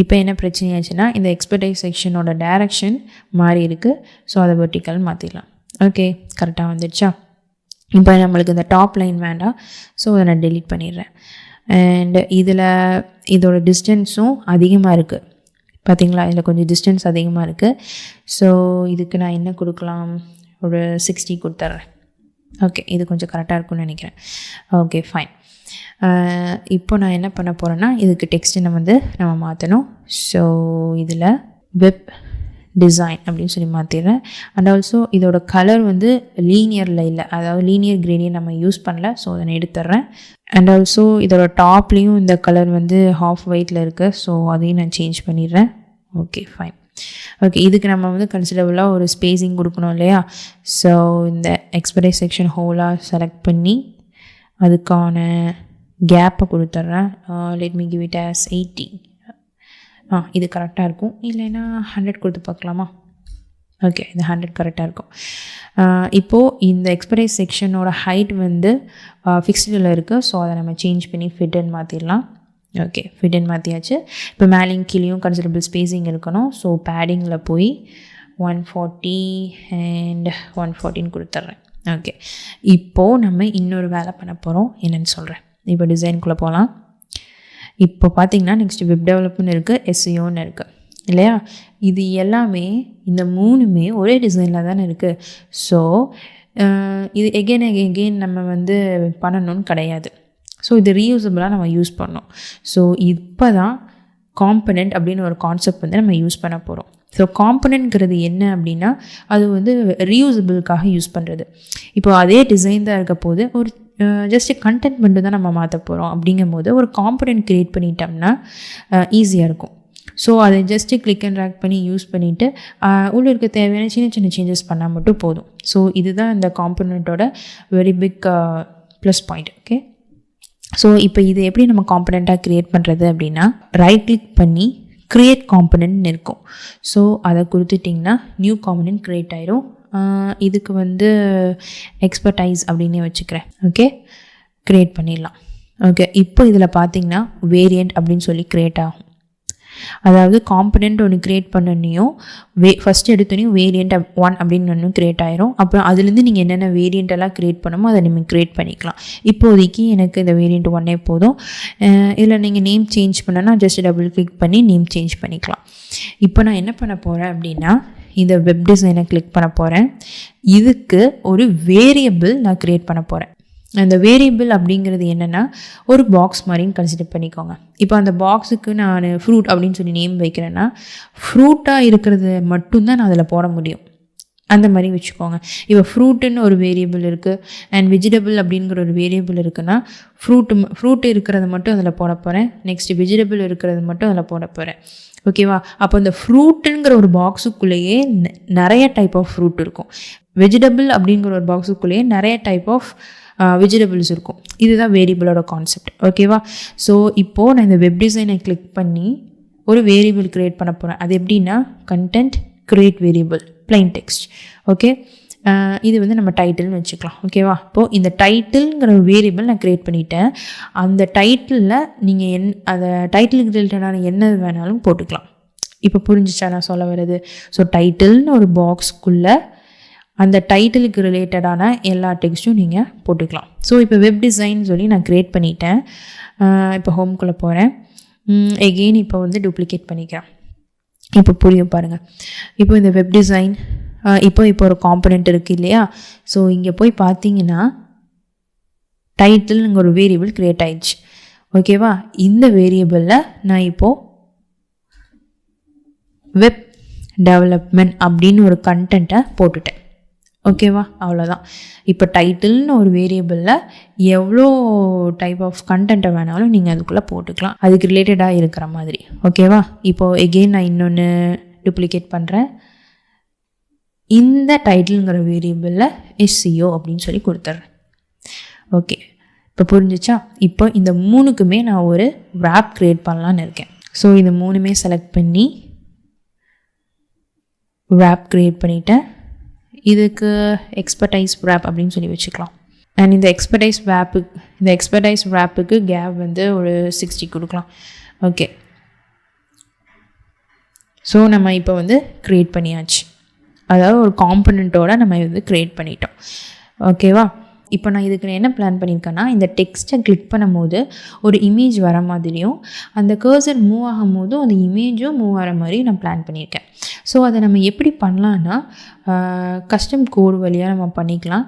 இப்போ என்ன பிரச்சனையாச்சுன்னா இந்த எக்ஸ்பர்டைஸ் செக்ஷனோட டைரக்ஷன் மாறி இருக்குது. ஸோ அதை வெர்டிக்கல் மாற்றிடலாம். ஓகே, கரெக்டாக வந்துடுச்சா? இப்போ நம்மளுக்கு இந்த டாப் லைன் வேண்டாம். ஸோ அதை நான் டெலீட் பண்ணிடுறேன். அண்ட் இதில் இதோட டிஸ்டன்ஸும் அதிகமாக இருக்குது. பார்த்திங்களா? இதில் கொஞ்சம் டிஸ்டன்ஸ் அதிகமாக இருக்குது. ஸோ இதுக்கு நான் என்ன கொடுக்கலாம்? ஒரு 60 கொடுத்துட்றேன். ஓகே, இது கொஞ்சம் கரெக்டாக இருக்கும்னு நினைக்கிறேன். Okay, fine. இப்போ நான் என்ன பண்ண போகிறேன்னா இதுக்கு டெக்ஸ்ட்டை நம்ம மாற்றணும். ஸோ இதில் வெப் டிசைன் அப்படின்னு சொல்லி மாற்றிடுறேன். அண்ட் ஆல்சோ இதோட கலர் வந்து லீனியரில் இல்லை, அதாவது லீனியர் கிரேடியன்ட் நம்ம யூஸ் பண்ணல. ஸோ அதை நான் எடுத்துட்றேன். அண்ட் ஆல்சோ இதோட டாப்லேயும் இந்த கலர் வந்து ஹாஃப் ஒயிட்டில் இருக்குது. ஸோ அதையும் நான் சேஞ்ச் பண்ணிடுறேன். Okay, fine. ஓகே, இதுக்கு நம்ம வந்து கன்சிடரபுளாக ஒரு ஸ்பேஸிங் கொடுக்கணும் இல்லையா? ஸோ இந்த எக்ஸ்பர்டைஸ் செக்ஷன் ஹோலாக செலக்ட் பண்ணி அதுக்கான கேப்பை கொடுத்துட்றேன். Let me give it as 80. இது கரெக்டாக இருக்கும். இல்லைன்னா 100 கொடுத்து பார்க்கலாமா? ஓகே, இது 100 கரெக்டாக இருக்கும். இப்போது இந்த எக்ஸ்பர்டைஸ் செக்ஷனோட ஹைட் வந்து ஃபிக்ஸ்டில் இருக்குது. ஸோ அதை நம்ம சேஞ்ச் பண்ணி ஃபிட்டன் மாற்றிடலாம். ஓகே, ஃபிட்டன் மாற்றியாச்சு. இப்போ மேலேயும் கீழேயும் கன்சிடரபிள் ஸ்பேஸிங் இருக்கணும். ஸோ பேடிங்கில் போய் 140 அண்ட் 114 கொடுத்துட்றேன். ஓகே, இப்போது நம்ம இன்னொரு வேலை பண்ண போகிறோம். என்னென்னு சொல்கிறேன். இப்போ டிசைனுக்குள்ளே போகலாம். இப்போ பார்த்திங்கன்னா நெக்ஸ்ட் வெப் டெவலப்மெண்ட் இருக்குது, SEOன்னு இருக்குது இல்லையா? இது எல்லாமே இந்த மூணுமே ஒரே டிசைனில் தானே இருக்குது. ஸோ இது எகெயின் நம்ம வந்து பண்ணணும்னு கிடையாது. ஸோ இது ரீயூசபிளாக நம்ம யூஸ் பண்ணோம். ஸோ இப்போ தான் காம்பனண்ட் அப்படின்னு ஒரு கான்செப்ட் வந்து நம்ம யூஸ் பண்ண போகிறோம். ஸோ காம்பனண்ட்ங்கிறது என்ன அப்படின்னா அது வந்து ரீயூசபிளுக்காக யூஸ் பண்ணுறது. இப்போ அதே டிசைன் தான் இருக்க போது ஒரு ஜஸ்ட்டு கண்டென்ட் மட்டும் தான் நம்ம மாற்ற போகிறோம். அப்படிங்கும்போது ஒரு காம்பனண்ட் க்ரியேட் பண்ணிட்டோம்னா ஈஸியாக இருக்கும். ஸோ அதை ஜஸ்ட்டு கிளிக் அண்ட் ட்ராக் பண்ணி யூஸ் பண்ணிவிட்டு உள்ளே இருக்க தேவையான சின்ன சேஞ்சஸ் பண்ணால் மட்டும் போதும். ஸோ இதுதான் இந்த காம்பனண்ட்டோட very big plus point. Okay, so இப்போ இது எப்படி நம்ம காம்பனண்ட்டாக க்ரியேட் பண்ணுறது அப்படின்னா ரைட் கிளிக் பண்ணி க்ரியேட் காம்பனண்ட்னு இருக்கும். ஸோ அதை கொடுத்துட்டிங்கன்னா நியூ காம்பனண்ட் க்ரியேட் ஆயிரும். இதுக்கு வந்து எக்ஸ்பர்டைஸ் அப்படின்னே வச்சுக்கிறேன். ஓகே, க்ரியேட் பண்ணிடலாம். ஓகே, இப்போ இதில் பார்த்தீங்கன்னா வேரியண்ட் அப்படின்னு சொல்லி க்ரியேட் ஆகும். அதாவது காம்பனண்ட் ஒன்று க்ரியேட் பண்ணனையும் ஃபஸ்ட்டு எடுத்தோனையும் வேரியண்ட் 1 அப்படின்னு ஒன்று க்ரியேட் ஆயிரும். அப்புறம் அதுலேருந்து நீங்கள் என்னென்ன வேரியண்ட் எல்லாம் க்ரியேட் பண்ணணுமோ அதை நீங்கள் க்ரியேட் பண்ணிக்கலாம். இப்போதைக்கு எனக்கு இந்த வேரியண்ட் 1 போதும். இதில் நீங்கள் நேம் சேஞ்ச் பண்ணனா ஜஸ்ட் டபுள் கிளிக் பண்ணி நேம் சேஞ்ச் பண்ணிக்கலாம். இப்போ நான் என்ன பண்ண போகிறேன் அப்படின்னா இந்த வெப் டிசைனை கிளிக் பண்ண போகிறேன். இதுக்கு ஒரு வேரியபிள் நான் க்ரியேட் பண்ண போகிறேன். அந்த வேரியபிள் அப்படிங்கிறது என்னென்னா ஒரு பாக்ஸ் மாதிரின்னு கன்சிடர் பண்ணிக்கோங்க. இப்போ அந்த பாக்ஸுக்கு நான் ஃப்ரூட் அப்படின்னு சொல்லி நேம் வைக்கிறேன்னா ஃப்ரூட்டாக இருக்கிறது மட்டும்தான் நான் அதில் போட முடியும். அந்த மாதிரி வச்சுக்கோங்க. இப்போ ஃப்ரூட்டுன்னு ஒரு வேரியபிள் இருக்குது அண்ட் வெஜிடபிள் அப்படிங்கிற ஒரு வேரியபிள் இருக்குன்னா ஃப்ரூட்டு இருக்கிறத மட்டும் அதில் போட போகிறேன். நெக்ஸ்ட் வெஜிடபிள் இருக்கிறது மட்டும் அதில் போட போகிறேன். ஓகேவா? அப்போ இந்த ஃப்ரூட்டுங்கிற ஒரு பாக்ஸுக்குள்ளேயே நிறைய டைப் ஆஃப் ஃப்ரூட் இருக்கும். வெஜிடபிள் அப்படிங்கிற ஒரு பாக்ஸுக்குள்ளேயே நிறைய டைப் ஆஃப் வெஜிடபிள்ஸ் இருக்கும். இதுதான் வேரியபிளோட கான்செப்ட். ஓகேவா? ஸோ இப்போது நான் இந்த வெப் டிசைனை கிளிக் பண்ணி ஒரு வேரியபிள் க்ரியேட் பண்ண போகிறேன். அது எப்படின்னா content create variable plain text. Okay, இது வந்து நம்ம டைட்டில்னு வச்சுக்கலாம். ஓகேவா? இப்போது இந்த டைட்டில்ங்கிற ஒரு வேரியபிள் நான் க்ரியேட் பண்ணிட்டேன். அந்த டைட்டிலில் நீங்கள் அந்த டைட்டிலுக்கு ரிலேட்டடான என்ன வேணாலும் போட்டுக்கலாம். இப்போ புரிஞ்சிச்சா நான் சொல்ல வர்றது? ஸோ டைட்டில்னு ஒரு பாக்ஸ்க்குள்ளே அந்த டைட்டிலுக்கு ரிலேட்டடான எல்லா டெக்ஸ்ட்டும் நீங்கள் போட்டுக்கலாம். ஸோ இப்போ வெப் டிசைன் சொல்லி நான் க்ரியேட் பண்ணிட்டேன். இப்போ ஹோம்குள்ளே போகிறேன். எகெயின் இப்போ வந்து டூப்ளிகேட் பண்ணிக்கிறேன். இப்போ புரியும் பாருங்கள். இப்போ இந்த வெப் டிசைன் இப்போ ஒரு காம்பனண்ட் இருக்குது இல்லையா? ஸோ இங்கே போய் பார்த்தீங்கன்னா டைட்டில்ங்கிற ஒரு வேரியபிள் க்ரியேட் ஆயிடுச்சு. ஓகேவா? இந்த வேரியபிளில் நான் இப்போது வெப் டெவலப்மெண்ட் அப்படின்னு ஒரு கண்டென்ட்டை போட்டுட்டேன். ஓகேவா? அவ்வளோதான். இப்போ டைட்டில்னு ஒரு வேரியபிளில் எவ்வளோ டைப் ஆஃப் கண்டென்ட்டை வேணாலும் நீங்கள் அதுக்குள்ளே போட்டுக்கலாம், அதுக்கு ரிலேட்டடாக இருக்கிற மாதிரி. ஓகேவா? இப்போது எகெயின் நான் இன்னொன்று டூப்ளிகேட் பண்ணுறேன். இந்த டைட்டிலுங்கிற வேரியபிளில் SEO அப்படின்னு சொல்லி கொடுத்துட்றேன். ஓகே, இப்போ புரிஞ்சிச்சா? இப்போ இந்த 3க்குமே நான் ஒரு wrap க்ரியேட் பண்ணலான்னு இருக்கேன். ஸோ இது 3மே செலக்ட் பண்ணி wrap க்ரியேட் பண்ணிட்டேன். இதுக்கு எக்ஸ்பர்டைஸ் wrap அப்படின்னு சொல்லி வச்சுக்கலாம். அண்ட் இந்த எக்ஸ்பர்டைஸ் wrapக்கு கேப் வந்து ஒரு 60 கொடுக்கலாம். ஓகே, ஸோ நம்ம இப்போ வந்து க்ரியேட் பண்ணியாச்சு. அதாவது ஒரு காம்பனண்ட்டோடு நம்ம வந்து க்ரியேட் பண்ணிட்டோம். ஓகேவா? இப்போ நான் இதுக்கு என்ன பிளான் பண்ணியிருக்கேன்னா, இந்த டெக்ஸ்ட்டை கிளிக் பண்ணும்போது ஒரு இமேஜ் வர மாதிரியும் அந்த கர்சர் மூவ் ஆகும் போதும் அந்த இமேஜும் மூவ் ஆகிற மாதிரி நான் பிளான் பண்ணியிருக்கேன். ஸோ அதை நம்ம எப்படி பண்ணலான்னா, கஸ்டம் கோட் வழியாக நம்ம பண்ணிக்கலாம்.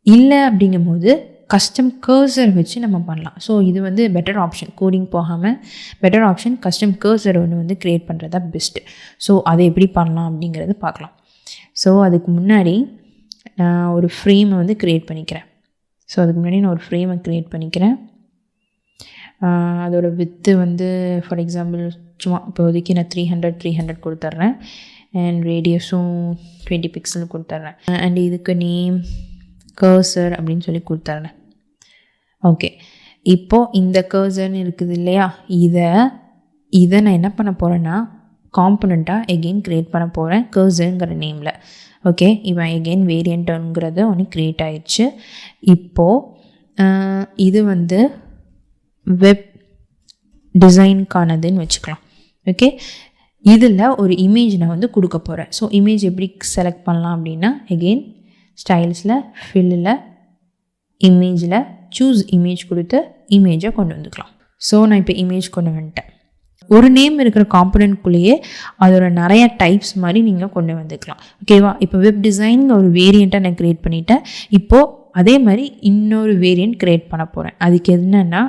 இல்லை அப்படிங்கும்போது கஸ்டம் கர்சர் வச்சு நம்ம பண்ணலாம். ஸோ இது வந்து பெட்டர் ஆப்ஷன். கோடிங் போகாமல் பெட்டர் ஆப்ஷன் கஸ்டம் கர்சர் ஒன்று வந்து க்ரியேட் பண்ணுறது தான் பெஸ்ட்டு. ஸோ அதை எப்படி பண்ணலாம் அப்படிங்கிறது பார்க்கலாம். ஸோ அதுக்கு முன்னாடி நான் ஒரு ஃப்ரேமை வந்து க்ரியேட் பண்ணிக்கிறேன். நான் ஒரு ஃப்ரேமை க்ரியேட் பண்ணிக்கிறேன். அதோட வித்து வந்து ஃபார் எக்ஸாம்பிள் சும்மா இப்போதைக்கு நான் 300 கொடுத்துட்றேன். அண்ட் ரேடியஸும் 20 பிக்சல் கொடுத்துட்றேன். அண்ட் இதுக்கு நேம் கர்சர் அப்படின்னு சொல்லி கொடுத்துட்றேன். ஓகே, இப்போது இந்த கர்சர்னு இருக்குது இல்லையா? இதை நான் என்ன பண்ண போகிறேன்னா காம்பனண்ட்டாக எகெயின் க்ரியேட் பண்ண போகிறேன் கர்சருங்கிற நேமில். ஓகே, இப்போ எகெயின் வேரியண்ட்டுங்கிறது ஒன்று க்ரியேட் ஆயிடுச்சு. இப்போது இது வந்து வெப் டிசைனுக்கானதுன்னு வச்சுக்கலாம். ஓகே, இதில் ஒரு இமேஜ் நான் வந்து கொடுக்க போகிறேன். ஸோ இமேஜ் எப்படி செலக்ட் பண்ணலாம் அப்படின்னா, எகெயின் ஸ்டைல்ஸில் ஃபில்லில் இமேஜில் சூஸ் இமேஜ் கொடுத்து இமேஜை கொண்டு வந்துக்கலாம். ஸோ நான் இப்போ இமேஜ் கொண்டு வந்துட்டேன். ஒரு நேம் இருக்கிற காம்பனண்ட்குள்ளேயே அதோட நிறையா டைப்ஸ் மாதிரி நீங்கள் கொண்டு வந்துக்கலாம். ஓகேவா? இப்போ வெப் டிசைன் ஒரு வேரியண்ட்டை நான் க்ரியேட் பண்ணிட்டேன். இப்போது அதே மாதிரி இன்னொரு வேரியண்ட் க்ரியேட் பண்ண போகிறேன். அதுக்கு என்னென்னா,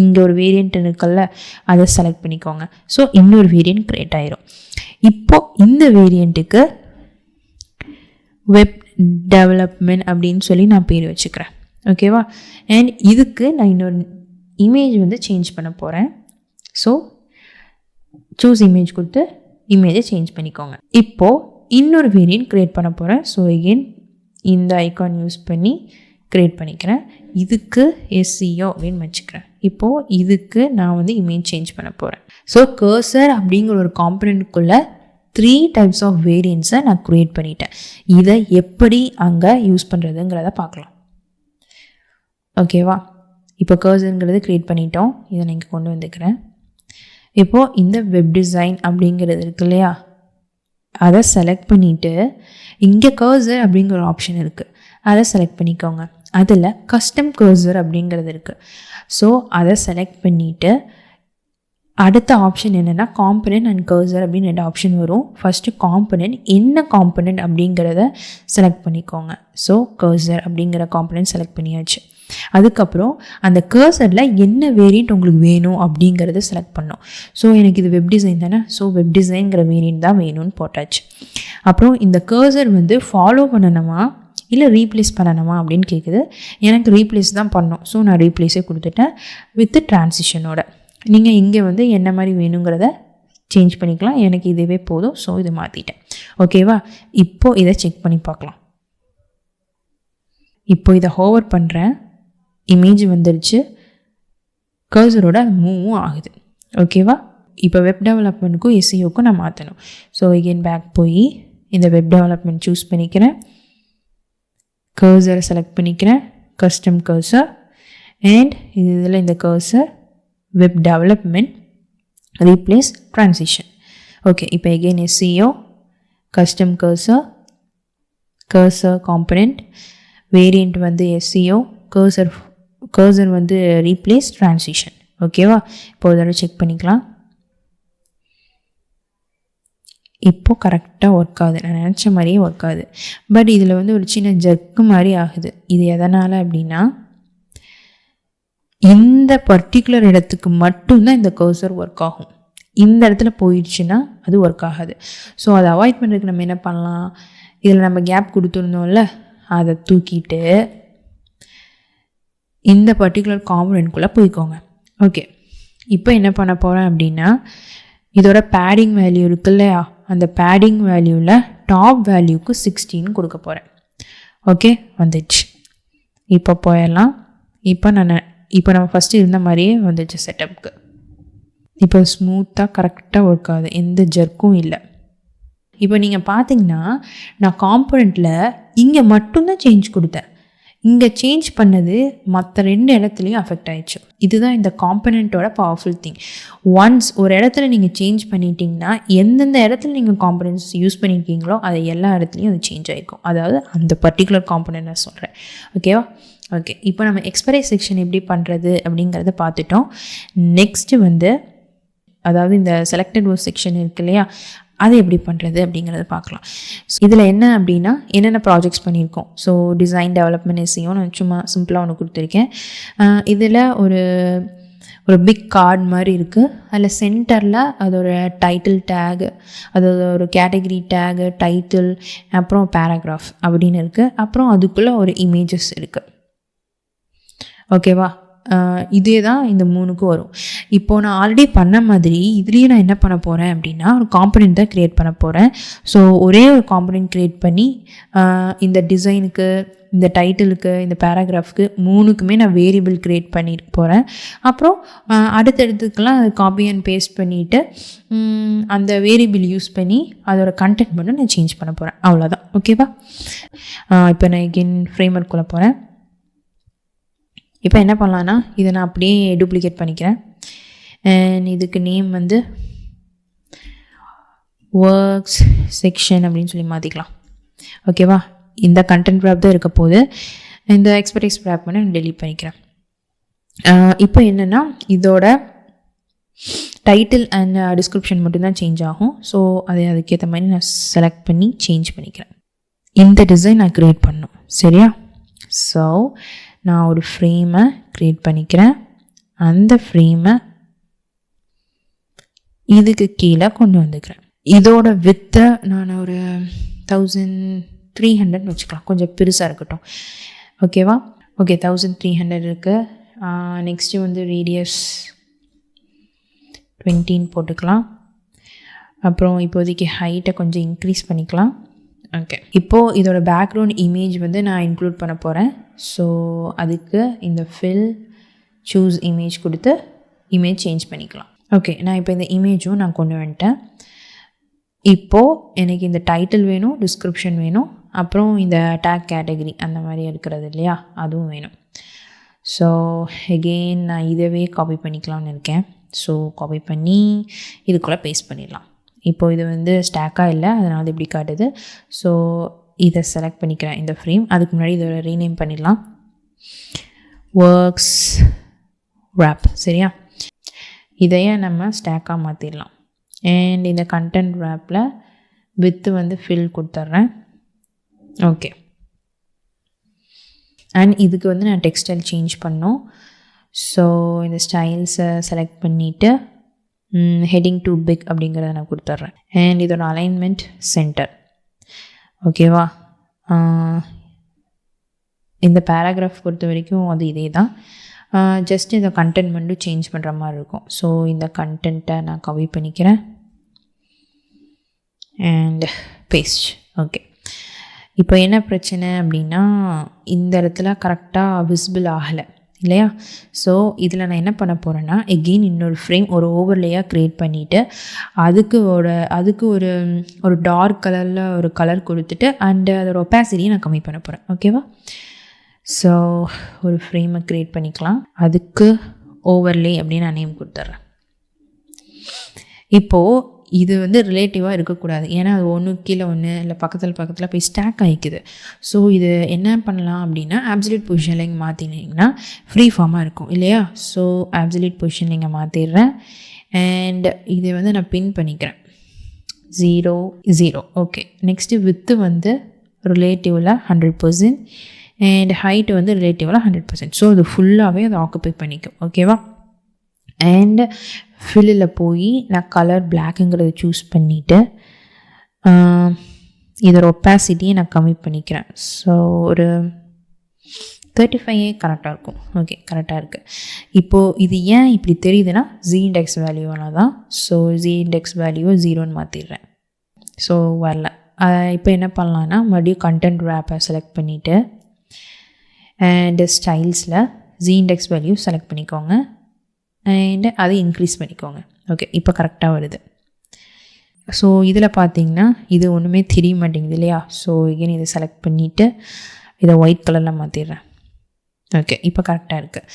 இங்கே ஒரு வேரியண்ட் இருக்குல்ல, அதை செலக்ட் பண்ணிக்கோங்க. ஸோ இன்னொரு வேரியண்ட் க்ரியேட் ஆயிரும். இப்போது இந்த வேரியண்ட்டுக்கு வெப் டெவலப்மெண்ட் அப்படின்னு சொல்லி நான் பேர் வச்சுக்கிறேன். ஓகேவா? அண்ட் இதுக்கு நான் இன்னொரு இமேஜ் வந்து சேஞ்ச் பண்ண போகிறேன். ஸோ சூஸ் இமேஜ் கொடுத்து இமேஜை சேஞ்ச் பண்ணிக்கோங்க. இப்போது இன்னொரு வேரியண்ட் க்ரியேட் பண்ண போகிறேன். ஸோ எகெயின் இந்த ஐக்கான் யூஸ் பண்ணி க்ரியேட் பண்ணிக்கிறேன். இதுக்கு SEO அப்படின்னு வச்சுக்கிறேன். இப்போது இதுக்கு நான் வந்து இமேஜ் சேஞ்ச் பண்ண போகிறேன். ஸோ கர்சர் அப்படிங்கிற ஒரு காம்பனண்ட்டுக்குள்ளே 3 டைப்ஸ் ஆஃப் வேரியண்ட்ஸை நான் க்ரியேட் பண்ணிட்டேன். இதை எப்படி அங்கே யூஸ் பண்ணுறதுங்கிறத பார்க்கலாம். ஓகேவா? இப்போ கர்சருங்கிறது க்ரியேட் பண்ணிட்டோம். இதை நான் இங்கே கொண்டு வந்துக்கிறேன். இப்போது இந்த வெப் டிசைன் அப்படிங்கிறது இருக்கு இல்லையா, அதை செலக்ட் பண்ணிவிட்டு இங்கே கர்சர் அப்படிங்கிற ஆப்ஷன் இருக்குது, அதை செலக்ட் பண்ணிக்கோங்க. அதில் கஸ்டம் கர்சர் அப்படிங்கிறது இருக்குது. ஸோ அதை செலக்ட் பண்ணிவிட்டு அடுத்த ஆப்ஷன் என்னென்னா காம்பனண்ட் அண்ட் கர்சர் அப்படின்னு 2 ஆப்ஷன் வரும். ஃபஸ்ட்டு காம்பனண்ட், என்ன காம்பனண்ட் அப்படிங்கிறத செலக்ட் பண்ணிக்கோங்க. ஸோ கர்சர் அப்படிங்கிற காம்பனண்ட் செலக்ட் பண்ணியாச்சு. அதுக்கப்புறம் அந்த கர்சரில் என்ன வேரியண்ட் உங்களுக்கு வேணும் அப்படிங்கிறத செலக்ட் பண்ணோம். ஸோ எனக்கு இது வெப் டிசைன் தானே, ஸோ வெப் டிசைன்கிற வேரியண்ட் தான் வேணும்னு போட்டாச்சு. அப்புறம் இந்த கர்சர் வந்து ஃபாலோ பண்ணணுமா இல்லை ரீப்ளேஸ் பண்ணணுமா அப்படின்னு கேட்குது. எனக்கு ரீப்ளேஸ் தான் பண்ணோம். ஸோ நான் ரீப்ளேஸே கொடுத்துட்டேன் வித் ட்ரான்சிஷனோட. நீங்கள் இங்கே வந்து என்ன மாதிரி வேணுங்கிறத சேஞ்ச் பண்ணிக்கலாம். எனக்கு இதுவே போதும். ஸோ இதை மாற்றிட்டேன். ஓகேவா? இப்போது இதை செக் பண்ணி பார்க்கலாம். இப்போ இதை ஹோவர் பண்ணுறேன். இமேஜ் வந்துடுச்சு. கர்சரோட அது மூவும் ஆகுது. ஓகேவா? இப்போ வெப் கர்சரை செலக்ட் பண்ணிக்கிறேன், கஸ்டம் கர்சர். அண்ட் இதில் இந்த cursor web development replace transition. Okay, இப்போ again SEO, custom cursor, cursor component, variant வந்து SEO, கர்சர் வந்து ரீப்ளேஸ் ட்ரான்சிஷன். ஓகேவா? இப்போ ஒரு தடவை செக் பண்ணிக்கலாம். இப்போது கரெக்டாக ஒர்க் ஆகுது, நான் நினச்ச மாதிரியே ஒர்க் ஆகுது. பட் இதில் வந்து ஒரு சின்ன ஜர்க்கு மாதிரி ஆகுது. இது எதனால் அப்படின்னா, இந்த பர்டிகுலர் இடத்துக்கு மட்டும்தான் இந்த கர்சர் ஒர்க் ஆகும். இந்த இடத்துல போயிடுச்சுன்னா அது ஒர்க் ஆகாது. ஸோ அதை அவாய்ட் பண்ணுறதுக்கு நம்ம என்ன பண்ணலாம், இதில் நம்ம கேப் கொடுத்துருந்தோம்ல, அதை தூக்கிட்டு இந்த பர்டிகுலர் காம்பனன்ட்குள்ளே போய்க்கோங்க. ஓகே, இப்போ என்ன பண்ண போகிறேன் அப்படின்னா, இதோட பேடிங் வேல்யூ இருக்கு இல்லையா, அந்த பேடிங் வேல்யூவில் டாப் வேல்யூக்கு 16 கொடுக்க போகிறேன். ஓகே, வந்துடுச்சு. இப்போ போயிடலாம். இப்போ நம்ம ஃபஸ்ட்டு இருந்த மாதிரியே வந்துடுச்சு செட்டப்புக்கு. இப்போ ஸ்மூத்தாக கரெக்டாக ஒர்க் ஆகுது, எந்த ஜர்க்கும் இல்லை. இப்போ நீங்கள் பார்த்தீங்கன்னா, நான் காம்பனண்ட்டில் இங்கே மட்டும்தான் சேஞ்ச் கொடுத்தேன். இங்கே சேஞ்ச் பண்ணது மற்ற 2 இடத்துலையும் அஃபெக்ட் ஆகிடுச்சு. இதுதான் இந்த காம்பனண்ட்டோட பவர்ஃபுல் திங். ஒன்ஸ் ஒரு இடத்துல நீங்கள் சேஞ்ச் பண்ணிட்டீங்கன்னா, எந்தெந்த இடத்துல நீங்கள் காம்பனண்ட்ஸ் யூஸ் பண்ணியிருக்கீங்களோ அது எல்லா இடத்துலையும் அது சேஞ்ச் ஆகிருக்கும். அதாவது அந்த பர்டிகுலர் காம்பனண்ட் நான் சொல்கிறேன். ஓகேவா? ஓகே, இப்போ நம்ம எக்ஸ்பைரி செக்ஷன் எப்படி பண்ணுறது அப்படிங்கிறத பார்த்துட்டோம். நெக்ஸ்ட்டு வந்து, அதாவது இந்த செலக்டட் ஒரு செக்ஷன் இருக்கு இல்லையா, அதை எப்படி பண்ணுறது அப்படிங்கிறத பார்க்கலாம். இதில் என்ன அப்படின்னா, என்னென்ன ப்ராஜெக்ட்ஸ் பண்ணியிருக்கோம். ஸோ டிசைன், டெவலப்மெண்ட், SEO நான் சும்மா சிம்பிளாக ஒன்று கொடுத்துருக்கேன். இதில் ஒரு பிக் கார்டு மாதிரி இருக்குது. அதில் சென்டரில் அதோட டைட்டில் டேகு, அதோட ஒரு கேட்டகரி டேகு, டைட்டில், அப்புறம் பேராகிராஃப் அப்படின்னு இருக்குது. அப்புறம் அதுக்குள்ளே ஒரு இமேஜஸ் இருக்குது. ஓகேவா? இதே தான் இந்த 3க்கும் வரும். இப்போது நான் ஆல்ரெடி பண்ண மாதிரி இதுலேயே நான் என்ன பண்ண போகிறேன் அப்படின்னா, ஒரு காம்பனண்ட் தான் க்ரியேட் பண்ண போகிறேன். ஸோ ஒரே ஒரு காம்பனண்ட் க்ரியேட் பண்ணி இந்த டிசைனுக்கு, இந்த டைட்டிலுக்கு, இந்த பேராகிராஃப்க்கு 3க்குமே நான் வேரியபிள் க்ரியேட் பண்ணிட்டு போகிறேன். அப்புறம் அடுத்தடுத்துக்கெல்லாம் அதை காப்பி அண்ட் பேஸ்ட் பண்ணிவிட்டு அந்த வேரியபிள் யூஸ் பண்ணி அதோட கண்டென்ட் மட்டும் நான் சேஞ்ச் பண்ண போகிறேன். அவ்வளோதான். ஓகேவா? இப்போ நான் எகெயின் ஃப்ரேம்வொர்க்குள்ளே போகிறேன். இப்போ என்ன பண்ணலான்னா, இதை நான் அப்படியே டூப்ளிகேட் பண்ணிக்கிறேன். அண்ட் இதுக்கு நேம் வந்து ஒர்க்ஸ் செக்ஷன் அப்படின்னு சொல்லி மாற்றிக்கலாம். ஓகேவா? இந்த கண்டென்ட் ப்ராப் தான் இருக்க போது. இந்த எக்ஸ்பர்டைஸ் ப்ராப் பண்ணி நான் டெலீட் பண்ணிக்கிறேன். இப்போ என்னென்னா, இதோட டைட்டில் அண்ட் டிஸ்கிரிப்ஷன் மட்டும்தான் சேஞ்ச் ஆகும். ஸோ அதுக்கேற்ற மாதிரி நான் செலக்ட் பண்ணி சேஞ்ச் பண்ணிக்கிறேன். இந்த டிசைன் நான் க்ரியேட் பண்ணணும். சரியா? ஸோ நான் ஒரு ஃப்ரேமை க்ரியேட் பண்ணிக்கிறேன். அந்த ஃப்ரேமை இதுக்கு கீழே கொண்டு வந்துக்கிறேன். இதோட வித்தை நான் ஒரு 1300 வச்சுக்கலாம், கொஞ்சம் பெருசாக இருக்கட்டும். ஓகேவா? ஓகே, 1300 இருக்குது. நெக்ஸ்ட்டு வந்து ரேடியஸ் 20 போட்டுக்கலாம். அப்புறம் இப்போதைக்கு ஹைட்டை கொஞ்சம் இன்க்ரீஸ் பண்ணிக்கலாம். ஓகே, இப்போது இதோட பேக்ரவுண்ட் இமேஜ் வந்து நான் இன்க்ளூட் பண்ண போகிறேன். ஸோ அதுக்கு இந்த ஃபில் சூஸ் இமேஜ் கொடுத்து இமேஜ் சேஞ்ச் பண்ணிக்கலாம். ஓகே, நான் இப்போ இந்த இமேஜும் நான் கொண்டு வந்துட்டேன். இப்போது எனக்கு இந்த டைட்டில் வேணும், டிஸ்கிரிப்ஷன் வேணும், அப்புறம் இந்த டேக் கேட்டகரி அந்த மாதிரி இருக்கிறது இல்லையா, அதுவும் வேணும். ஸோ எகெயின் நான் இதவே காப்பி பண்ணிக்கலாம்னு இருக்கேன். ஸோ காப்பி பண்ணி இதுக்குள்ளே பேஸ்ட் பண்ணிடலாம். இப்போது இது வந்து ஸ்டாக்காக இல்லை, அதனால் இப்படி காட்டுது. ஸோ இதை செலக்ட் பண்ணிக்கிறேன், இந்த ஃப்ரேம். அதுக்கு முன்னாடி இதோட ரீநேம் பண்ணிடலாம், ஒர்க்ஸ் ரேப். சரியா? இதையே நம்ம ஸ்டாக்காக மாற்றிடலாம். அண்ட் இந்த கண்டென்ட் ரேப்பில் வித்து வந்து ஃபில் கொடுத்துட்றேன். ஓகே, அண்ட் இதுக்கு வந்து நான் டெக்ஸ்டைல் சேஞ்ச் பண்ணோம். ஸோ இந்த ஸ்டைல்ஸை செலக்ட் பண்ணிவிட்டு ஹெட்டிங் டு பிக் அப்படிங்கிறத நான் கொடுத்துட்றேன். அண்ட் இதோட அலைன்மெண்ட் சென்டர். ஓகேவா? இந்த பேராகிராஃப் பொறுத்த வரைக்கும் அது இதே தான். ஜஸ்ட் இந்த கண்டென்ட் மட்டும் சேஞ்ச் பண்ணுற மாதிரி இருக்கும். ஸோ இந்த கண்டென்ட்டை நான் காப்பி பண்ணிக்கிறேன் அண்ட் பேஸ்ட். ஓகே, இப்போ என்ன பிரச்சனை அப்படின்னா, இந்த இடத்துல கரெக்டாக விசிபிள் ஆகலை. இல்லையா? ஸோ இதில் நான் என்ன பண்ண போகிறேன்னா எகெயின் இன்னொரு ஃப்ரேம் ஒரு ஓவர்லேயாக க்ரியேட் பண்ணிவிட்டு அதுக்கு ஒரு டார்க் கலரில் ஒரு கலர் கொடுத்துட்டு அண்டு அதோட ஒப்பாசிட்டியை நான் கம்மி பண்ண போகிறேன். ஓகேவா? ஸோ ஒரு ஃப்ரேமை க்ரியேட் பண்ணிக்கலாம். அதுக்கு ஓவர்லே அப்படின்னு நான் நேம் கொடுத்துட்றேன். இப்போது இது வந்து ரிலேட்டிவாக இருக்கக்கூடாது, ஏன்னா அது ஒன்று கீழே ஒன்று இல்லை பக்கத்தில் போய் ஸ்டாக் ஆகிக்குது. ஸோ இது என்ன பண்ணலாம் அப்படின்னா அப்சல்யூட் பொசிஷனில் இங்கே மாற்றினீங்கன்னா ஃப்ரீ ஃபார்மாக இருக்கும் இல்லையா? ஸோ அப்சல்யூட் பொசிஷனில் இங்கே மாற்றிடுறேன். அண்ட் இதை வந்து நான் பின் பண்ணிக்கிறேன் 0 0. ஓகே, நெக்ஸ்ட்டு வித்து வந்து ரிலேட்டிவில் 100% அண்ட் ஹைட்டு வந்து ரிலேட்டிவில் 100%. ஸோ இது ஃபுல்லாகவே அதை ஆக்குப்பை பண்ணிக்கும். ஓகேவா? அண்ட் ஃபில்லில் போய் நான் கலர் பிளாக்குங்கிறத சூஸ் பண்ணிவிட்டு இதோட ஒப்பாசிட்டியை நான் கம்மி பண்ணிக்கிறேன். ஸோ ஒரு 35 கரெக்டாக இருக்கும். ஓகே, கரெக்டாக இருக்குது. இப்போது இது ஏன் இப்படி தெரியுதுன்னா Z இண்டெக்ஸ் வேல்யூவால தான். ஸோ Z இண்டெக்ஸ் வேல்யூவை 0ன்னு மாற்றிடுறேன். ஸோ வரல. இப்போ என்ன பண்ணலான்னா மறுபடியும் கண்டென்ட் ரேப்பை செலக்ட் பண்ணிவிட்டு அண்ட் ஸ்டைல்ஸில் Z இண்டெக்ஸ் வேல்யூ செலக்ட் பண்ணிக்கோங்க அண்ட் அதை இன்க்ரீஸ் பண்ணிக்கோங்க. ஓகே, இப்போ கரெக்டாக வருது. ஸோ இதில் பார்த்தீங்கன்னா இது ஒன்றுமே தெரிய மாட்டேங்குது இல்லையா? ஸோ எகெயின் இதை செலக்ட் பண்ணிவிட்டு இதை ஒயிட் கலரில் மாற்றிடுறேன். ஓகே, இப்போ கரெக்டாக இருக்குது.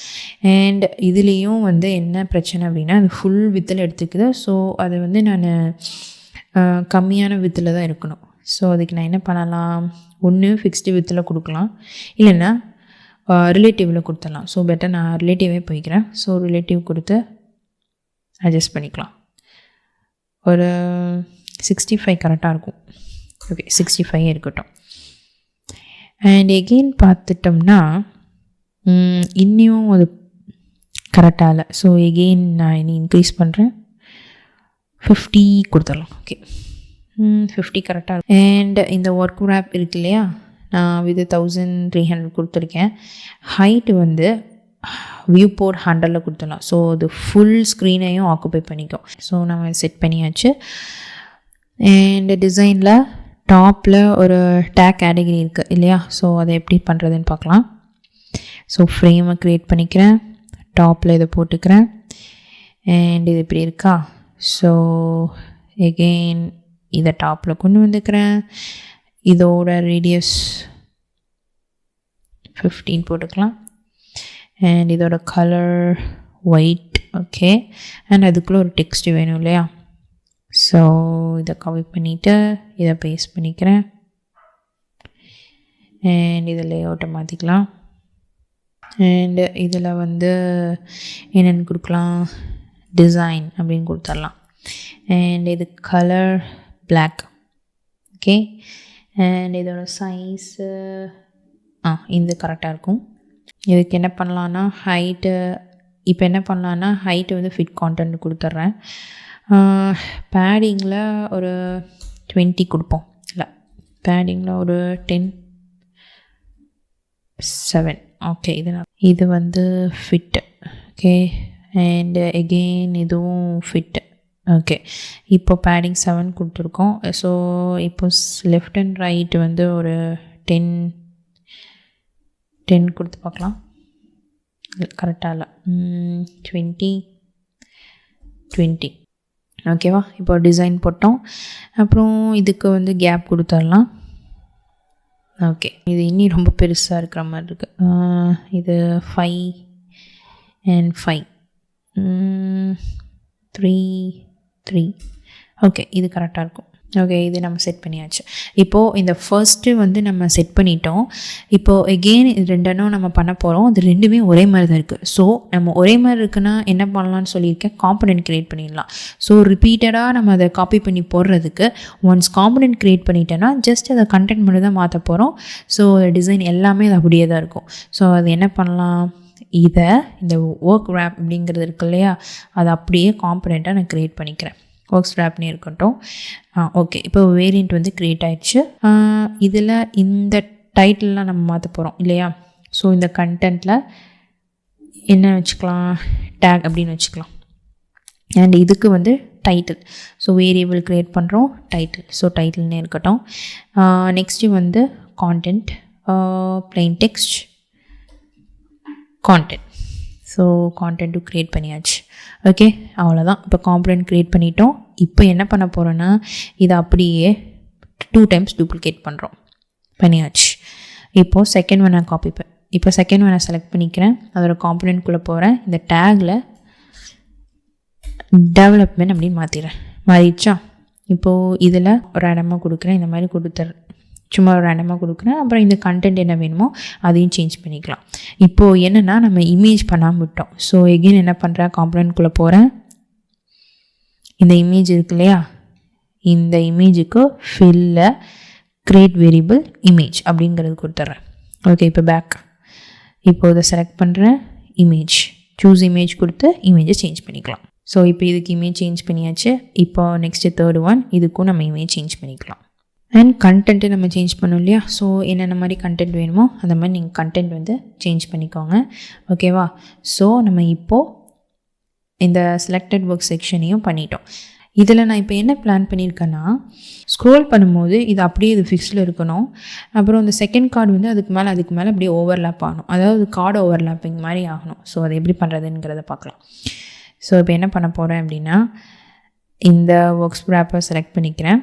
அண்ட் இதுலேயும் வந்து என்ன பிரச்சனை அப்படின்னா அது ஃபுல் வித்தில் எடுத்துக்குது. ஸோ அது வந்து நான் கம்மியான வித்தில் தான் இருக்கணும். ஸோ அதுக்கு நான் என்ன பண்ணலாம், ஒன்று ஃபிக்ஸ்டு வித்தில் கொடுக்கலாம், இல்லைன்னா ரிலேட்டிவில் கொடுத்துடலாம். ஸோ பெட்டர் நான் ரிலேட்டிவே போய்க்கிறேன். ஸோ ரிலேட்டிவ் கொடுத்து அட்ஜஸ்ட் பண்ணிக்கலாம். ஒரு 65 கரெக்டாக இருக்கும். ஓகே, 65 இருக்கட்டும். அண்ட் எகெயின் பார்த்துட்டோம்னா இன்னும் அது கரெக்டாக இல்லை. ஸோ எகெயின் நான் இனி இன்க்ரீஸ் பண்ணுறேன், 50 கொடுத்துடலாம். ஓகே, 50 கரெக்டாக இருக்கும். அண்ட் இந்த ஒர்க் ரேப் இருக்கு இல்லையா, நான் வித் 1300 கொடுத்துருக்கேன். ஹைட்டு வந்து வியூ போர்ட் 100 கொடுத்துடலாம். ஸோ அது ஃபுல் ஸ்க்ரீனையும் ஆக்குப்பை பண்ணிக்கும். ஸோ நம்ம செட் பண்ணியாச்சு. அண்ட் டிசைனில் டாப்பில் ஒரு டேக் கேட்டகரி இருக்குது இல்லையா? ஸோ அதை எப்படி பண்ணுறதுன்னு பார்க்கலாம். ஸோ ஃப்ரேமை க்ரியேட் பண்ணிக்கிறேன், டாப்பில் இதை போட்டுக்கிறேன் அண்ட் இது இப்படி இருக்கா? ஸோ எகெயின் இதை டாப்பில் கொண்டு வந்துக்கிறேன். இதோட ரேடியஸ் 15 போட்டுக்கலாம் அண்ட் இதோட கலர் ஒயிட். ஓகே, அண்ட் அதுக்குள்ளே ஒரு டெக்ஸ்ட் வேணும் இல்லையா? ஸோ இதை காப்பி பண்ணிவிட்டு இதை பேஸ்ட் பண்ணிக்கிறேன் அண்ட் இதை லேஅவுட்டை மாற்றிக்கலாம். அண்டு இதில் வந்து என்னென்னு கொடுக்கலாம், டிசைன் அப்படின்னு கொடுத்துடலாம். அண்ட் இது கலர் பிளாக். ஓகே, அண்ட் இதோட சைஸு இது கரெக்டாக இருக்கும். இதுக்கு என்ன பண்ணலான்னா ஹைட்டு வந்து ஃபிட் கான்டென்ட் கொடுத்துட்றேன். பேடிங்கில் ஒரு 20 கொடுப்போம். இல்லை, பேடிங்கில் ஒரு 10 7. ஓகே, இது வந்து ஃபிட்டு. ஓகே, அண்டு எகெயின் இதுவும் ஃபிட்டு. ஓகே, இப்போ பேடிங் 7 கொடுத்துருக்கோம். ஸோ இப்போ லெஃப்ட் அண்ட் ரைட் வந்து ஒரு 10 கொடுத்து பார்க்கலாம். கரெக்டாக இல்லை, 20. ஓகேவா? இப்போ டிசைன் போட்டோம். அப்புறம் இதுக்கு வந்து கேப் கொடுத்துடலாம். ஓகே, இது இன்னும் ரொம்ப பெருசாக இருக்கிற மாதிரி இருக்குது. இது 5 and 5 3. ஓகே, இது கரெக்டாக இருக்கும். ஓகே, இது நம்ம செட் பண்ணியாச்சு. இப்போது இந்த ஃபர்ஸ்ட்டு வந்து நம்ம செட் பண்ணிட்டோம். இப்போது எகெயின் இது ரெண்டனும் நம்ம பண்ண போகிறோம். அது ரெண்டுமே ஒரே மாதிரி தான் இருக்குது. ஸோ நம்ம ஒரே மாதிரி இருக்குன்னா என்ன பண்ணலான்னு சொல்லியிருக்கேன், காம்பனெண்ட் க்ரியேட் பண்ணிடலாம். ஸோ ரிப்பீட்டடாக நம்ம அதை காப்பி பண்ணி போடுறதுக்கு ஒன்ஸ் காம்பனெண்ட் க்ரியேட் பண்ணிட்டேன்னா ஜஸ்ட் அதை கண்டென்ட் மட்டும் தான் மாற்ற போகிறோம். ஸோ டிசைன் எல்லாமே அது அப்படியே தான் இருக்கும். ஸோ அது என்ன பண்ணலாம், இந்த ஒர்க் ரேப் அப்படிங்கிறது இருக்கு இல்லையா, அதை அப்படியே காம்பனெண்ட்டாக நான் க்ரியேட் பண்ணிக்கிறேன். ஒர்க்ஸ் ரேப்னே இருக்கட்டும். ஓகே, இப்போ வேரியண்ட் வந்து க்ரியேட் ஆகிடுச்சு. இதில் இந்த டைட்டில்லாம் நம்ம மாற்ற போகிறோம் இல்லையா? ஸோ இந்த கண்டென்ட்டில் என்ன வச்சுக்கலாம், டேக் அப்படின்னு வச்சுக்கலாம். அண்ட் இதுக்கு வந்து டைட்டில். ஸோ வேரியபிள் க்ரியேட் பண்ணுறோம், டைட்டில். ஸோ டைட்டில்னே இருக்கட்டும். நெக்ஸ்ட்டு வந்து content, plain text, content. So கான்டென்ட்டும் க்ரியேட் பண்ணியாச்சு. ஓகே, அவ்வளோதான். இப்போ காம்பனன்ட் க்ரியேட் பண்ணிட்டோம். இப்போ என்ன பண்ண போகிறோன்னா இதை அப்படியே 2 times டூப்ளிகேட் பண்ணுறோம். பண்ணியாச்சு. இப்போது செகண்ட் ஒன் நான் இப்போ செகண்ட் ஒன் நான் செலக்ட் பண்ணிக்கிறேன். அதோட காம்பனன்ட்குள்ளே போகிறேன். இந்த டேக்கில் டெவலப்மெண்ட் அப்படின்னு மாறிடுச்சா. இப்போது இதில் ஒரு ரேண்டமாக கொடுக்குறேன். இந்த மாதிரி சும்மா ஒரு ரேண்டமாக கொடுக்குறேன். அப்புறம் இந்த கண்டென்ட் என்ன வேணுமோ அதையும் சேஞ்ச் பண்ணிக்கலாம். இப்போது என்னென்னா நம்ம இமேஜ் பண்ணாமல் விட்டோம். ஸோ எகெயின் என்ன பண்ணுறேன், காம்பனன்ட்குள்ளே போகிறேன். இந்த இமேஜ் இருக்கு இல்லையா, இந்த இமேஜுக்கு ஃபில்ல கிரியேட் வேரியபிள் இமேஜ் அப்படிங்கிறது கொடுத்துட்றேன். ஓகே, இப்போ பேக். இப்போ இதை செலக்ட் பண்ணுறேன். இமேஜ் சூஸ் இமேஜ் கொடுத்து இமேஜை சேஞ்ச் பண்ணிக்கலாம். ஸோ இப்போ இதுக்கு இமேஜ் சேஞ்ச் பண்ணியாச்சு. இப்போ நெக்ஸ்ட்டு தேர்ட் ஒன், இதுக்கும் நம்ம இமேஜ் சேஞ்ச் பண்ணிக்கலாம். அண்ட் கண்டென்ட்டு நம்ம சேஞ்ச் பண்ணோம் இல்லையா. ஸோ என்னென்ன மாதிரி கண்டென்ட் வேணுமோ அந்த மாதிரி நீங்கள் கண்டென்ட் வந்து சேஞ்ச் பண்ணிக்கோங்க. ஓகேவா. ஸோ நம்ம இப்போது இந்த செலக்டட் ஒர்க் செக்ஷனையும் பண்ணிட்டோம். இதில் நான் இப்போ என்ன பிளான் பண்ணியிருக்கேன்னா, ஸ்க்ரோல் பண்ணும்போது இது அப்படியே இது ஃபிக்ஸில் இருக்கணும். அப்புறம் இந்த செகண்ட் கார்டு வந்து அதுக்கு மேலே அப்படியே ஓவர்லேப் ஆகணும். அதாவது கார்டு ஓவர்லேப்பிங் மாதிரி ஆகணும். ஸோ அதை எப்படி பண்ணுறதுங்கிறத பார்க்கலாம். ஸோ இப்போ என்ன பண்ண போகிறேன் அப்படின்னா, இந்த ஒர்க்ஸ் ரேப்பை செலக்ட் பண்ணிக்கிறேன்.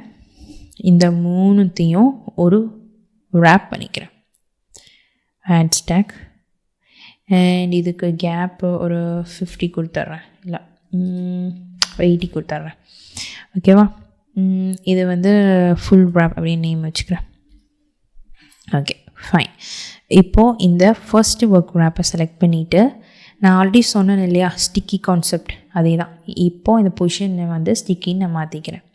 இந்த 3த்தையும் ஒரு ரேப் பண்ணிக்கிறேன். Add stack. அண்ட் இதுக்கு கேப்பு ஒரு 50 கொடுத்துட்றேன், இல்லை 80 கொடுத்துட்றேன். ஓகேவா. இது வந்து ஃபுல் ரேப் அப்படின்னு நேம் வச்சுக்கிறேன். Okay, fine. இப்போது இந்த ஃபர்ஸ்ட் ஒர்க் ரேப்பை செலக்ட் பண்ணிவிட்டு, நான் ஆல்ரெடி சொன்னேன் இல்லையா ஸ்டிக்கி கான்செப்ட், அதே தான். இப்போது இந்த பொசிஷனை வந்து ஸ்டிக்கின்னு நான் மாற்றிக்கிறேன்.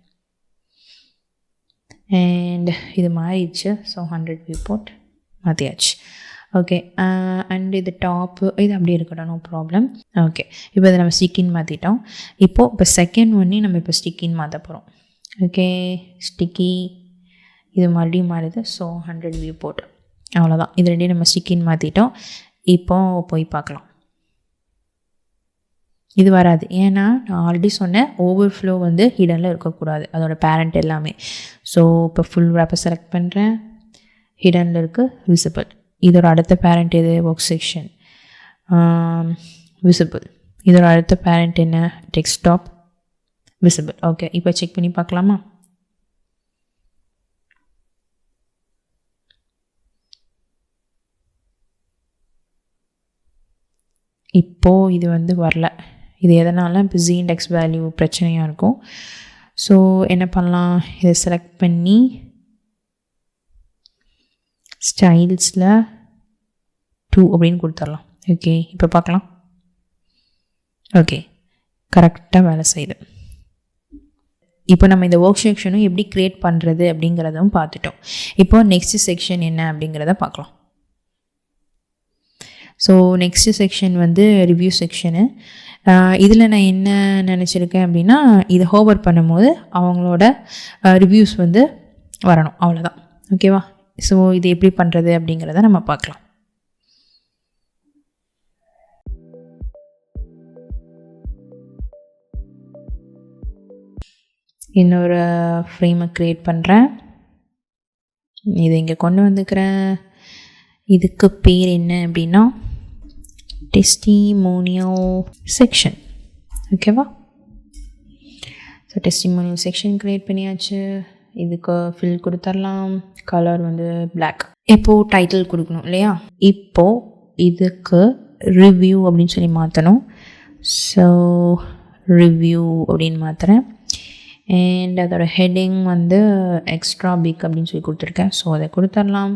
அண்ட் இது மாறிடுச்சு. ஸோ 100 வியூ போட் மாற்றியாச்சு. ஓகே, அண்ட் இது டாப்பு இது அப்படியே இருக்கட்டும், நோ ப்ராப்ளம். ஓகே, இப்போ இதை நம்ம ஸ்டிக்கின்னு மாற்றிட்டோம். இப்போ செகண்ட் ஒன்னையும் நம்ம இப்போ ஸ்டிக்கின்னு மாற்ற போகிறோம். ஓகே, ஸ்டிக்கி இது மறுபடியும் மாறுது. ஸோ 100 வியூ போட், அவ்வளோதான். இது ரெண்டையும் நம்ம ஸ்டிக்கின்னு மாற்றிட்டோம். இப்போ போய் பார்க்கலாம். இது வராது. ஏன்னா நான் ஆல்ரெடி சொன்னேன் ஓவர்ஃப்ளோ வந்து ஹிடனில் இருக்கக்கூடாது, அதோட பேரண்ட் எல்லாமே. ஸோ இப்போ ஃபுல் ரேப்பை செலக்ட் பண்ணுறேன். ஹிடனில் இருக்குது விசிபிள். இதோட அடுத்த பேரண்ட் எது, ஒர்க் செக்ஷன் விசிபிள். இதோட அடுத்த பேரண்ட் என்ன, டெஸ்க்டாப் விசிபிள். ஓகே, இப்போ செக் பண்ணி பார்க்கலாமா. இப்போது இது வந்து வரல. இது எதனால, பிஸி இண்டெக்ஸ் வேல்யூ பிரச்சனையாக இருக்கும். ஸோ என்ன பண்ணலாம், இதை செலக்ட் பண்ணி ஸ்டைல்ஸில் 2 அப்படின்னு கொடுத்துடலாம். ஓகே, இப்போ பார்க்கலாம். ஓகே, கரெக்டாக வேலை செய்யுது. இப்போ நம்ம இந்த ஒர்க் செக்ஷனும் எப்படி க்ரியேட் பண்ணுறது அப்படிங்கிறதும் பார்த்துட்டோம். இப்போ நெக்ஸ்ட் செக்ஷன் என்ன அப்படிங்கிறத பார்க்கலாம். ஸோ நெக்ஸ்ட் செக்ஷன் வந்து ரிவ்யூ செக்ஷனு. இதில் நான் என்ன நினச்சிருக்கேன் அப்படின்னா, இதை ஹோவர் பண்ணும்போது அவங்களோட ரிவ்யூஸ் வந்து வரணும், அவ்வளோதான். ஓகேவா. ஸோ இது எப்படி பண்ணுறது அப்படிங்கிறத நம்ம பார்க்கலாம். இன்னொரு ஃப்ரேமை க்ரியேட் பண்ணுறேன். இதை இங்கே கொண்டு வந்துக்கிறேன். இதுக்கு பேர் என்ன அப்படின்னா டெஸ்டிமோனியல் செக்ஷன். ஓகேவா. ஸோ டெஸ்டிமோனியல் செக்ஷன் க்ரியேட் பண்ணியாச்சு. இதுக்கு ஃபில் கொடுத்துடலாம். கலர் வந்து பிளாக். இப்போது டைட்டில் கொடுக்கணும் இல்லையா. இப்போது இதுக்கு ரிவ்யூ அப்படின்னு சொல்லி மாற்றணும். ஸோ ரிவ்யூ அப்படின்னு மாற்றுறேன். அண்ட் அதோட ஹெட்டிங் வந்து எக்ஸ்ட்ரா பிக் அப்படின்னு சொல்லி கொடுத்துருக்கேன். ஸோ அதை கொடுத்துடலாம்.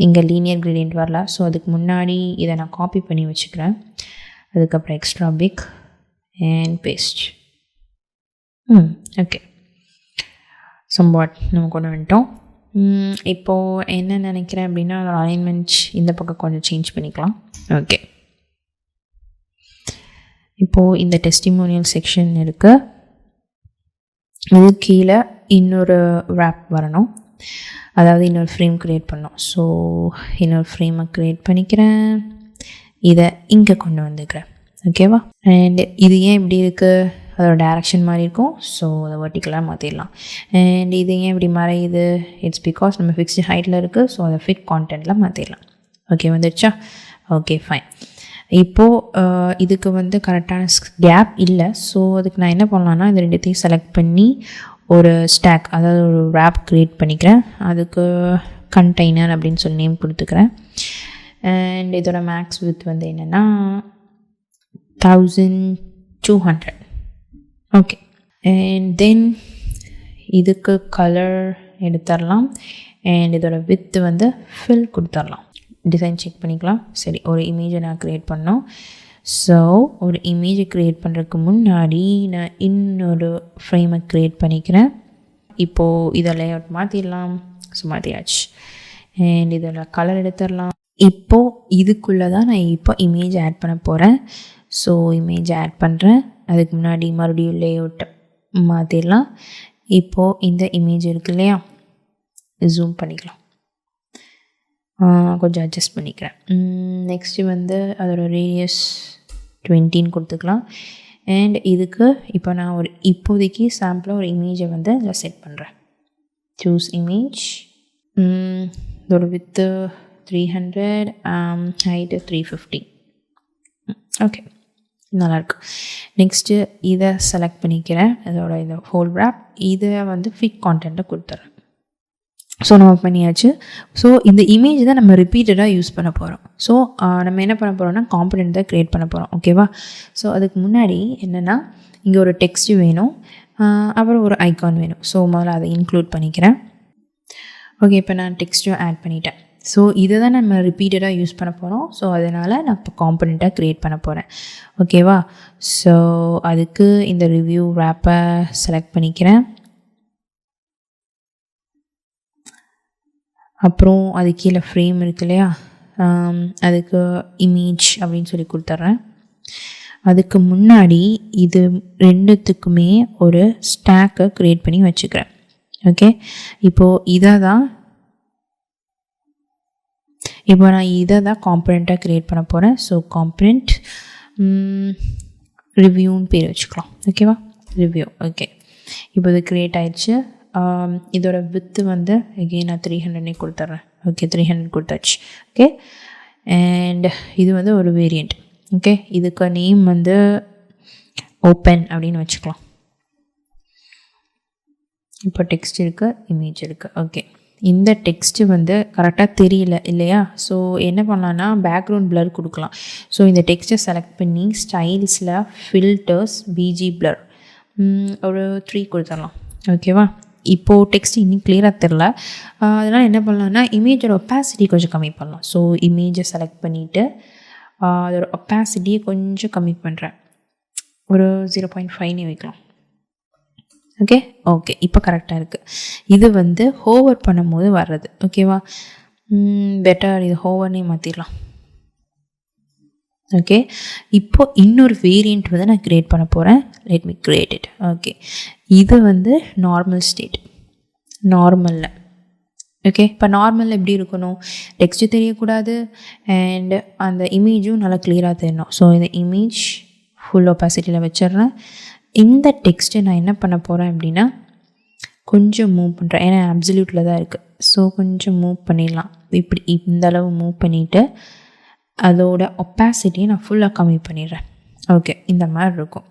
இங்கே லீனியர் கிரேடியன்ட் வரல. ஸோ அதுக்கு முன்னாடி இதை நான் காப்பி பண்ணி வச்சுக்கிறேன். அதுக்கப்புறம் extra big and paste. Okay, somewhat நம்ம கொண்டு வந்துட்டோம். இப்போது என்ன நினைக்கிறேன் அப்படின்னா, அதோட அலைன்மெண்ட் இந்த பக்கம் கொஞ்சம் சேஞ்ச் பண்ணிக்கலாம். ஓகே, இப்போது இந்த டெஸ்டிமோனியல் செக்ஷன் இருக்குது. இது கீழே இன்னொரு ரேப் வரணும், அதாவது இன்னொரு ஃப்ரேம் க்ரியேட் பண்ணோம். ஸோ இன்னொரு ஃப்ரேமை க்ரியேட் பண்ணிக்கிறேன். இதை இங்கே கொண்டு வந்துக்கிறேன். ஓகேவா. அண்ட் இது ஏன் இப்படி இருக்குது, அதோட டேரெக்ஷன் மாதிரி இருக்கும். ஸோ அதை வெர்டிக்கலாக மாற்றிடலாம். அண்ட் இது ஏன் இப்படி மறையுது, இட்ஸ் பிகாஸ் நம்ம ஃபிக்ஸ்டு ஹைட்டில் இருக்குது. ஸோ அதை ஃபிட் கான்டென்ட்டில் மாற்றிடலாம். ஓகே, வந்துடுச்சா. Okay, fine. இப்போது இதுக்கு வந்து கரெக்டான கேப் இல்லை. ஸோ அதுக்கு நான் என்ன பண்ணலான்னா இந்த ரெண்டுத்தையும் செலக்ட் பண்ணி ஒரு ஸ்டாக், அதாவது ஒரு ரேப் க்ரியேட் பண்ணிக்கிறேன். அதுக்கு கண்டெய்னர் அப்படின்னு சொல்லி நேம் கொடுத்துக்கிறேன். அண்ட் இதோட மேக்ஸ் வித் வந்து என்னென்னா 1200. ஓகே. அண்ட் தென் இதுக்கு கலர் எடுத்துடலாம். அண்ட் இதோட வித்து வந்து ஃபில் கொடுத்துடலாம். டிசைன் செக் பண்ணிக்கலாம். சரி, ஒரு இமேஜை நான் க்ரியேட் பண்ணோம். ஸோ ஒரு இமேஜை க்ரியேட் பண்ணுறதுக்கு முன்னாடி நான் இன்னொரு ஃப்ரேமை க்ரியேட் பண்ணிக்கிறேன். இப்போது இதை லேஅவுட் மாற்றிடலாம். ஸோ மாற்றியாச்சு. அண்ட் இதில் கலர் எடுத்துடலாம். இப்போது இதுக்குள்ளே தான் நான் இப்போ இமேஜ் ஆட் பண்ண போகிறேன். ஸோ இமேஜ் ஆட் பண்ணுறேன். அதுக்கு முன்னாடி மறுபடியும் லேஅவுட்டை மாற்றிடலாம். இப்போது இந்த இமேஜ் இருக்கு இல்லையா, ஜூம் பண்ணிக்கலாம். கொஞ்சம் அட்ஜஸ்ட் பண்ணிக்கிறேன். நெக்ஸ்ட்டு வந்து அதோட ரேடியஸ் 20 கொடுத்துக்கலாம். அண்ட் இதுக்கு இப்போ நான் ஒரு இப்போதைக்கு சாம்பிளாக ஒரு இமேஜை வந்து இதில் செட் பண்ணுறேன். Choose image. இதோட வித்து 300, ஹைட்டு 350. ஓகே, நல்லாயிருக்கு. நெக்ஸ்ட்டு இதை செலக்ட் பண்ணிக்கிறேன். அதோட இந்த ஹோல் ரேப் இதை வந்து ஃபிட் கான்டென்ட்டை கொடுத்துட்றேன். ஸோ நம்ம பண்ணியாச்சு. ஸோ இந்த இமேஜ் தான் நம்ம ரிப்பீட்டடாக யூஸ் பண்ண போகிறோம். ஸோ நம்ம என்ன பண்ண போகிறோம்னா காம்பனெண்ட் தான் க்ரியேட் பண்ண போகிறோம். ஓகேவா? ஸோ அதுக்கு முன்னாடி என்னென்னா இங்கே ஒரு டெக்ஸ்ட்டு வேணும், அப்புறம் ஒரு ஐகான் வேணும். ஸோ முதல்ல அதை இன்க்ளூட் பண்ணிக்கிறேன். ஓகே, இப்போ நான் டெக்ஸ்ட்டும் ஆட் பண்ணிட்டேன். ஸோ இதை தான் நம்ம ரிப்பீட்டடாக யூஸ் பண்ண போகிறோம். ஸோ அதனால் நான் இப்போ காம்பனெண்ட்டாக க்ரியேட் பண்ண போகிறேன். ஓகேவா? ஸோ அதுக்கு இந்த ரிவ்யூ ரேப்பை செலக்ட் பண்ணிக்கிறேன். அப்புறம் அது கீழே ஃப்ரேம் இருக்கு இல்லையா, அதுக்கு இமேஜ் அப்படின்னு சொல்லி கொடுத்துட்றேன். அதுக்கு முன்னாடி இது ரெண்டுத்துக்குமே ஒரு ஸ்டாக்கை க்ரியேட் பண்ணி வச்சுக்கிறேன். ஓகே, இப்போ நான் இதை தான் காம்பனெண்ட்டாக க்ரியேட் பண்ண போகிறேன். ஸோ காம்பனெண்ட் ரிவ்யூன்னு பேர் வச்சுக்கலாம். ஓகேவா? ரிவ்யூ. ஓகே, இப்போ இது க்ரியேட் ஆயிடுச்சு. இதோட வித்து வந்து எகெயின் நான் 300 கொடுத்துட்றேன். ஓகே, 300 கொடுத்தாச்சு. ஓகே, அண்ட் இது வந்து ஒரு வேரியண்ட். ஓகே, இதுக்கு நேம் வந்து ஓப்பன் அப்படின்னு வச்சுக்கலாம். இப்போ டெக்ஸ்ட் இருக்குது, இமேஜ் இருக்குது. ஓகே, இந்த டெக்ஸ்ட்டு வந்து கரெக்டாக தெரியல இல்லையா? ஸோ என்ன பண்ணலான்னா பேக்ரவுண்ட் பிளர் கொடுக்கலாம். ஸோ இந்த டெக்ஸ்ட்டை செலக்ட் பண்ணி ஸ்டைல்ஸில் ஃபில்டர்ஸ் பிஜி பிளர் ஒரு 3 கொடுத்துடலாம். ஓகேவா? இப்போது டெக்ஸ்ட் இன்னும் கிளியராக தெரில, அதனால் என்ன பண்ணலான்னா இமேஜோட ஒப்பாசிட்டி கொஞ்சம் கம்மி பண்ணலாம். ஸோ இமேஜை செலக்ட் பண்ணிவிட்டு அதோட ஒப்பாசிட்டியை கொஞ்சம் கம்மி பண்ணுறேன். ஒரு 0.5 வைக்கலாம். ஓகே, இப்போ கரெக்டாக இருக்குது. இது வந்து ஹோவர் பண்ணும்போது வர்றது. ஓகேவா? பெட்டர் இது ஹோவர்னே மாற்றிடலாம். ஓகே, இப்போது இன்னொரு வேரியண்ட் வந்து நான் க்ரியேட் பண்ண போகிறேன். Let me create it. Okay, இது வந்து நார்மல் ஸ்டேட், நார்மலில். ஓகே, இப்போ நார்மலில் எப்படி இருக்கணும்? டெக்ஸ்ட்டு தெரியக்கூடாது அண்ட் அந்த இமேஜும் நல்லா கிளியராக தெரியணும். ஸோ இந்த இமேஜ் ஃபுல் ஒப்பாசிட்டியில் வச்சிடுறேன். இந்த டெக்ஸ்ட்டை நான் என்ன பண்ண போகிறேன் அப்படின்னா கொஞ்சம் மூவ் பண்ணுறேன். ஏன்னா அப்சல்யூட்டில் தான் இருக்குது. ஸோ கொஞ்சம் மூவ் பண்ணிடலாம். இப்படி இந்த அளவு மூவ் பண்ணிவிட்டு அதோட ஒப்பாசிட்டியை நான் ஃபுல்லாக கம்மி பண்ணிடுறேன். ஓகே, இந்த மாதிரி இருக்கும்.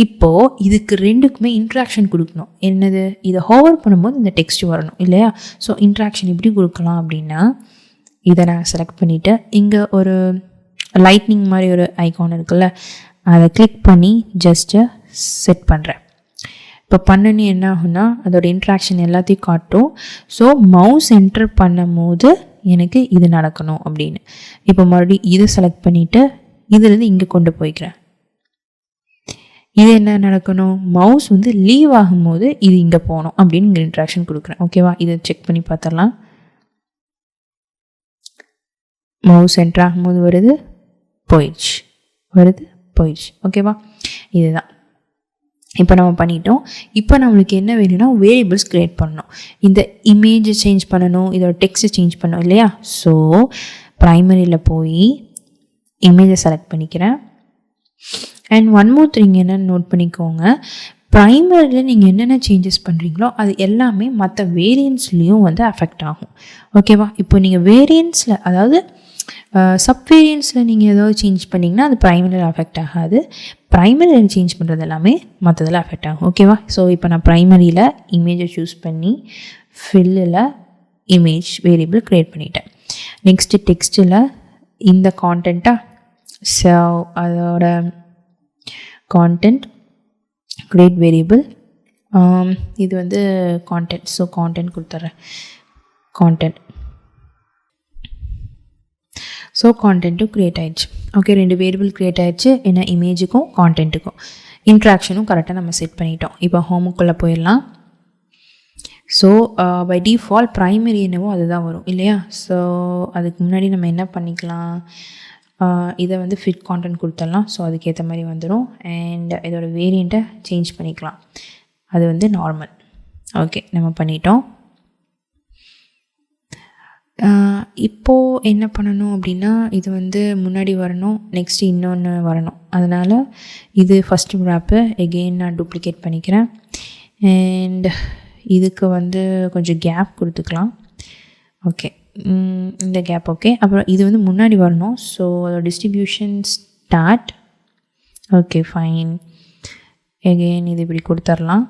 இப்போது இதுக்கு ரெண்டுக்குமே இன்ட்ராக்ஷன் கொடுக்கணும். என்னது? இதை ஹோவர் பண்ணும்போது இந்த டெக்ஸ்ட் வரணும் இல்லையா? ஸோ இன்ட்ராக்ஷன் எப்படி கொடுக்கலாம் அப்படின்னா இதை நான் செலக்ட் பண்ணிவிட்டு இங்கே ஒரு லைட்னிங் மாதிரி ஒரு ஐகான் இருக்குல்ல, அதை கிளிக் பண்ணி ஜஸ்ட்டு செட் பண்ணுறேன். இப்போ பண்ணனு என்ன ஆகுன்னா அதோட இன்ட்ராக்ஷன் எல்லாத்தையும் காட்டும். ஸோ மவுஸ் என்டர் பண்ணும் போது எனக்கு இது நடக்கணும் அப்படின்னு. இப்போ மறுபடியும் இதை செலக்ட் பண்ணிவிட்டு இதுலேருந்து இங்கே கொண்டு போய்க்கிறேன். இது என்ன நடக்கணும்? மவுஸ் வந்து லீவ் ஆகும்போது இது இங்கே போகணும் அப்படின்னு இங்கே இன்ட்ராக்ஷன் கொடுக்குறேன். ஓகேவா? இதை செக் பண்ணி பார்த்துடலாம். மவுஸ் என்டர் ஆகும்போது வருது, போயிடுச்சு, வருது, போயிடுச்சு. ஓகேவா? இதுதான் இப்போ நம்ம பண்ணிட்டோம். இப்போ நம்மளுக்கு என்ன வேணும்னா வேரியபிள்ஸ் க்ரியேட் பண்ணணும். இந்த இமேஜை சேஞ்ச் பண்ணணும், இதோட டெக்ஸ்ட்டை சேஞ்ச் பண்ணணும் இல்லையா? ஸோ ப்ரைமரியில் போய் இமேஜை செலக்ட் பண்ணிக்கிறேன். அண்ட் ஒன் மோர் திங் என்னென்னு நோட் பண்ணிக்கோங்க. ப்ரைமரியில் நீங்கள் என்னென்ன சேஞ்சஸ் பண்ணுறீங்களோ அது எல்லாமே மற்ற வேரியன்ஸ்லேயும் வந்து அஃபெக்ட் ஆகும். ஓகேவா? இப்போ நீங்கள் வேரியன்ஸில், அதாவது சப்வேரியன்ஸில் நீங்கள் ஏதாவது சேஞ்ச் பண்ணிங்கன்னா அது ப்ரைமரியில் அஃபெக்ட் ஆகாது. ப்ரைமரியில் சேஞ்ச் பண்ணுறது எல்லாமே மற்றதில் அஃபெக்ட் ஆகும். ஓகேவா? ஸோ இப்போ நான் ப்ரைமரியில் இமேஜை சூஸ் பண்ணி ஃபில்லில் இமேஜ் வேரியபிள் க்ரியேட் பண்ணிட்டேன். நெக்ஸ்ட்டு டெக்ஸ்ட்டில் இந்த கான்டென்ட்டாக, ஸோ அதோட கான்டென்ட் க்ரியேட் வேரியபிள், இது வந்து கான்டென்ட். ஸோ கான்டென்ட் கொடுத்துட்றேன். கான்டென்ட், ஸோ கான்டென்ட்டும் க்ரியேட் ஆகிடுச்சு. ஓகே, 2 வேரியபிள் க்ரியேட் ஆகிடுச்சு. என்ன, இமேஜுக்கும் கான்டென்ட்டுக்கும். இன்ட்ராக்ஷனும் கரெக்டாக நம்ம செட் பண்ணிட்டோம். இப்போ ஹோமுக்குள்ளே போயிடலாம். ஸோ பை டிஃபால்ட் ப்ரைமரி என்னவோ அதுதான் வரும் இல்லையா? ஸோ அதுக்கு முன்னாடி நம்ம என்ன பண்ணிக்கலாம், இதை வந்து ஃபிட் கான்டென்ட் கொடுத்துடலாம். ஸோ அதுக்கேற்ற மாதிரி வந்துடும். அண்ட் இதோட வேரியண்ட்டை சேஞ்ச் பண்ணிக்கலாம். அது வந்து நார்மல். ஓகே, நம்ம பண்ணிட்டோம். இப்போது என்ன பண்ணணும் அப்படின்னா, இது வந்து முன்னாடி வரணும், நெக்ஸ்ட்டு இன்னொன்று வரணும். அதனால் இது ஃபஸ்ட்டு ரேப்பு எகெயின் நான் டூப்ளிகேட் பண்ணிக்கிறேன். அண்ட் இதுக்கு வந்து கொஞ்சம் கேப் கொடுத்துக்கலாம். ஓகே, இந்த கேப் ஓகே. அப்புறம் இது வந்து முன்னாடி வரணும். ஸோ அதோட distribution start. Okay fine. Again இது இப்படி கொடுத்துர்லாம்.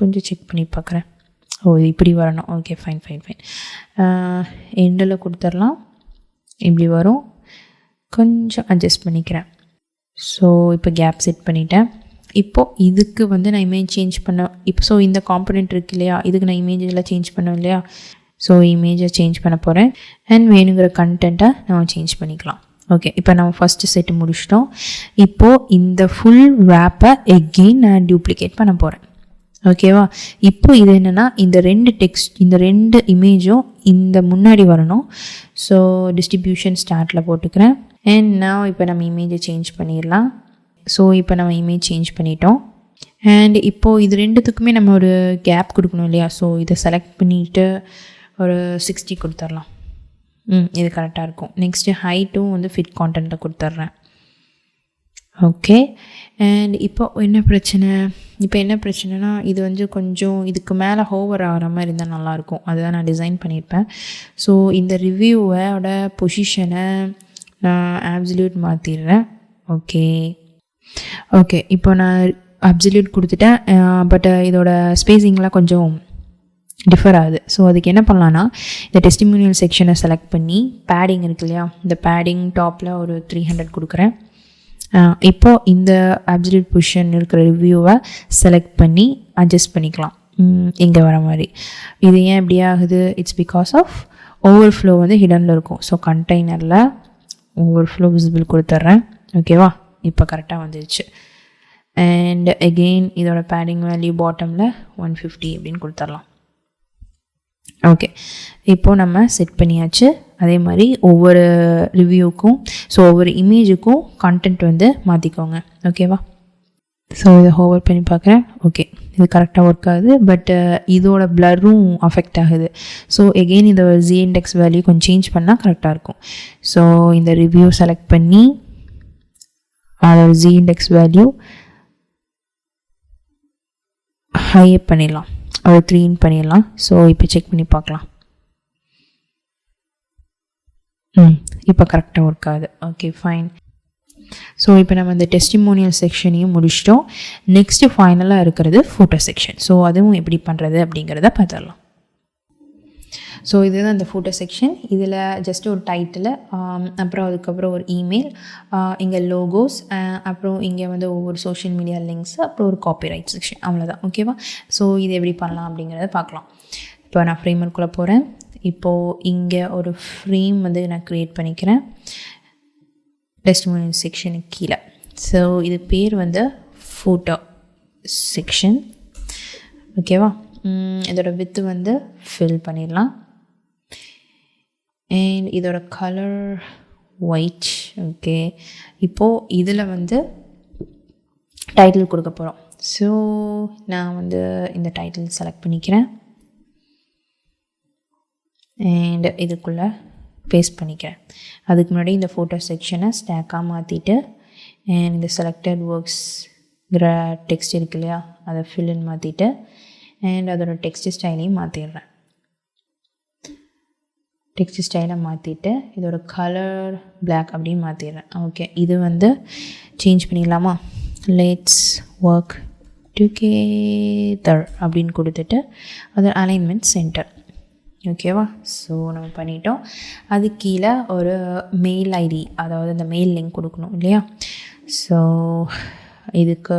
கொஞ்சம் செக் பண்ணி பார்க்குறேன். ஓ, இது இப்படி வரணும். Okay fine fine fine. எண்டில் கொடுத்துடலாம். இப்படி வரும். கொஞ்சம் அட்ஜஸ்ட் பண்ணிக்கிறேன். ஸோ இப்போ கேப் செட் பண்ணிட்டேன். இப்போது இதுக்கு வந்து நான் இமேஜ் சேஞ்ச் பண்ண, ஸோ இந்த காம்பனெண்ட் இருக்கு இல்லையா, இதுக்கு நான் இமேஜ் எல்லாம் சேஞ்ச் பண்ணோம் இல்லையா. ஸோ இமேஜை சேஞ்ச் பண்ண போகிறேன். அண்ட் வேணுங்கிற கண்டென்ட்டை நம்ம சேஞ்ச் பண்ணிக்கலாம். ஓகே, இப்போ நம்ம ஃபஸ்ட்டு செட்டு முடிச்சிட்டோம். இப்போது இந்த ஃபுல் ரேப்பை எகெயின் நான் டூப்ளிகேட் பண்ண போகிறேன். ஓகேவா? இப்போ இது என்னென்னா, இந்த 2 இமேஜும் இந்த முன்னாடி வரணும். ஸோ டிஸ்ட்ரிபியூஷன் ஸ்டார்ட்டில் போட்டுக்கிறேன். அண்ட் நான் இப்போ நம்ம இமேஜை சேஞ்ச் பண்ணிடலாம். ஸோ இப்போ நம்ம இமேஜ் சேஞ்ச் பண்ணிட்டோம். அண்ட் இப்போது இது 2த்துக்குமே நம்ம ஒரு கேப் கொடுக்கணும் இல்லையா. ஸோ இதை செலக்ட் பண்ணிவிட்டு ஒரு 60 கொடுத்துர்லாம். இது கரெக்டாக இருக்கும். நெக்ஸ்ட்டு ஹைட்டும் வந்து ஃபிட் கான்டென்ட்டில் கொடுத்துட்றேன். ஓகே, அண்ட் இப்போ என்ன பிரச்சனைனா, இது வந்து கொஞ்சம் இதுக்கு மேலே ஹோவர் ஆகிற மாதிரி இருந்தால் நல்லாயிருக்கும். அதுதான் நான் டிசைன் பண்ணியிருப்பேன். ஸோ இந்த ரிவ்யூவோட பொசிஷனை நான் ஆப்சல்யூட் மாற்றிடுறேன். ஓகே, இப்போ நான் அப்சல்யூட் கொடுத்துட்டேன். பட் இதோட ஸ்பேஸிங்லாம் கொஞ்சம் டிஃபர் ஆகுது. ஸோ அதுக்கு என்ன பண்ணலான்னா, இந்த டெஸ்டிமோனியல் செக்ஷனை செலக்ட் பண்ணி பேடிங் இருக்கு இல்லையா, இந்த பேடிங் டாப்பில் ஒரு 300 கொடுக்குறேன். இப்போது இந்த அப்சல்யூட் பொசிஷன் இருக்கிற ரிவ்யூவை செலக்ட் பண்ணி அட்ஜஸ்ட் பண்ணிக்கலாம் இங்கே வர மாதிரி. இது ஏன் இப்படி ஆகுது? இட்ஸ் பிகாஸ் ஆஃப் ஓவர்ஃப்ளோ வந்து ஹிடனில் இருக்கும். ஸோ கண்டெய்னரில் ஓவர்ஃப்ளோ விசிபிள் கொடுத்துட்றேன். ஓகேவா? இப்போ கரெக்டாக வந்துடுச்சு. அண்ட் அகெயின் இதோட பேடிங் வேல்யூ பாட்டமில் 150 அப்படின்னு கொடுத்துடலாம். ஓகே, இப்போது நம்ம செட் பண்ணியாச்சு. அதே மாதிரி ஒவ்வொரு ரிவ்யூக்கும், ஸோ ஒவ்வொரு இமேஜுக்கும் கண்டென்ட் வந்து மாற்றிக்கோங்க. ஓகேவா? ஸோ இதை ஹோவர் பண்ணி பார்க்குறேன். ஓகே, இது கரெக்டாக ஒர்க் ஆகுது. பட் இதோட பிளரும் அஃபெக்ட் ஆகுது. ஸோ எகெயின் இந்த Z இண்டெக்ஸ் வேல்யூ கொஞ்சம் சேஞ்ச் பண்ணால் கரெக்டாக இருக்கும். ஸோ இந்த ரிவ்யூ செலக்ட் பண்ணி அதோட Z இண்டெக்ஸ் வேல்யூ ஹை பண்ணிடலாம், ஒரு 3 பண்ணிடலாம். ஸோ இப்போ செக் பண்ணி பார்க்கலாம். இப்போ கரெக்டாக ஒர்க் ஆகுது. Okay fine. ஸோ இப்போ நம்ம இந்த டெஸ்டிமோனியல் செக்ஷனையும் முடிச்சிட்டோம். நெக்ஸ்ட்டு ஃபைனலாக இருக்கிறது ஃபோட்டோ செக்ஷன். ஸோ அதுவும் எப்படி பண்ணுறது அப்படிங்கிறத பார்த்துடலாம். ஸோ இதுதான் இந்த ஃபோட்டோ செக்ஷன். இதில் ஜஸ்ட் ஒரு டைட்டில், அப்புறம் அதுக்கப்புறம் ஒரு இமெயில், இங்கே லோகோஸ், அப்புறம் இங்கே வந்து ஒவ்வொரு சோஷியல் மீடியா லிங்க்ஸ், அப்புறம் ஒரு காப்பிரைட் செக்ஷன். அவ்வளோதான். ஓகேவா? ஸோ இது எப்படி பண்ணலாம் அப்படிங்கிறத பார்க்கலாம். இப்போ நான் ஃப்ரேமர்க்குள்ளே போகிறேன். இப்போது இங்கே ஒரு ஃப்ரேம் வந்து நான் க்ரியேட் பண்ணிக்கிறேன் டெஸ்டிமோனியல் செக்ஷனுக்கு கீழே. ஸோ இது பேர் வந்து ஃபோட்டோ செக்ஷன். ஓகேவா? இதோட வித்து வந்து ஃபில் பண்ணிடலாம். அண்ட் இதோட கலர் ஒயிட். ஓகே, இப்போது இதில் வந்து டைட்டில் கொடுக்க போகிறோம். ஸோ நான் வந்து இந்த டைட்டில் செலக்ட் பண்ணிக்கிறேன். அண்ட் இதுக்குள்ளே பேஸ்ட் பண்ணிக்கிறேன். அதுக்கு முன்னாடி இந்த ஃபோட்டோ செக்ஷனை ஸ்டாக்காக மாற்றிட்டு, அண்ட் இந்த செலக்டட் ஒர்க்ஸ்ங்கிற டெக்ஸ்ட் இருக்கு இல்லையா, அதை ஃபில்லுன்னு மாற்றிட்டு, அண்ட் அதோட டெக்ஸ்ட் ஸ்டைலையும் மாற்றிடுறேன். டெக்ஸ்ட் ஸ்டைலை மாற்றிட்டு இதோட கலர் பிளாக் அப்படின்னு மாற்றிடுறேன். ஓகே, இது வந்து சேஞ்ச் பண்ணிடலாமா? லெட்ஸ் ஒர்க் டுகெதர் அப்படின்னு கொடுத்துட்டு அதோட அலைன்மெண்ட் சென்டர். ஓகேவா? ஸோ நம்ம பண்ணிட்டோம். அது கீழே ஒரு மெயில் ஐடி, அதாவது இந்த மெயில் லிங்க் கொடுக்கணும் இல்லையா? ஸோ இதுக்கு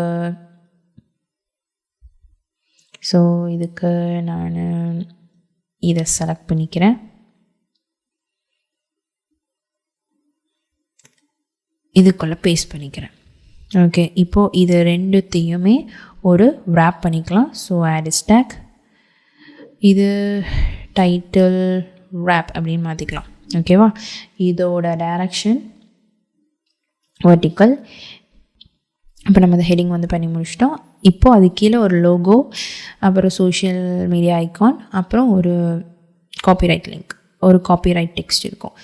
நான் இதை செலக்ட் பண்ணிக்கிறேன். இதுக்குள்ளே பேஸ்ட் பண்ணிக்கிறேன். ஓகே, இப்போது இது ரெண்டுத்தையுமே ஒரு wrap பண்ணிக்கலாம். ஸோ add tag, இது டைட்டில் wrap அப்படின்னு மாற்றிக்கலாம். ஓகேவா? இதோட டைரக்ஷன் வெர்டிக்கல். இப்போ நம்ம அந்த ஹெட்டிங் வந்து பண்ணி முடிச்சிட்டோம். இப்போது அது கீழே ஒரு லோகோ, அப்புறம் சோஷியல் மீடியா ஐக்கான், அப்புறம் ஒரு காப்பிரைட் லிங்க், ஒரு காப்பிரைட் டெக்ஸ்ட் இருக்கும்.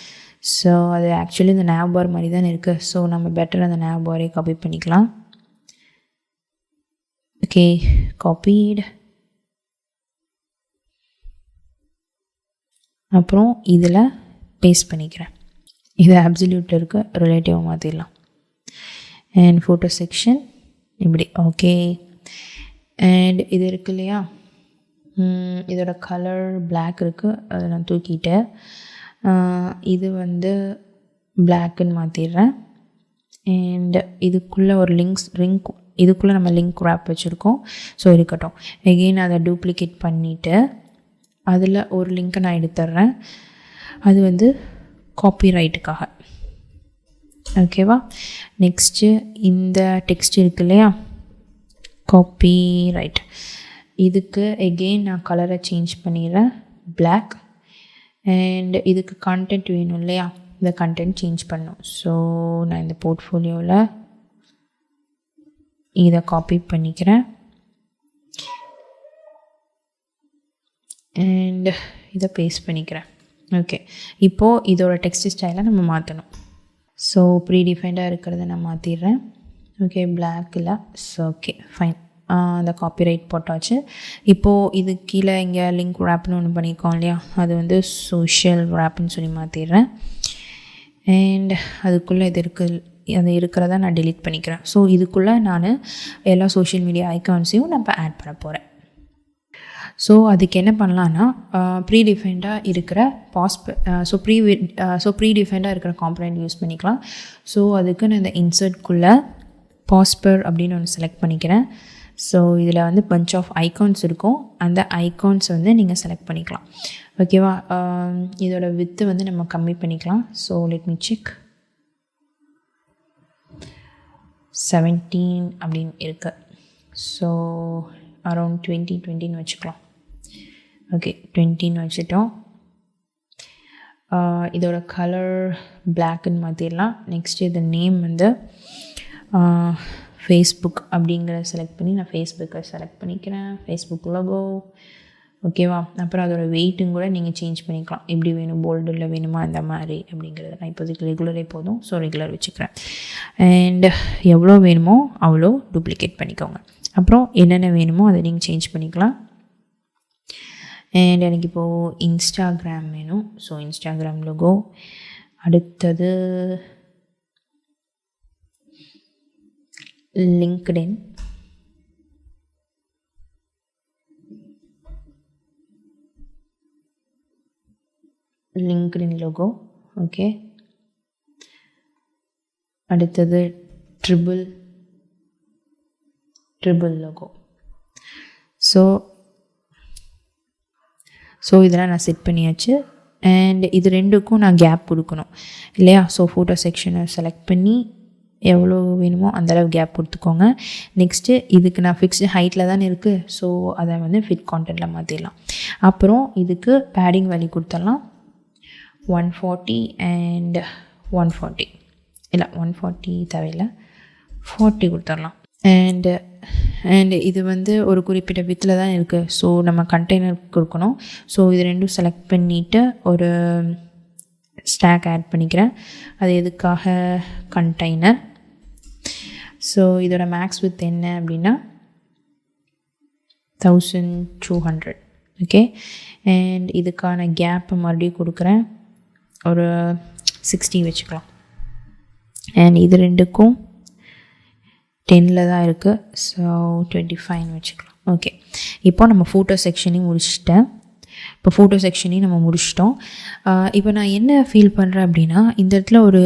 ஸோ அது ஆக்சுவலி இந்த nav bar மாதிரி தான் இருக்குது. ஸோ நம்ம பெட்டர் அந்த nav bar-ஐ காப்பி பண்ணிக்கலாம். ஓகே, காப்பீடு. அப்புறம் இதில் பேஸ்ட் பண்ணிக்கிறேன். இது அப்சல்யூட்டில் இருக்க ரிலேட்டிவாக மாற்றிடலாம். அண்ட் ஃபோட்டோ செக்ஷன் இப்படி. ஓகே, அண்ட் இது இருக்கு இல்லையா, இதோட கலர் பிளாக் இருக்குது, அதை நான் தூக்கிட்டேன். இது வந்து பிளாக்குன்னு மாற்றிடுறேன். அண்ட் இதுக்குள்ளே ஒரு லிங்க், இதுக்குள்ளே நம்ம லிங்க் wrap வச்சுருக்கோம். ஸோ இருக்கட்டும். எகெயின் அதை டூப்ளிகேட் பண்ணிவிட்டு அதில் ஒரு லிங்க்கை நான் எடுத்துட்றேன். அது வந்து காப்பிரைட்டுக்காக. ஓகேவா? நெக்ஸ்ட்டு இந்த டெக்ஸ்ட் இருக்கு இல்லையா, காப்பிரைட், இதுக்கு எகெயின் நான் கலரை சேஞ்ச் பண்ணிடுறேன், பிளாக். அண்ட் இதுக்கு கண்டென்ட் வேணும் இல்லையா, இந்த கண்டென்ட் சேஞ்ச் பண்ணும். ஸோ நான் இந்த போர்ட்ஃபோலியோவில் இதை காப்பி பண்ணிக்கிறேன். அண்ட் இதை பேஸ்ட் பண்ணிக்கிறேன். ஓகே, இப்போது இதோட டெக்ஸ்ட் ஸ்டைலை நம்ம மாற்றணும். ஸோ ப்ரீடிஃபைண்டாக இருக்கிறத நான் மாற்றிடுறேன். ஓகே, பிளாக் இல்லை. So okay, fine. அந்த காப்பிரைட் போட்டாச்சு. இப்போது இது கீழே இங்கே லிங்க் wrapன்னு ஒன்று பண்ணியிருக்கோம் இல்லையா, அது வந்து சோஷியல் wrapன்னு சொல்லி மாற்றிடுறேன். அண்ட் அதுக்குள்ளே அது இருக்கிறத நான் டெலீட் பண்ணிக்கிறேன். ஸோ இதுக்குள்ளே நான் எல்லா சோஷியல் மீடியா ஐக்கான்ஸையும் நான் இப்போ ஆட் பண்ண போகிறேன். ஸோ அதுக்கு என்ன பண்ணலான்னா, ப்ரீடிஃபைண்டாக இருக்கிற ப்ரீடிஃபைண்டாக இருக்கிற காம்பனண்ட் யூஸ் பண்ணிக்கலாம். ஸோ அதுக்கு நான் இந்த இன்சர்ட்குள்ளே பாஸ்பர் அப்படின்னு ஒன்று செலக்ட் பண்ணிக்கிறேன். ஸோ இதில் வந்து பஞ்ச் ஆஃப் ஐகான்ஸ் இருக்கும். அந்த ஐகான்ஸ் வந்து நீங்கள் செலக்ட் பண்ணிக்கலாம். ஓகேவா? இதோட வித்து வந்து நம்ம கம்மி பண்ணிக்கலாம். So let me check. 17 அப்படின்னு இருக்கு. ஸோ அரௌண்ட் 20 வச்சுக்கலாம். ஓகே, 20 வச்சுட்டோம். இதோட கலர் பிளாக்குன்னு மாற்றிடலாம். நெக்ஸ்ட் இது நேம் வந்து ஃபேஸ்புக் அப்படிங்கிறத செலக்ட் பண்ணி நான் ஃபேஸ்புக்கை செலக்ட் பண்ணிக்கிறேன். Facebook logo. ஓகேவா? அப்புறம் அதோட வெயிட்டும் கூட நீங்கள் சேஞ்ச் பண்ணிக்கலாம். எப்படி வேணும், போல்டில் வேணுமா, இந்த மாதிரி அப்படிங்கிறது. நான் இப்போதைக்கு ரெகுலரே போதும். ஸோ ரெகுலர் வச்சுக்கிறேன். அண்ட் எவ்வளோ வேணுமோ அவ்வளோ டூப்ளிகேட் பண்ணிக்கோங்க. அப்புறம் என்னென்ன வேணுமோ அதை நீங்கள் சேஞ்ச் பண்ணிக்கலாம். அண்ட் எனக்கு இப்போது இன்ஸ்டாகிராம் வேணும். So Instagram logo. அடுத்தது லிங்க்டின். லோகோ. ஓகே, அடுத்தது ட்ரிபிள் லோகோ. ஸோ இதெல்லாம் நான் செட் பண்ணியாச்சு. அண்ட் இது ரெண்டுக்கும் நான் கேப் கொடுக்கணும் இல்லையா? ஸோ ஃபோட்டோ செக்ஷனை செலக்ட் பண்ணி எவ்வளோ வேணுமோ அந்தளவு கேப் கொடுத்துக்கோங்க. நெக்ஸ்ட்டு இதுக்கு நான் ஃபிக்ஸ்டு ஹைட்டில் தானே இருக்குது. ஸோ அதை வந்து ஃபிட் கான்டென்ட்டில் மாற்றிடலாம். அப்புறம் இதுக்கு பேடிங் வேல்யூ கொடுத்துடலாம். 140 அண்ட் 140 இல்லை, 140 தேவையில்லை, 40 கொடுத்துடலாம். அண்ட் இது வந்து ஒரு குறிப்பிட்ட வித்தில் தான் இருக்குது. ஸோ நம்ம கண்டெய்னர் கொடுக்கணும். ஸோ இது ரெண்டும் செலக்ட் பண்ணிவிட்டு ஒரு ஸ்டாக் ஆட் பண்ணிக்கிறேன். அது எதுக்காக, கண்டெய்னர். ஸோ இதோட மேக்ஸ் வித் என்ன அப்படின்னா 1200. ஓகே, அண்ட் இதுக்கான கேப்பை மறுபடியும் கொடுக்குறேன். ஒரு 60 வச்சுக்கலாம். அண்ட் இது ரெண்டுக்கும் 10ல் தான் இருக்குது. ஸோ 25 வச்சுக்கலாம். ஓகே, இப்போ நம்ம ஃபோட்டோ செக்ஷனையும் முடிச்சிட்டேன். இப்போ ஃபோட்டோ செக்ஷனையும் நம்ம முடிச்சிட்டோம். இப்போ நான் என்ன ஃபீல் பண்ணுறேன் அப்படின்னா, இந்த இடத்துல ஒரு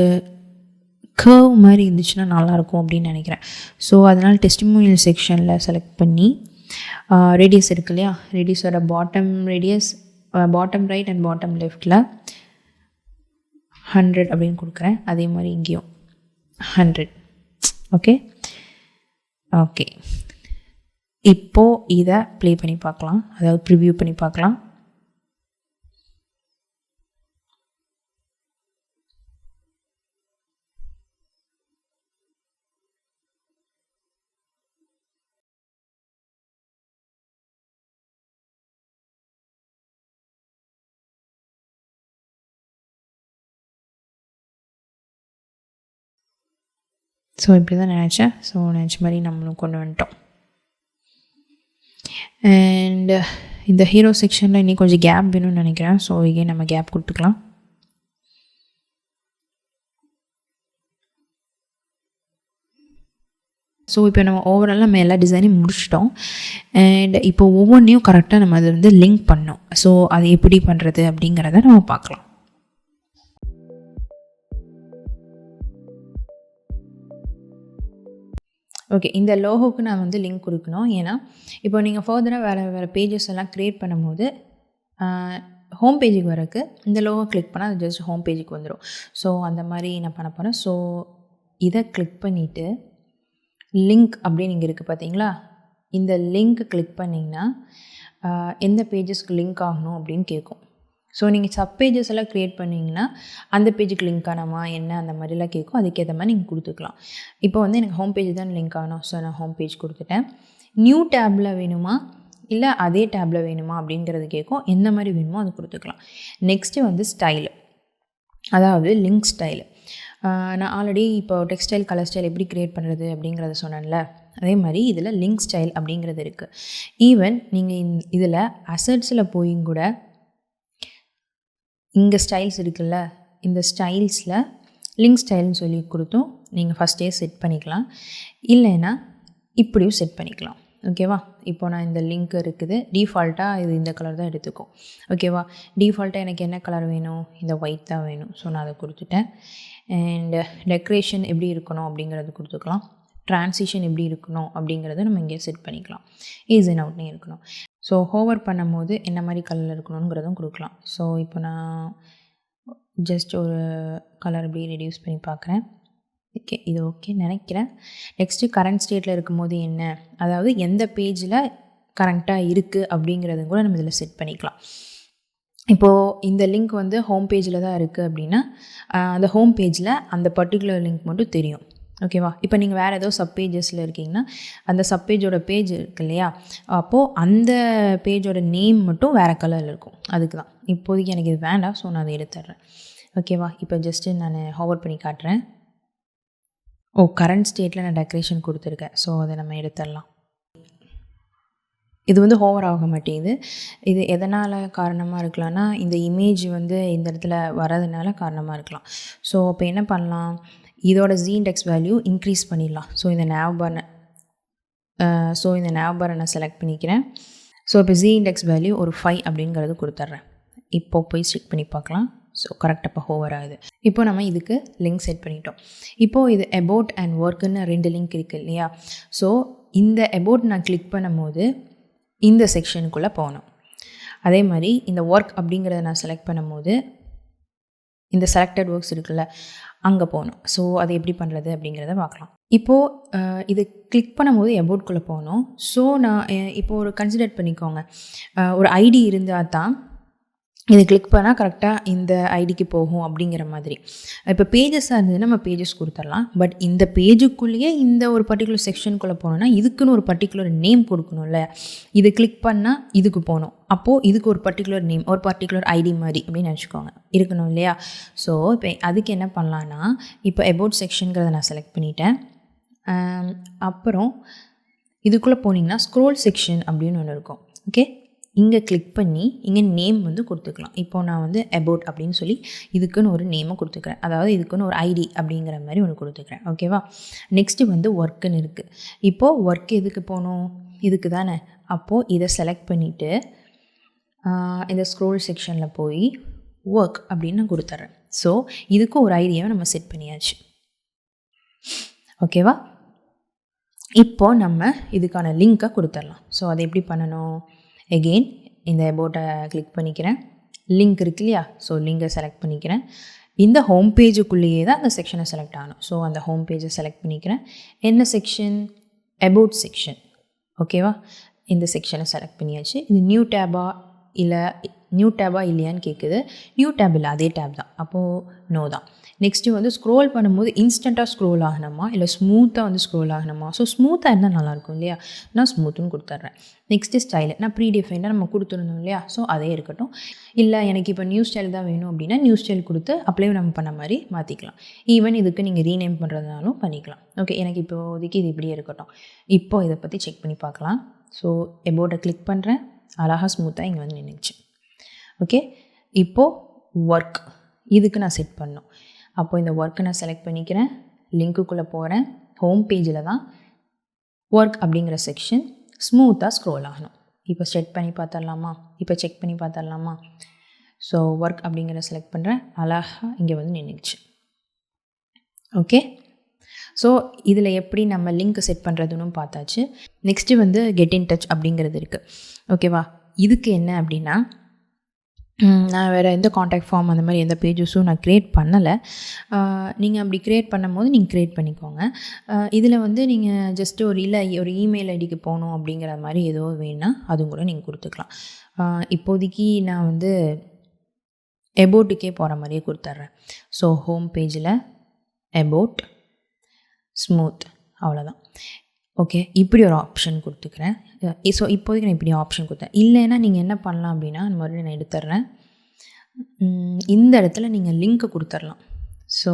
கர்வ் மாதிரி இருந்துச்சுன்னா நல்லாயிருக்கும் அப்படின்னு நினைக்கிறேன். ஸோ அதனால் டெஸ்டிமோனியல் செக்ஷனில் செலக்ட் பண்ணி ரேடியஸ் இருக்கு இல்லையா, ரேடியஸோட bottom radius bottom right and bottom லெஃப்டில் 100 அப்படின்னு கொடுக்குறேன். அதே மாதிரி இங்கேயும் 100. ஓகே ஓகே, இப்போது இதை ப்ளே பண்ணி பார்க்கலாம், அதாவது ப்ரிவ்யூ பண்ணி பார்க்கலாம். ஸோ இப்படி தான் நினச்சேன். ஸோ நினச்ச மாதிரி நம்மளும் கொண்டு வந்துட்டோம். அண்ட் இந்த ஹீரோ செக்ஷனில் இன்னும் கொஞ்சம் கேப் வேணும்னு நினைக்கிறேன். ஸோ இங்கே நம்ம கேப் கொடுத்துக்கலாம். ஸோ இப்போ நம்ம ஓவராலாக நம்ம எல்லா டிசைனையும் முடிச்சிட்டோம். அண்ட் இப்போ ஒவ்வொன்றையும் கரெக்டாக நம்ம அதை வந்து லிங்க் பண்ணோம். ஸோ அது எப்படி பண்ணுறது அப்படிங்கிறத நம்ம பார்க்கலாம். ஓகே, இந்த லோகோவுக்கு நான் வந்து லிங்க் கொடுக்கணும். ஏன்னா இப்போ நீங்கள் ஃபர்தராக வேறு பேஜஸ் எல்லாம் க்ரியேட் பண்ணும்போது ஹோம் பேஜுக்கு வரக்கு இந்த லோகோ கிளிக் பண்ணால் அது ஜஸ்ட் ஹோம் பேஜுக்கு வந்துடும். ஸோ அந்த மாதிரி நான் பண்ண போகிறேன். ஸோ இதை கிளிக் பண்ணிவிட்டு லிங்க் அப்படின்னு இங்கே இருக்குது பார்த்தீங்களா, இந்த லிங்க் கிளிக் பண்ணிங்கன்னா எந்த பேஜஸ்க்கு லிங்க் ஆகணும் அப்படின்னு கேட்கும். ஸோ நீங்கள் சப் பேஜஸ் எல்லாம் க்ரியேட் பண்ணிங்கன்னா அந்த பேஜுக்கு லிங்க் ஆனமா என்ன அந்த மாதிரிலாம் கேட்கும். அதுக்கேற்ற மாதிரி நீங்கள் கொடுத்துக்கலாம். இப்போ வந்து எனக்கு ஹோம் பேஜ் தான் லிங்க் ஆகணும். ஸோ நான் ஹோம் பேஜ் கொடுத்துட்டேன். நியூ டேப்பில் வேணுமா இல்லை அதே டேப்பில் வேணுமா அப்படிங்கிறது கேட்கும். எந்த மாதிரி வேணுமோ அது கொடுத்துக்கலாம். நெக்ஸ்ட்டு வந்து ஸ்டைலு, அதாவது லிங்க் ஸ்டைலு. நான் ஆல்ரெடி இப்போ டெக்ஸ்டைல் கலர் ஸ்டைல் எப்படி க்ரியேட் பண்ணுறது அப்படிங்கிறத சொன்னேன்ல, அதே மாதிரி இதில் லிங்க் ஸ்டைல் அப்படிங்கிறது இருக்குது. ஈவன் நீங்கள் இதில் அசட்ஸில் போயும் கூட இங்கே ஸ்டைல்ஸ் இருக்குல்ல, இந்த ஸ்டைல்ஸில் லிங்க் ஸ்டைல்னு சொல்லி கொடுத்தும் நீங்கள் ஃபஸ்ட்டே செட் பண்ணிக்கலாம். இல்லைன்னா இப்படியும் செட் பண்ணிக்கலாம். ஓகேவா, இப்போ நான் இந்த லிங்க் இருக்குது, டிஃபால்ட்டாக இது இந்த கலர் தான் எடுத்துக்கும். ஓகேவா, டிஃபால்ட்டாக எனக்கு என்ன கலர் வேணும், இந்த ஒயிட் தான் வேணும். ஸோ நான் அதை கொடுத்துட்டேன். அண்ட் டெக்கரேஷன் எப்படி இருக்கணும் அப்படிங்கிறது கொடுத்துக்கலாம். ட்ரான்சிஷன் எப்படி இருக்கணும் அப்படிங்கிறத நம்ம இங்கே செட் பண்ணிக்கலாம். ஈஸ் அண்ட் அவுட்னே இருக்கணும். ஸோ ஹோவர் பண்ணும்போது என்ன மாதிரி கலர் இருக்கணுங்கிறதும் கொடுக்கலாம். ஸோ இப்போ நான் ஜஸ்ட் ஒரு கலர் அப்படியே ரெடியூஸ் பண்ணி பார்க்குறேன். ஓகே, இது ஓகே நினைக்கிறேன். நெக்ஸ்ட்டு கரண்ட் ஸ்டேட்டில் இருக்கும்போது என்ன, அதாவது எந்த பேஜில் கரண்ட்டாக இருக்குது அப்படிங்கிறதும் கூட நம்ம இதில் செட் பண்ணிக்கலாம். இப்போது இந்த லிங்க் வந்து ஹோம் பேஜில் தான் இருக்குது அப்படின்னா அந்த ஹோம் பேஜில் அந்த பர்டிகுலர் லிங்க் மட்டும் தெரியும். ஓகேவா, இப்போ நீங்கள் வேறு ஏதோ சப் பேஜஸில் இருக்கீங்கன்னா அந்த சப் பேஜோட பேஜ் இருக்குது இல்லையா, அப்போது அந்த பேஜோட நேம் மட்டும் வேறு கலரில் இருக்கும். அதுக்கு தான் இப்போதைக்கு எனக்கு இது வேண்டாம். ஸோ நான் அதை எடுத்துட்றேன். ஓகேவா, இப்போ ஜஸ்ட்டு நான் ஹோவர் பண்ணி காட்டுறேன். கரண்ட் ஸ்டேட்டில் நான் டெக்கரேஷன் கொடுத்துருக்கேன். ஸோ அதை நம்ம எடுத்துடலாம். இது வந்து ஹோவர் ஆக மாட்டேங்குது. இது எதனால் காரணமாக இருக்கலாம்னா இந்த இமேஜ் வந்து இந்த இடத்துல வரதுனால காரணமாக இருக்கலாம். ஸோ இப்போ என்ன பண்ணலாம், இதோட Z-index வேல்யூ இன்க்ரீஸ் பண்ணிடலாம். ஸோ இந்த nav பாரை நான் செலக்ட் பண்ணிக்கிறேன். ஸோ இப்போ Z-index வேல்யூ ஒரு 5 அப்படிங்கிறது கொடுத்துட்றேன். இப்போ போய் செக் பண்ணி பார்க்கலாம். ஸோ கரெக்டாக இப்போ ஹோவர் ஆகுது. இப்போ நம்ம இதுக்கு லிங்க் செட் பண்ணிட்டோம். இப்போது இது அபவுட் அண்ட் ஒர்க்குன்னு 2 லிங்க் இருக்குது இல்லையா. ஸோ இந்த அபவுட் நான் கிளிக் பண்ணும்போது இந்த செக்ஷனுக்குள்ளே போகணும். அதே மாதிரி இந்த ஒர்க் அப்படிங்கிறத நான் செலக்ட் பண்ணும்போது இந்த செலக்டட் ஒர்க்ஸ் இருக்குல்ல அங்கே போகணும். ஸோ அதை எப்படி பண்ணுறது அப்படிங்கிறத பார்க்கலாம். இப்போது இது கிளிக் பண்ணும்போது அபவுட்குள்ளே போகணும். ஸோ நான் இப்போது ஒரு கன்சிடர் பண்ணிக்கோங்க, ஒரு ஐடி இருந்தால் தான் இது கிளிக் பண்ணால் கரெக்டாக இந்த ஐடிக்கு போகும் அப்படிங்கிற மாதிரி. இப்போ பேஜஸாக இருந்ததுன்னா நம்ம பேஜஸ் கொடுத்துடலாம். பட் இந்த பேஜுக்குள்ளேயே இந்த ஒரு பர்டிகுலர் செக்ஷனுக்குள்ளே போகணுன்னா இதுக்குன்னு ஒரு பர்டிகுலர் நேம் கொடுக்கணும்ல. இது கிளிக் பண்ணால் இதுக்கு போகணும். அப்போது இதுக்கு ஒரு பர்டிகுலர் நேம், ஒரு பர்டிகுலர் ஐடி மாதிரி அப்படின்னு நினச்சிக்கோங்க இருக்கணும் இல்லையா. ஸோ இப்போ அதுக்கு என்ன பண்ணலான்னா, இப்போ அபவுட் செக்ஷனுங்கிறத நான் செலக்ட் பண்ணிட்டேன். அப்புறம் இதுக்குள்ளே போனீங்கன்னா ஸ்க்ரோல் செக்ஷன் அப்படின்னு ஒன்று இருக்கும். ஓகே, இங்கே கிளிக் பண்ணி இங்கே நேம் வந்து கொடுத்துக்கலாம். இப்போது நான் வந்து அபவுட் அப்படின்னு சொல்லி இதுக்குன்னு ஒரு நேமை கொடுத்துக்கிறேன். அதாவது இதுக்குன்னு ஒரு ஐடி அப்படிங்கிற மாதிரி ஒன்று கொடுத்துக்கிறேன். ஓகேவா? நெக்ஸ்ட்டு வந்து ஒர்க்குன்னு இருக்குது. இப்போது ஒர்க் எதுக்கு போகணும்? இதுக்கு தானே. அப்போது இதை செலக்ட் பண்ணிவிட்டு இந்த ஸ்க்ரோல் செக்ஷனில் போய் ஒர்க் அப்படின்னு நான் கொடுத்துட்றேன். ஸோ இதுக்கு ஒரு ஐடியாவை நம்ம செட் பண்ணியாச்சு. ஓகேவா? இப்போது நம்ம இதுக்கான லிங்க்கை கொடுத்துடலாம். ஸோ அதை எப்படி பண்ணணும்? எகெயின் இந்த அபவுட்டை கிளிக் பண்ணிக்கிறேன். லிங்க் இருக்கு இல்லையா? ஸோ லிங்கை செலக்ட் பண்ணிக்கிறேன். இந்த ஹோம் பேஜுக்குள்ளேயே தான் அந்த செக்ஷனை செலக்ட் ஆகணும். ஸோ அந்த ஹோம் பேஜை செலக்ட் பண்ணிக்கிறேன். என்ன செக்ஷன்? About section. ஓகேவா? இந்த செக்ஷனை செலக்ட் பண்ணியாச்சு. இது நியூ டேபா இல்லையான்னு கேட்குது. நியூ டேப் இல்லை, அதே டேப் தான். அப்போது நோ தான். நெக்ஸ்ட்டு வந்து ஸ்க்ரோல் பண்ணும்போது இன்ஸ்டண்ட்டாக ஸ்க்ரோல் ஆகணுமா இல்லை ஸ்மூத்தாக வந்து ஸ்க்ரோல் ஆகணுமா? ஸோ ஸ்மூத்தாக இருந்தால் நல்லாயிருக்கும் இல்லையா? நான் ஸ்மூத்துன்னு கொடுத்துட்றேன். நெக்ஸ்ட்டு ஸ்டைலு நான் ப்ரீடிஃபைண்டாக நம்ம கொடுத்துருந்தோம் இல்லையா? ஸோ அதே இருக்கட்டும். இல்லை எனக்கு இப்போ நியூ ஸ்டைல் தான் வேணும் அப்படின்னா நியூ ஸ்டைல் கொடுத்து அப்ளை நம்ம பண்ண மாதிரி மாற்றிக்கலாம். ஈவன் இதுக்கு நீங்கள் ரீநேம் பண்ணுறதுனாலும் பண்ணிக்கலாம். ஓகே, எனக்கு இப்போதைக்கு இது இப்படியே இருக்கட்டும். இப்போது இதை பற்றி செக் பண்ணி பார்க்கலாம். ஸோ அபவுட்டை கிளிக் பண்ணுறேன். அழகாக ஸ்மூத்தாக இங்கே வந்து நின்றுச்சு. ஓகே, இப்போது ஒர்க் இதுக்கு நான் செட் பண்ணணும். அப்போது இந்த ஒர்க்கை நான் செலக்ட் பண்ணிக்கிறேன். லிங்க்குள்ளே போகிறேன். ஹோம் பேஜில் தான் ஒர்க் அப்படிங்கிற செக்ஷன் ஸ்மூத்தாக ஸ்க்ரோல் ஆகணும். இப்போ செக் பண்ணி பார்த்துடலாமா? ஸோ ஒர்க் அப்படிங்கிற செலக்ட் பண்ணுறேன். அழகாக இங்கே வந்து நின்றுச்சு. ஓகே, ஸோ இதில் எப்படி நம்ம லிங்க் செட் பண்ணுறதுன்னு பார்த்தாச்சு. நெக்ஸ்ட்டு வந்து கெட் இன் டச் அப்படிங்கிறது இருக்குது. ஓகேவா? இதுக்கு என்ன அப்படின்னா, நான் வேறு எந்த காண்டாக்ட் ஃபார்ம் அந்த மாதிரி எந்த பேஜஸும் நான் க்ரியேட் பண்ணலை. நீங்கள் அப்படி க்ரியேட் பண்ணும் போது நீங்கள் க்ரியேட் பண்ணிக்கோங்க. இதில் வந்து நீங்கள் ஜஸ்ட்டு ஒரு இமெயில் ஐடிக்கு போகணும் அப்படிங்கிற மாதிரி ஏதோ வேணுன்னா அதுவும் கூட நீங்கள் கொடுத்துக்கலாம். இப்போதைக்கு நான் வந்து அபவுட்டுக்கே போகிற மாதிரியே கொடுத்துட்றேன். ஸோ ஹோம் பேஜில் அபவுட் ஸ்மூத், அவ்வளோதான். ஓகே, இப்படி ஒரு ஆப்ஷன் கொடுத்துக்கிறேன். ஸோ இப்போதைக்கு நான் இப்படி ஆப்ஷன் கொடுத்தேன். இல்லைன்னா நீங்கள் என்ன பண்ணலாம் அப்படின்னா, மறுபடியும் நான் எடுத்துட்றேன். இந்த இடத்துல நீங்கள் லிங்க்கை கொடுத்துடலாம். ஸோ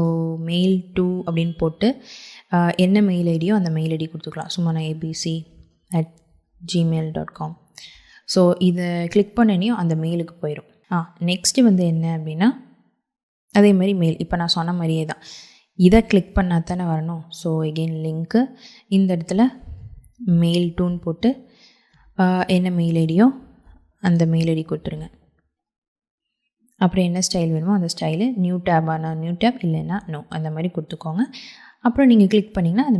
மெயில் டு அப்படின்னு போட்டு என்ன மெயில் ஐடியோ அந்த மெயில் ஐடி கொடுத்துக்கலாம். சும்மா நான் abc@gmail.com. ஸோ இதை கிளிக் பண்ணனையும் அந்த மெயிலுக்கு போயிடும். நெக்ஸ்ட்டு வந்து என்ன அப்படின்னா, அதே மாதிரி மெயில் இப்போ நான் சொன்ன மாதிரியே தான். இதை கிளிக் பண்ணால் தானே வரணும். ஸோ எகெயின் லிங்க்கு இந்த இடத்துல மெயில் டூன்னு போட்டு என்ன மெயில் ஐடியோ அந்த மெயில் ஐடி கொடுத்துருங்க. அப்புறம் என்ன ஸ்டைல் வேணுமோ அந்த ஸ்டைலு, நியூ டேபானா நியூ டேப், இல்லைன்னா நோ, அந்த மாதிரி கொடுத்துக்கோங்க. அப்புறம் நீங்கள் கிளிக் பண்ணிங்கன்னா அந்த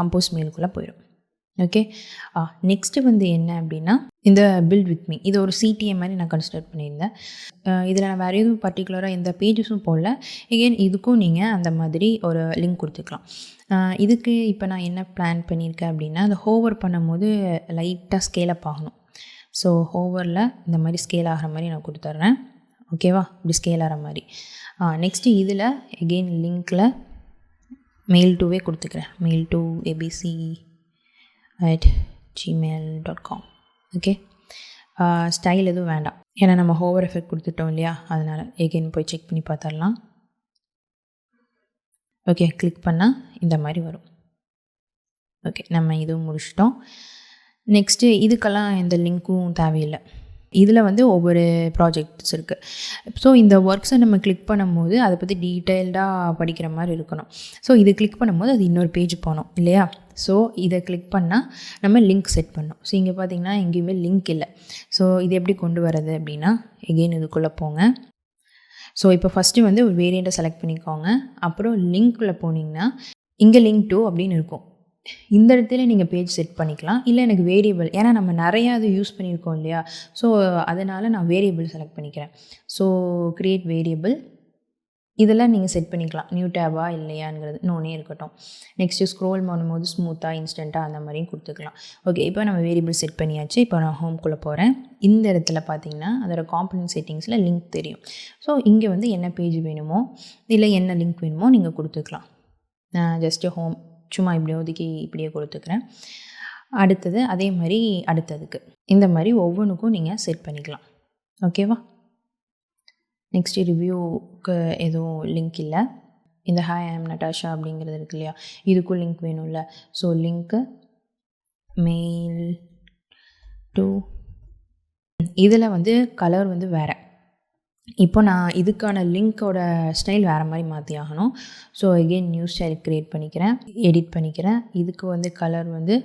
கம்போஸ் மெயிலுக்குள்ளே போயிடும். ஓகே, நெக்ஸ்ட்டு வந்து என்ன அப்படின்னா, இந்த பில்ட் வித் மீ இது ஒரு சிடிஎம் மாதிரி நான் கன்சிடர் பண்ணியிருந்தேன். இதில் நான் வேறு எதுவும் பர்டிகுலராக எந்த பேஜஸும் போடல. எகெயின் இதுக்கும் நீங்கள் அந்த மாதிரி ஒரு லிங்க் கொடுத்துக்கலாம். இதுக்கு இப்போ நான் என்ன பிளான் பண்ணியிருக்கேன் அப்படின்னா, அந்த ஹோவர் பண்ணும்போது லைட்டாக ஸ்கேல் அப் ஆகணும். ஸோ ஹோவரில் இந்த மாதிரி ஸ்கேல் ஆகிற மாதிரி நான் கொடுத்துட்றேன். ஓகேவா? இப்படி ஸ்கேல் ஆகிற மாதிரி. நெக்ஸ்ட்டு இதில் எகெயின் லிங்க்கில் மெயில் டூவே கொடுத்துக்கிறேன். Mail two abc@gmail.com. Okay, style எதுவும் வேண்டாம், ஏன்னா நம்ம ஹோவர் எஃபெக்ட் கொடுத்துட்டோம் இல்லையா? அதனால் எகெயின் போய் செக் பண்ணி பார்த்துடலாம். ஓகே, கிளிக் பண்ணால் இந்த மாதிரி வரும். ஓகே, நம்ம இதுவும் முடிச்சிட்டோம். நெக்ஸ்ட்டு இதுக்கெல்லாம் எந்த லிங்க்கும் தேவையில்லை. இதில் வந்து ஒவ்வொரு ப்ராஜெக்ட்ஸ் இருக்குது. ஸோ இந்த ஒர்க்ஸை நம்ம கிளிக் பண்ணும்போது அதை பற்றி டீட்டெயில்டாக படிக்கிற மாதிரி இருக்கணும். ஸோ இது கிளிக் பண்ணும்போது அது இன்னொரு பேஜ் போகணும் இல்லையா? ஸோ இதை கிளிக் பண்ணால் நம்ம லிங்க் செட் பண்ணோம். ஸோ இங்கே பார்த்திங்கன்னா எங்கேயுமே லிங்க் இல்லை. ஸோ இது எப்படி கொண்டு வரது அப்படின்னா, எகெயின் இதுக்குள்ளே போங்க. ஸோ இப்போ ஃபஸ்ட்டு வந்து ஒரு வேரியண்ட்டை செலக்ட் பண்ணிக்கோங்க. அப்புறம் லிங்க்குள்ளே போனீங்கன்னா இங்கே லிங்க் டூ அப்படின்னு இருக்கும். இந்த இடத்துல நீங்கள் பேஜ் செட் பண்ணிக்கலாம். இல்லை எனக்கு வேரியபிள், ஏன்னா நம்ம நிறையா அது யூஸ் பண்ணியிருக்கோம் இல்லையா? ஸோ அதனால் நான் வேரியபிள் செலக்ட் பண்ணிக்கிறேன். ஸோ க்ரியேட் வேரியபிள், இதெல்லாம் நீங்கள் செட் பண்ணிக்கலாம். நியூ டேபா இல்லையாங்கிறது நோனே இருக்கட்டும். நெக்ஸ்ட்டு ஸ்க்ரோல் பண்ணும்போது ஸ்மூத்தாக இன்ஸ்டண்ட்டாக அந்த மாதிரியும் கொடுத்துக்கலாம். ஓகே, இப்போ நம்ம வேரியபிள் செட் பண்ணியாச்சு. இப்போ நான் ஹோம்குள்ளே போகிறேன். இந்த இடத்துல பார்த்தீங்கன்னா அதோட காம்பனன்ட் செட்டிங்ஸில் லிங்க் தெரியும். ஸோ இங்கே வந்து என்ன பேஜ் வேணுமோ இல்லை என்ன லிங்க் வேணுமோ நீங்கள் கொடுத்துக்கலாம். நான் ஜஸ்ட்டு ஹோம் சும்மா இப்படியே ஒதுக்கி இப்படியே கொடுத்துக்கிறேன். அடுத்தது அதே மாதிரி அடுத்ததுக்கு இந்த மாதிரி ஒவ்வொன்றுக்கும் நீங்கள் செட் பண்ணிக்கலாம். ஓகேவா? நெக்ஸ்ட்டு ரிவ்யூக்கு எதுவும் லிங்க் இல்லை. இந்த ஹாய் ஐ ஆம் நட்டாஷா அப்படிங்கிறது இருக்கு இல்லையா? இதுக்கும் லிங்க் வேணும்ல. ஸோ லிங்க்கு மெயில் டு இதில் வந்து கலர் வந்து வேறு. இப்போ நான் இதுக்கான லிங்க்கோட ஸ்டைல் வேறு மாதிரி மாற்றி ஆகணும். So again new style create பண்ணிக்கிறேன், எடிட் பண்ணிக்கிறேன். இதுக்கு வந்து கலர் வந்து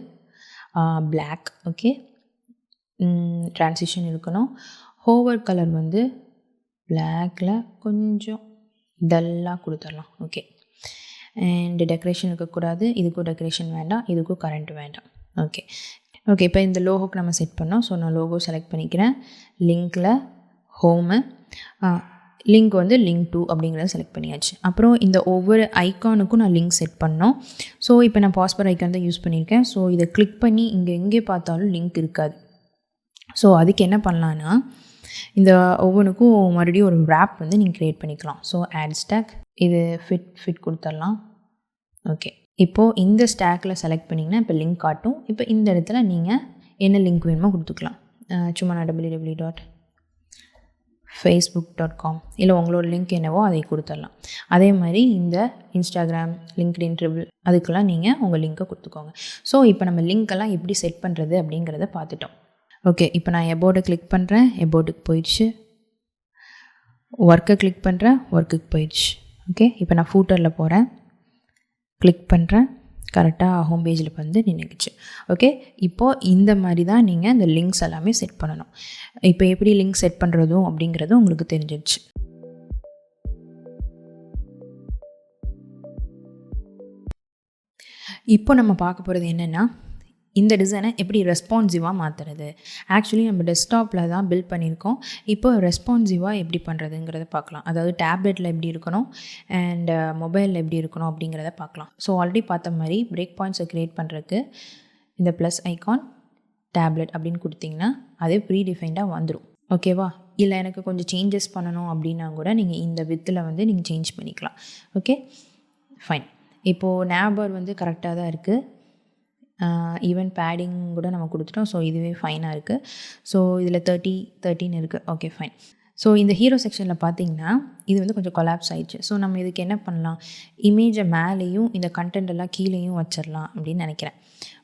பிளாக். ஓகே, ட்ரான்சிஷன் இருக்கணும். ஹோவர் கலர் வந்து பிளாக்கில் கொஞ்சம் டல்லாக கொடுத்துடலாம். ஓகே, அண்ட் டெக்கரேஷன் இருக்கக்கூடாது. இதுக்கும் டெக்கரேஷன் வேண்டாம், இதுக்கும் கரண்ட் வேண்டாம். ஓகே ஓகே இப்போ இந்த லோகோக்கு நம்ம செட் பண்ணோம். ஸோ நான் லோகோ செலக்ட் பண்ணிக்கிறேன். லிங்க்கில் ஹோமு, லிங்க் வந்து லிங்க் 2 அப்படிங்கிறத செலக்ட் பண்ணியாச்சு. அப்புறம் இந்த ஒவ்வொரு ஐக்கானுக்கும் நான் லிங்க் செட் பண்ணோம். ஸோ இப்போ நான் பாஸ்பர் ஐக்கான் தான் யூஸ் பண்ணியிருக்கேன். ஸோ இதை கிளிக் பண்ணி இங்கே எங்கே பார்த்தாலும் லிங்க் இருக்காது. ஸோ அதுக்கு என்ன பண்ணலான்னா, இந்த ஒவ்வொன்றுக்கும் மறுபடியும் ஒரு ரேப் வந்து நீங்கள் க்ரியேட் பண்ணிக்கலாம். ஸோ ஆட் ஸ்டாக், இது ஃபிட் கொடுத்துடலாம். ஓகே, இப்போது இந்த ஸ்டாக்கில் செலக்ட் பண்ணிங்கன்னா இப்போ லிங்க் காட்டும். இப்போ இந்த இடத்துல நீங்கள் என்ன லிங்க் வேணுமோ கொடுத்துக்கலாம். சும்மா நான் www.facebook.com இல்லை உங்களோட லிங்க் என்னவோ அதை கொடுத்துடலாம். அதே மாதிரி இந்த இன்ஸ்டாகிராம், லிங்க்டின், ட்ரிபிள் அதுக்கெல்லாம் நீங்கள் உங்கள் லிங்க்கை கொடுத்துக்கோங்க. ஸோ இப்போ நம்ம லிங்க்கெல்லாம் எப்படி செட் பண்ணுறது அப்படிங்கிறத பார்த்துட்டோம். ஓகே, இப்போ நான் எபோர்டை கிளிக் பண்ணுறேன், எபோர்டுக்கு போயிடுச்சு. ஒர்க்கை கிளிக் பண்ணுறேன், ஒர்க்குக்கு போயிடுச்சு. ஓகே, இப்போ நான் ஃபூட்டரில் போகிறேன், கிளிக் பண்ணுறேன், கரெக்டாக ஹோம் பேஜில் வந்து நின்றுக்குச்சு. ஓகே, இப்போது இந்த மாதிரி தான் நீங்கள் இந்த லிங்க்ஸ் எல்லாமே செட் பண்ணணும். இப்போ எப்படி லிங்க் செட் பண்ணுறதும் அப்படிங்கிறதும் உங்களுக்கு தெரிஞ்சிடுச்சு. இப்போ நம்ம பார்க்க போகிறது என்னென்னா, இந்த டிசைனை எப்படி ரெஸ்பான்சிவாக மாற்றுறது. ஆக்சுவலி நம்ம டெஸ்க்டாப்பில் தான் பில்ட் பண்ணியிருக்கோம். இப்போ ரெஸ்பான்சிவாக எப்படி பண்ணுறதுங்கிறத பார்க்கலாம். அதாவது டேப்லெட்டில் எப்படி இருக்கணும் அண்ட் மொபைலில் எப்படி இருக்கணும் அப்படிங்கிறத பார்க்கலாம். ஸோ ஆல்ரெடி பார்த்த மாதிரி பிரேக் பாயிண்ட்ஸை க்ரியேட் பண்ணுறதுக்கு இந்த ப்ளஸ் ஐக்கான் டேப்லெட் அப்படின்னு கொடுத்திங்கன்னா அதே ப்ரீடிஃபைண்டாக வந்துடும். ஓகேவா? இல்லை எனக்கு கொஞ்சம் சேஞ்சஸ் பண்ணணும் அப்படின்னா கூட நீங்கள் இந்த வித்தில் வந்து நீங்கள் சேஞ்ச் பண்ணிக்கலாம். Okay, fine. இப்போது நேபர் வந்து கரெக்டாக தான் இருக்குது. ஈவன் பேடிங் கூட நம்ம கொடுத்துட்டோம். ஸோ இதுவே ஃபைனாக இருக்குது. ஸோ இதில் 13 இருக்குது. Okay, fine. ஸோ இந்த ஹீரோ செக்ஷனில் பார்த்தீங்கன்னா இது வந்து கொஞ்சம் கொலாப்ஸ் ஆயிடுச்சு. ஸோ நம்ம இதுக்கு என்ன பண்ணலாம், இமேஜை மேலேயும் இந்த கண்டென்ட் எல்லாம் கீழேயும் வச்சிடலாம் அப்படின்னு நினைக்கிறேன்.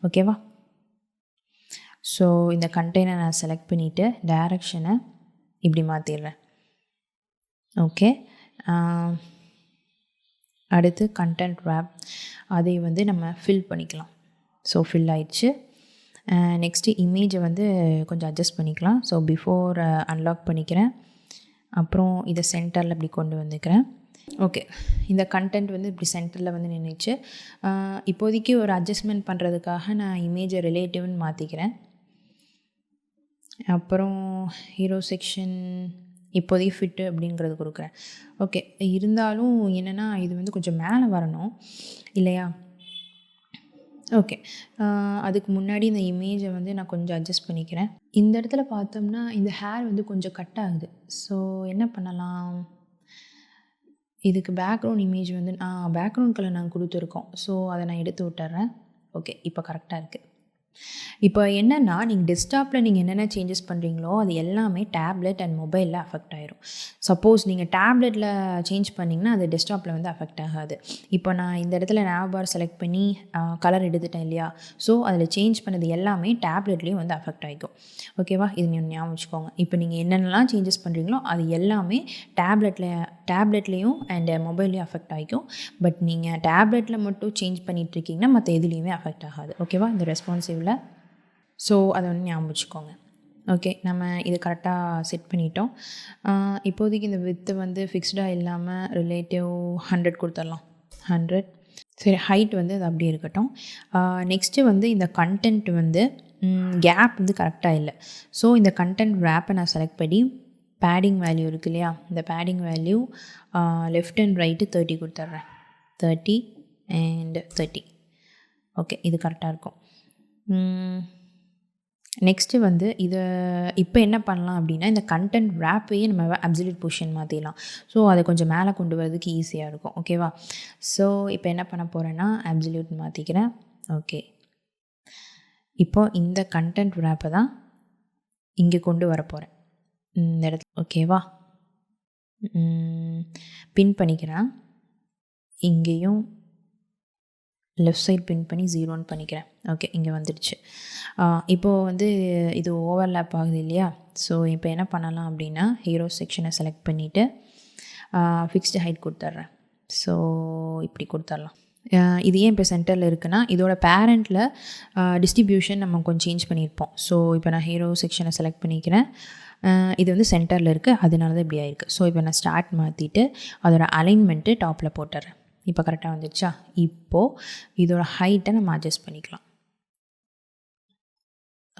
ஓகேவா? ஸோ இந்த கண்டெய்னை நான் செலக்ட் பண்ணிவிட்டு டைரக்ஷனை இப்படி மாற்றிடுறேன். ஓகே, அடுத்து கண்டென்ட் ரேப், அதை வந்து நம்ம ஃபில் பண்ணிக்கலாம். ஸோ ஃபில் ஆயிடுச்சு. நெக்ஸ்ட்டு இமேஜை வந்து கொஞ்சம் அட்ஜஸ்ட் பண்ணிக்கலாம். ஸோ பிஃபோர் அன்லாக் பண்ணிக்கிறேன். அப்புறம் இதை சென்டரில் இப்படி கொண்டு வந்துக்கிறேன். ஓகே, இந்த கண்டென்ட் வந்து இப்படி சென்டரில் வந்து நின்றுச்சு. இப்போதைக்கு ஒரு அட்ஜஸ்ட்மெண்ட் பண்ணுறதுக்காக நான் இமேஜை ரிலேட்டிவ்னு மாற்றிக்கிறேன். அப்புறம் ஹீரோ செக்ஷன் இப்போதைக்கு ஃபிட்டு அப்படிங்கிறது கொடுக்குறேன். ஓகே, இருந்தாலும் என்னென்னா இது வந்து கொஞ்சம் மேலே வரணும் இல்லையா? ஓகே, அதுக்கு முன்னாடி இந்த இமேஜை வந்து நான் கொஞ்சம் அட்ஜஸ்ட் பண்ணிக்கிறேன். இந்த இடத்துல பார்த்தோம்னா இந்த ஹேர் வந்து கொஞ்சம் கட் ஆகுது. ஸோ என்ன பண்ணலாம், இதுக்கு பேக்ரவுண்ட் இமேஜ் வந்து பேக்ரவுண்ட் கலர் நாங்கள் கொடுத்துருக்கோம். ஸோ அதை நான் எடுத்து விட்டுறேன். ஓகே, இப்போ கரெக்டாக இருக்குது. இப்போ என்னென்னா, நீங்கள் டெஸ்க்டாப்பில் நீங்கள் என்னென்ன சேஞ்சஸ் பண்ணுறீங்களோ அது எல்லாமே டேப்லெட் அண்ட் மொபைலில் அஃபெக்ட் ஆயிரும். சப்போஸ் நீங்கள் டேப்லெட்டில் சேஞ்ச் பண்ணிங்கன்னா அது டெஸ்க்டாப்பில் வந்து அஃபெக்ட் ஆகாது. இப்போ நான் இந்த இடத்துல nav பார் செலக்ட் பண்ணி கலர் எடுத்துட்டேன் இல்லையா? ஸோ அதில் சேஞ்ச் பண்ணது எல்லாமே டேப்லெட்லேயும் வந்து அஃபெக்ட் ஆகிக்கும். ஓகேவா? இது நீங்கள் ஞாபகம் வச்சுக்கோங்க. இப்போ நீங்கள் என்னென்னலாம் சேஞ்சஸ் பண்ணுறீங்களோ அது எல்லாமே டேப்லெட்லேயும் அண்ட் மொபைல்லையும் அஃபெக்ட் ஆகிக்கும். பட் நீங்கள் டேப்லெட்டில் மட்டும் சேஞ்ச் பண்ணிகிட்ருக்கீங்கன்னா மற்ற எதுலேயுமே அஃபெக்ட் ஆகாது. ஓகேவா? இந்த ரெஸ்பான்சிவில். ஸோ அதை வந்து ஞாபகம் வச்சுக்கோங்க. ஓகே, நம்ம இது கரெக்டாக செட் பண்ணிட்டோம். இப்போதைக்கு இந்த வித்து வந்து ஃபிக்ஸ்டாக இல்லாமல் ரிலேட்டிவ் 100 கொடுத்துடலாம். 100. சரி, ஹைட் வந்து அது அப்படியே இருக்கட்டும். நெக்ஸ்ட்டு வந்து இந்த கண்டென்ட் வந்து கேப் வந்து கரெக்டாக இல்லை. ஸோ இந்த கண்டென்ட் ரேப்பை நான் செலக்ட் பண்ணி பேடிங் வேல்யூ இருக்குது இல்லையா, இந்த padding value left and right 30 கொடுத்துட்றேன். 30 அண்ட் 30. ஓகே, இது கரெக்டாக இருக்கும். நெக்ஸ்ட்டு வந்து இதை இப்போ என்ன பண்ணலாம் அப்படின்னா, இந்த கண்டென்ட் ரேப்பையே நம்ம அப்சல்யூட் பொசிஷன் மாற்றிடலாம். ஸோ அதை கொஞ்சம் மேலே கொண்டு வரதுக்கு ஈஸியாக இருக்கும். ஓகேவா? ஸோ இப்போ என்ன பண்ண போகிறேன்னா அப்சல்யூட் மாற்றிக்கிறேன். ஓகே, இப்போ இந்த கண்டென்ட் ரேப்பை தான் இங்கே கொண்டு வர போகிறேன் இந்த இடத்துல. ஓகேவா? பின் பண்ணிக்கிறேன். இங்கேயும் லெஃப்ட் சைட் பின் பண்ணி 0ன்னு பண்ணிக்கிறேன். ஓகே, இங்கே வந்துடுச்சு. இப்போது வந்து இது ஓவர்லேப் ஆகுது இல்லையா? ஸோ இப்போ என்ன பண்ணலாம் அப்படின்னா, ஹீரோ செக்ஷனை செலக்ட் பண்ணிவிட்டு ஃபிக்ஸ்டு ஹைட் கொடுத்துட்றேன். ஸோ இப்படி கொடுத்துடலாம். இது ஏன் இப்போ சென்டரில் இருக்குன்னா, இதோட பேரண்ட்டில் டிஸ்ட்ரிபியூஷன் நம்ம கொஞ்சம் சேஞ்ச் பண்ணியிருப்போம். ஸோ இப்போ நான் ஹீரோ செக்ஷனை செலக்ட் பண்ணிக்கிறேன். இது வந்து சென்டரில் இருக்குது, அதனால தான் இப்படி ஆயிருக்கு. ஸோ இப்போ நான் ஸ்டார்ட் மாற்றிட்டு அதோட அலைன்மெண்ட்டு டாப்பில் போட்டுறேன். இப்போ கரெக்டாக வந்துடுச்சா? இப்போது இதோட ஹைட்டை நம்ம அட்ஜஸ்ட் பண்ணிக்கலாம்.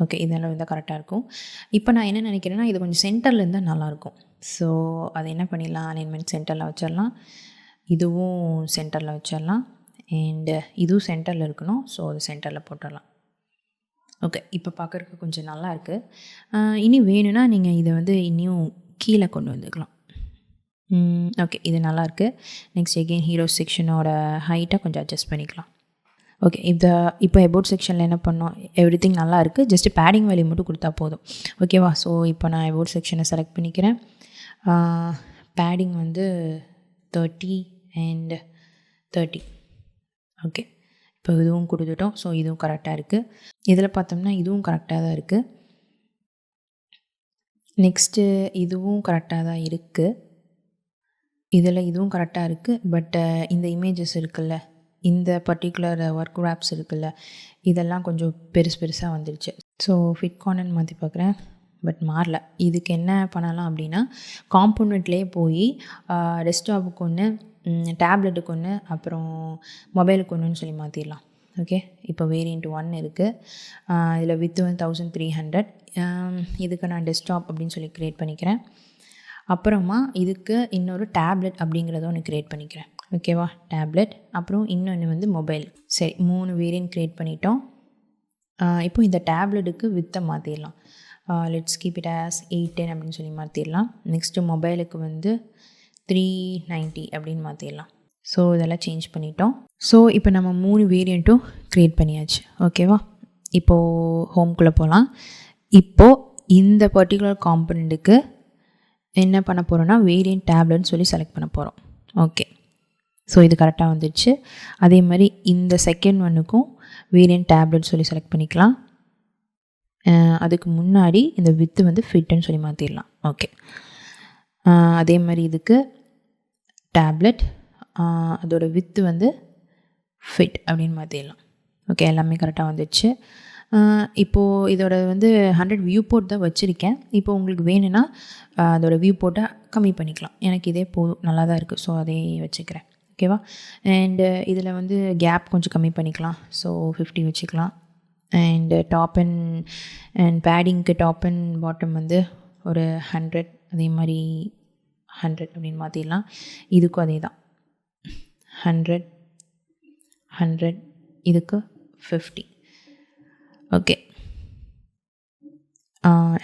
ஓகே, இதெல்லாம் இருந்தால் கரெக்டாக இருக்கும். இப்போ நான் என்ன நினைக்கிறேன்னா, இது கொஞ்சம் சென்டரில் இருந்தால் நல்லாயிருக்கும். ஸோ அதை என்ன பண்ணிடலாம், அலைன்மெண்ட் சென்டரில் வச்சிடலாம், இதுவும் சென்டரில் வச்சிடலாம், அண்டு இதுவும் சென்டரில் இருக்கணும். ஸோ அது சென்டரில் போட்டுடலாம். ஓகே, இப்போ பார்க்குறதுக்கு கொஞ்சம் நல்லா இருக்குது. இனி வேணும்னா நீங்கள் இதை வந்து இன்னும் கீழே கொண்டு வந்துக்கலாம். ஓகே, இது நல்லாயிருக்கு. நெக்ஸ்ட் எகெயின் ஹீரோ செக்ஷனோட ஹைட்டை கொஞ்சம் அட்ஜஸ்ட் பண்ணிக்கலாம். ஓகே, இப்போ எபோட் செக்ஷனில் என்ன பண்ணோம், எவ்ரிதிங் நல்லா இருக்குது. ஜஸ்ட்டு பேடிங் வேல்யூ மட்டும் கொடுத்தா போதும். ஓகேவா? ஸோ இப்போ நான் எபோட் செக்ஷனை செலக்ட் பண்ணிக்கிறேன். பேடிங் வந்து 30 அண்ட் 30. ஓகே, இப்போ இதுவும் கொடுத்துட்டோம். ஸோ இதுவும் கரெக்டாக இருக்குது. இதில் பார்த்தோம்னா இதுவும் கரெக்டாக தான் இருக்குது. நெக்ஸ்ட்டு இதுவும் கரெக்டாக தான் இருக்குது. இதில் இதுவும் கரெக்டாக இருக்குது. பட் இந்த இமேஜஸ் இருக்குல்ல, இந்த பர்டிகுலர் ஒர்க் ராப்ஸ் இருக்குல்ல, இதெல்லாம் கொஞ்சம் பெருசாக வந்துடுச்சு. ஸோ ஃபிட் கார்னர் மாற்றி பார்க்குறேன், பட் மாறல. இதுக்கு என்ன பண்ணலாம் அப்படின்னா, காம்போனண்ட்லேயே போய் டெஸ்க்டாப்புக்கு ஒன்று, டேப்லெட்டுக்கு ஒன்று, அப்புறம் மொபைலுக்கு ஒன்றுன்னு சொல்லி மாற்றிடலாம். ஓகே, இப்போ வேரியண்ட் 1 இருக்குது. இதில் வித் வந்து 1300. இதுக்கு நான் டெஸ்க்டாப் அப்படின்னு சொல்லி க்ரியேட் பண்ணிக்கிறேன். அப்புறமா இதுக்கு இன்னொரு டேப்லெட் அப்படிங்கிறத ஒன்று க்ரியேட் பண்ணிக்கிறேன். ஓகேவா? டேப்லெட், அப்புறம் இன்னொன்று வந்து மொபைல். சரி, 3 வேரியன்ட் க்ரியேட் பண்ணிட்டோம். இப்போ இந்த டேப்லெட்டுக்கு வித்தை மாற்றிடலாம். லெட்ஸ் கீப் இட் ஆஸ் 810 அப்படின்னு சொல்லி மாற்றிடலாம். நெக்ஸ்ட்டு மொபைலுக்கு வந்து 390 அப்படின்னு மாற்றிடலாம். ஸோ இதெல்லாம் சேஞ்ச் பண்ணிட்டோம். ஸோ இப்போ நம்ம 3 வேரியண்ட்டும் க்ரியேட் பண்ணியாச்சு. ஓகேவா? இப்போது ஹோம்குள்ளே போகலாம். இப்போது இந்த பர்டிகுலர் காம்பனண்ட்டுக்கு என்ன பண்ண போகிறோன்னா, வேரியண்ட் டேப்லெட்னு சொல்லி செலக்ட் பண்ண போகிறோம். ஓகே, ஸோ இது கரெக்டாக வந்துடுச்சு. அதே மாதிரி இந்த செகண்ட் ஒன்றுக்கும் வேரியண்ட் டேப்லெட் சொல்லி செலக்ட் பண்ணிக்கலாம். அதுக்கு முன்னாடி இந்த வித்து வந்து ஃபிட்டுன்னு சொல்லி மாற்றிடலாம். ஓகே, அதே மாதிரி இதுக்கு டேப்லெட், அதோட வித்து வந்து ஃபிட் அப்படின்னு மாற்றிடலாம். ஓகே, எல்லாமே கரெக்டாக வந்துடுச்சு. இப்போது இதோட வந்து 100 வியூ போர்ட் தான் வச்சுருக்கேன். இப்போ உங்களுக்கு வேணும்னா அதோடய வியூ போர்ட்டை கம்மி பண்ணிக்கலாம். எனக்கு இதே போதும், நல்லா தான் இருக்குது. ஸோ அதே வச்சுக்கிறேன். ஓகேவா? அண்டு இதில் வந்து கேப் கொஞ்சம் கம்மி பண்ணிக்கலாம். ஸோ 50 வச்சுக்கலாம். அண்டு டாப் அண்ட் பேடிங்க்கு டாப் அண்ட் பாட்டம் வந்து ஒரு 100, அதே மாதிரி 100 அப்படின்னு மாற்றிடலாம். இதுக்கும் அதே தான், 100, இதுக்கு 50. ஓகே,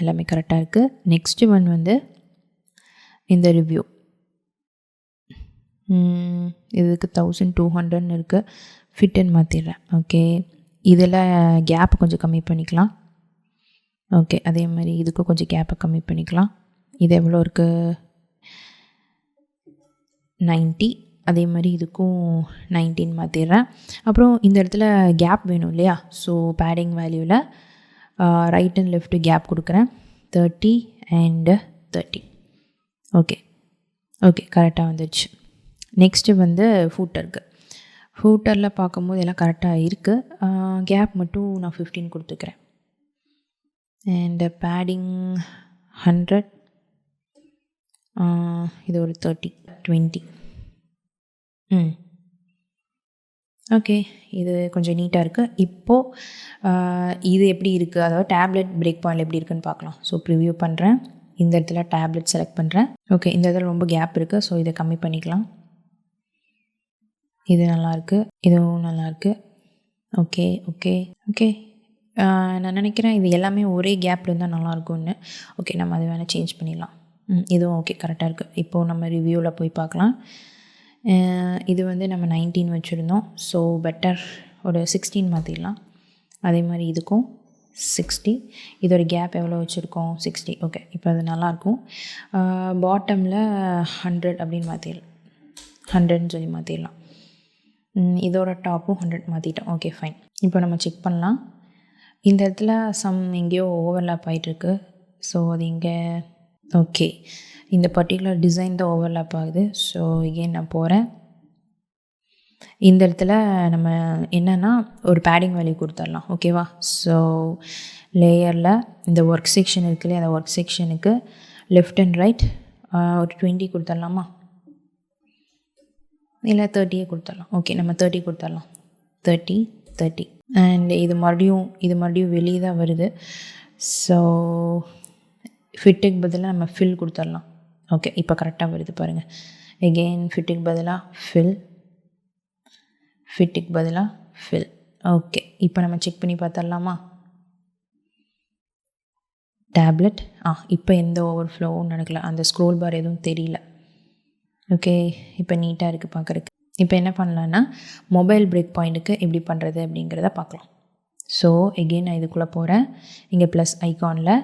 எல்லாமே கரெக்டாக இருக்குது. நெக்ஸ்ட்டு ஒன் வந்து இந்த ரிவ்யூ, இதுக்கு 1200 இருக்குது. ஃபிட்டுன்னு மாற்றிடுறேன். ஓகே, இதில் கேப்பை கொஞ்சம் கம்மி பண்ணிக்கலாம். ஓகே, அதே மாதிரி இதுக்கும் கொஞ்சம் கேப்பை கம்மி பண்ணிக்கலாம். இது எவ்வளோ இருக்குது, 90. அதே மாதிரி இதுக்கும் 19 மாற்றிடுறேன். அப்புறம் இந்த இடத்துல கேப் வேணும் இல்லையா? ஸோ பேடிங் வேல்யூவில் ரைட் அண்ட் லெஃப்ட் கேப் கொடுக்குறேன், 30 அண்டு 30. ஓகே, கரெக்டாக வந்துடுச்சு. நெக்ஸ்ட்டு வந்து ஃபூட்டரில் பார்க்கும்போது எல்லாம் கரெக்டாக இருக்குது. கேப் மட்டும் நான் 15 கொடுத்துக்கிறேன். அண்டு பேடிங் 100, இது ஒரு 30, 20. ஓகே, இது கொஞ்சம் நீட்டாக இருக்குது. இப்போது இது எப்படி இருக்குது, அதாவது டேப்லெட் பிரேக் பாயிண்ட் எப்படி இருக்குதுன்னு பார்க்கலாம். ஸோ ப்ரிவ்யூ பண்ணுறேன். இந்த இடத்துல டேப்லெட் செலக்ட் பண்ணுறேன். ஓகே, இந்த இடத்துல ரொம்ப கேப் இருக்குது. ஸோ இதை கம்மி பண்ணிக்கலாம். இது நல்லாயிருக்கு, இதுவும் நல்லாயிருக்கு. ஓகே, நான் நினைக்கிறேன் இது எல்லாமே ஒரே கேப்பில் இருந்தால் நல்லாயிருக்கும்னு. ஓகே, நம்ம அதை வேணால் சேஞ்ச் பண்ணிடலாம். இதுவும் ஓகே, கரெக்டாக இருக்குது. இப்போது நம்ம ரிவ்யூவில் போய் பார்க்கலாம். இது வந்து நம்ம 19 வச்சுருந்தோம். ஸோ பெட்டர் ஒரு 16 மாற்றிடலாம். அதே மாதிரி இதுக்கும் 60. இதோட கேப் எவ்வளோ வச்சுருக்கோம், 60. ஓகே, இப்போ அது நல்லாயிருக்கும். பாட்டமில் 100 அப்படின்னு மாற்றிடலாம், 100ன்னு சொல்லி மாற்றிடலாம். இதோட டாப்பும் 100 மாற்றிட்டோம். Okay fine. இப்போ நம்ம செக் பண்ணலாம். இந்த இடத்துல எங்கேயோ ஓவர்லேப் ஆகிட்டுருக்கு. ஸோ அது இங்கே ஓகே, இந்த பர்டிகுலர் டிசைன் தான் ஓவர்லேப் ஆகுது. ஸோ எகெயின் நான் போகிறேன். இந்த இடத்துல நம்ம என்னென்னா ஒரு பேடிங் வேல்யூ கொடுத்துடலாம். ஓகேவா? ஸோ லேயரில் இந்த ஒர்க் செக்ஷன் இருக்கு இல்லையா, அந்த ஒர்க் செக்ஷனுக்கு லெஃப்ட் அண்ட் ரைட் ஒரு 20 கொடுத்துடலாமா, இல்லை 30 கொடுத்துடலாம். ஓகே, நம்ம 30 கொடுத்துடலாம். 30 அண்ட் இது மறுபடியும் வெளியே தான் வருது. ஸோ ஃபிட்டுக்கு பதிலாக நம்ம ஃபில் கொடுத்துடலாம். ஓகே, இப்போ கரெக்டாக வருது பாருங்கள். எகெயின் ஃபிட்டுக்கு பதிலாக ஃபிட்டுக்கு பதிலாக ஃபில். ஓகே, இப்போ நம்ம செக் பண்ணி பார்த்துடலாமா. டேப்லெட் இப்போ எந்த ஓவர்ஃப்ளோவும் நடக்கலை. அந்த ஸ்க்ரோல் பார் எதுவும் தெரியல. ஓகே, இப்போ நீட்டாக இருக்குது பார்க்குறதுக்கு. இப்போ என்ன பண்ணலான்னா மொபைல் பிரேக் பாயிண்ட்டுக்கு எப்படி பண்ணுறது அப்படிங்கிறத பார்க்கலாம். ஸோ எகெயின் நான் இதுக்குள்ளே போகிறேன். இங்கே ப்ளஸ் ஐக்கானில்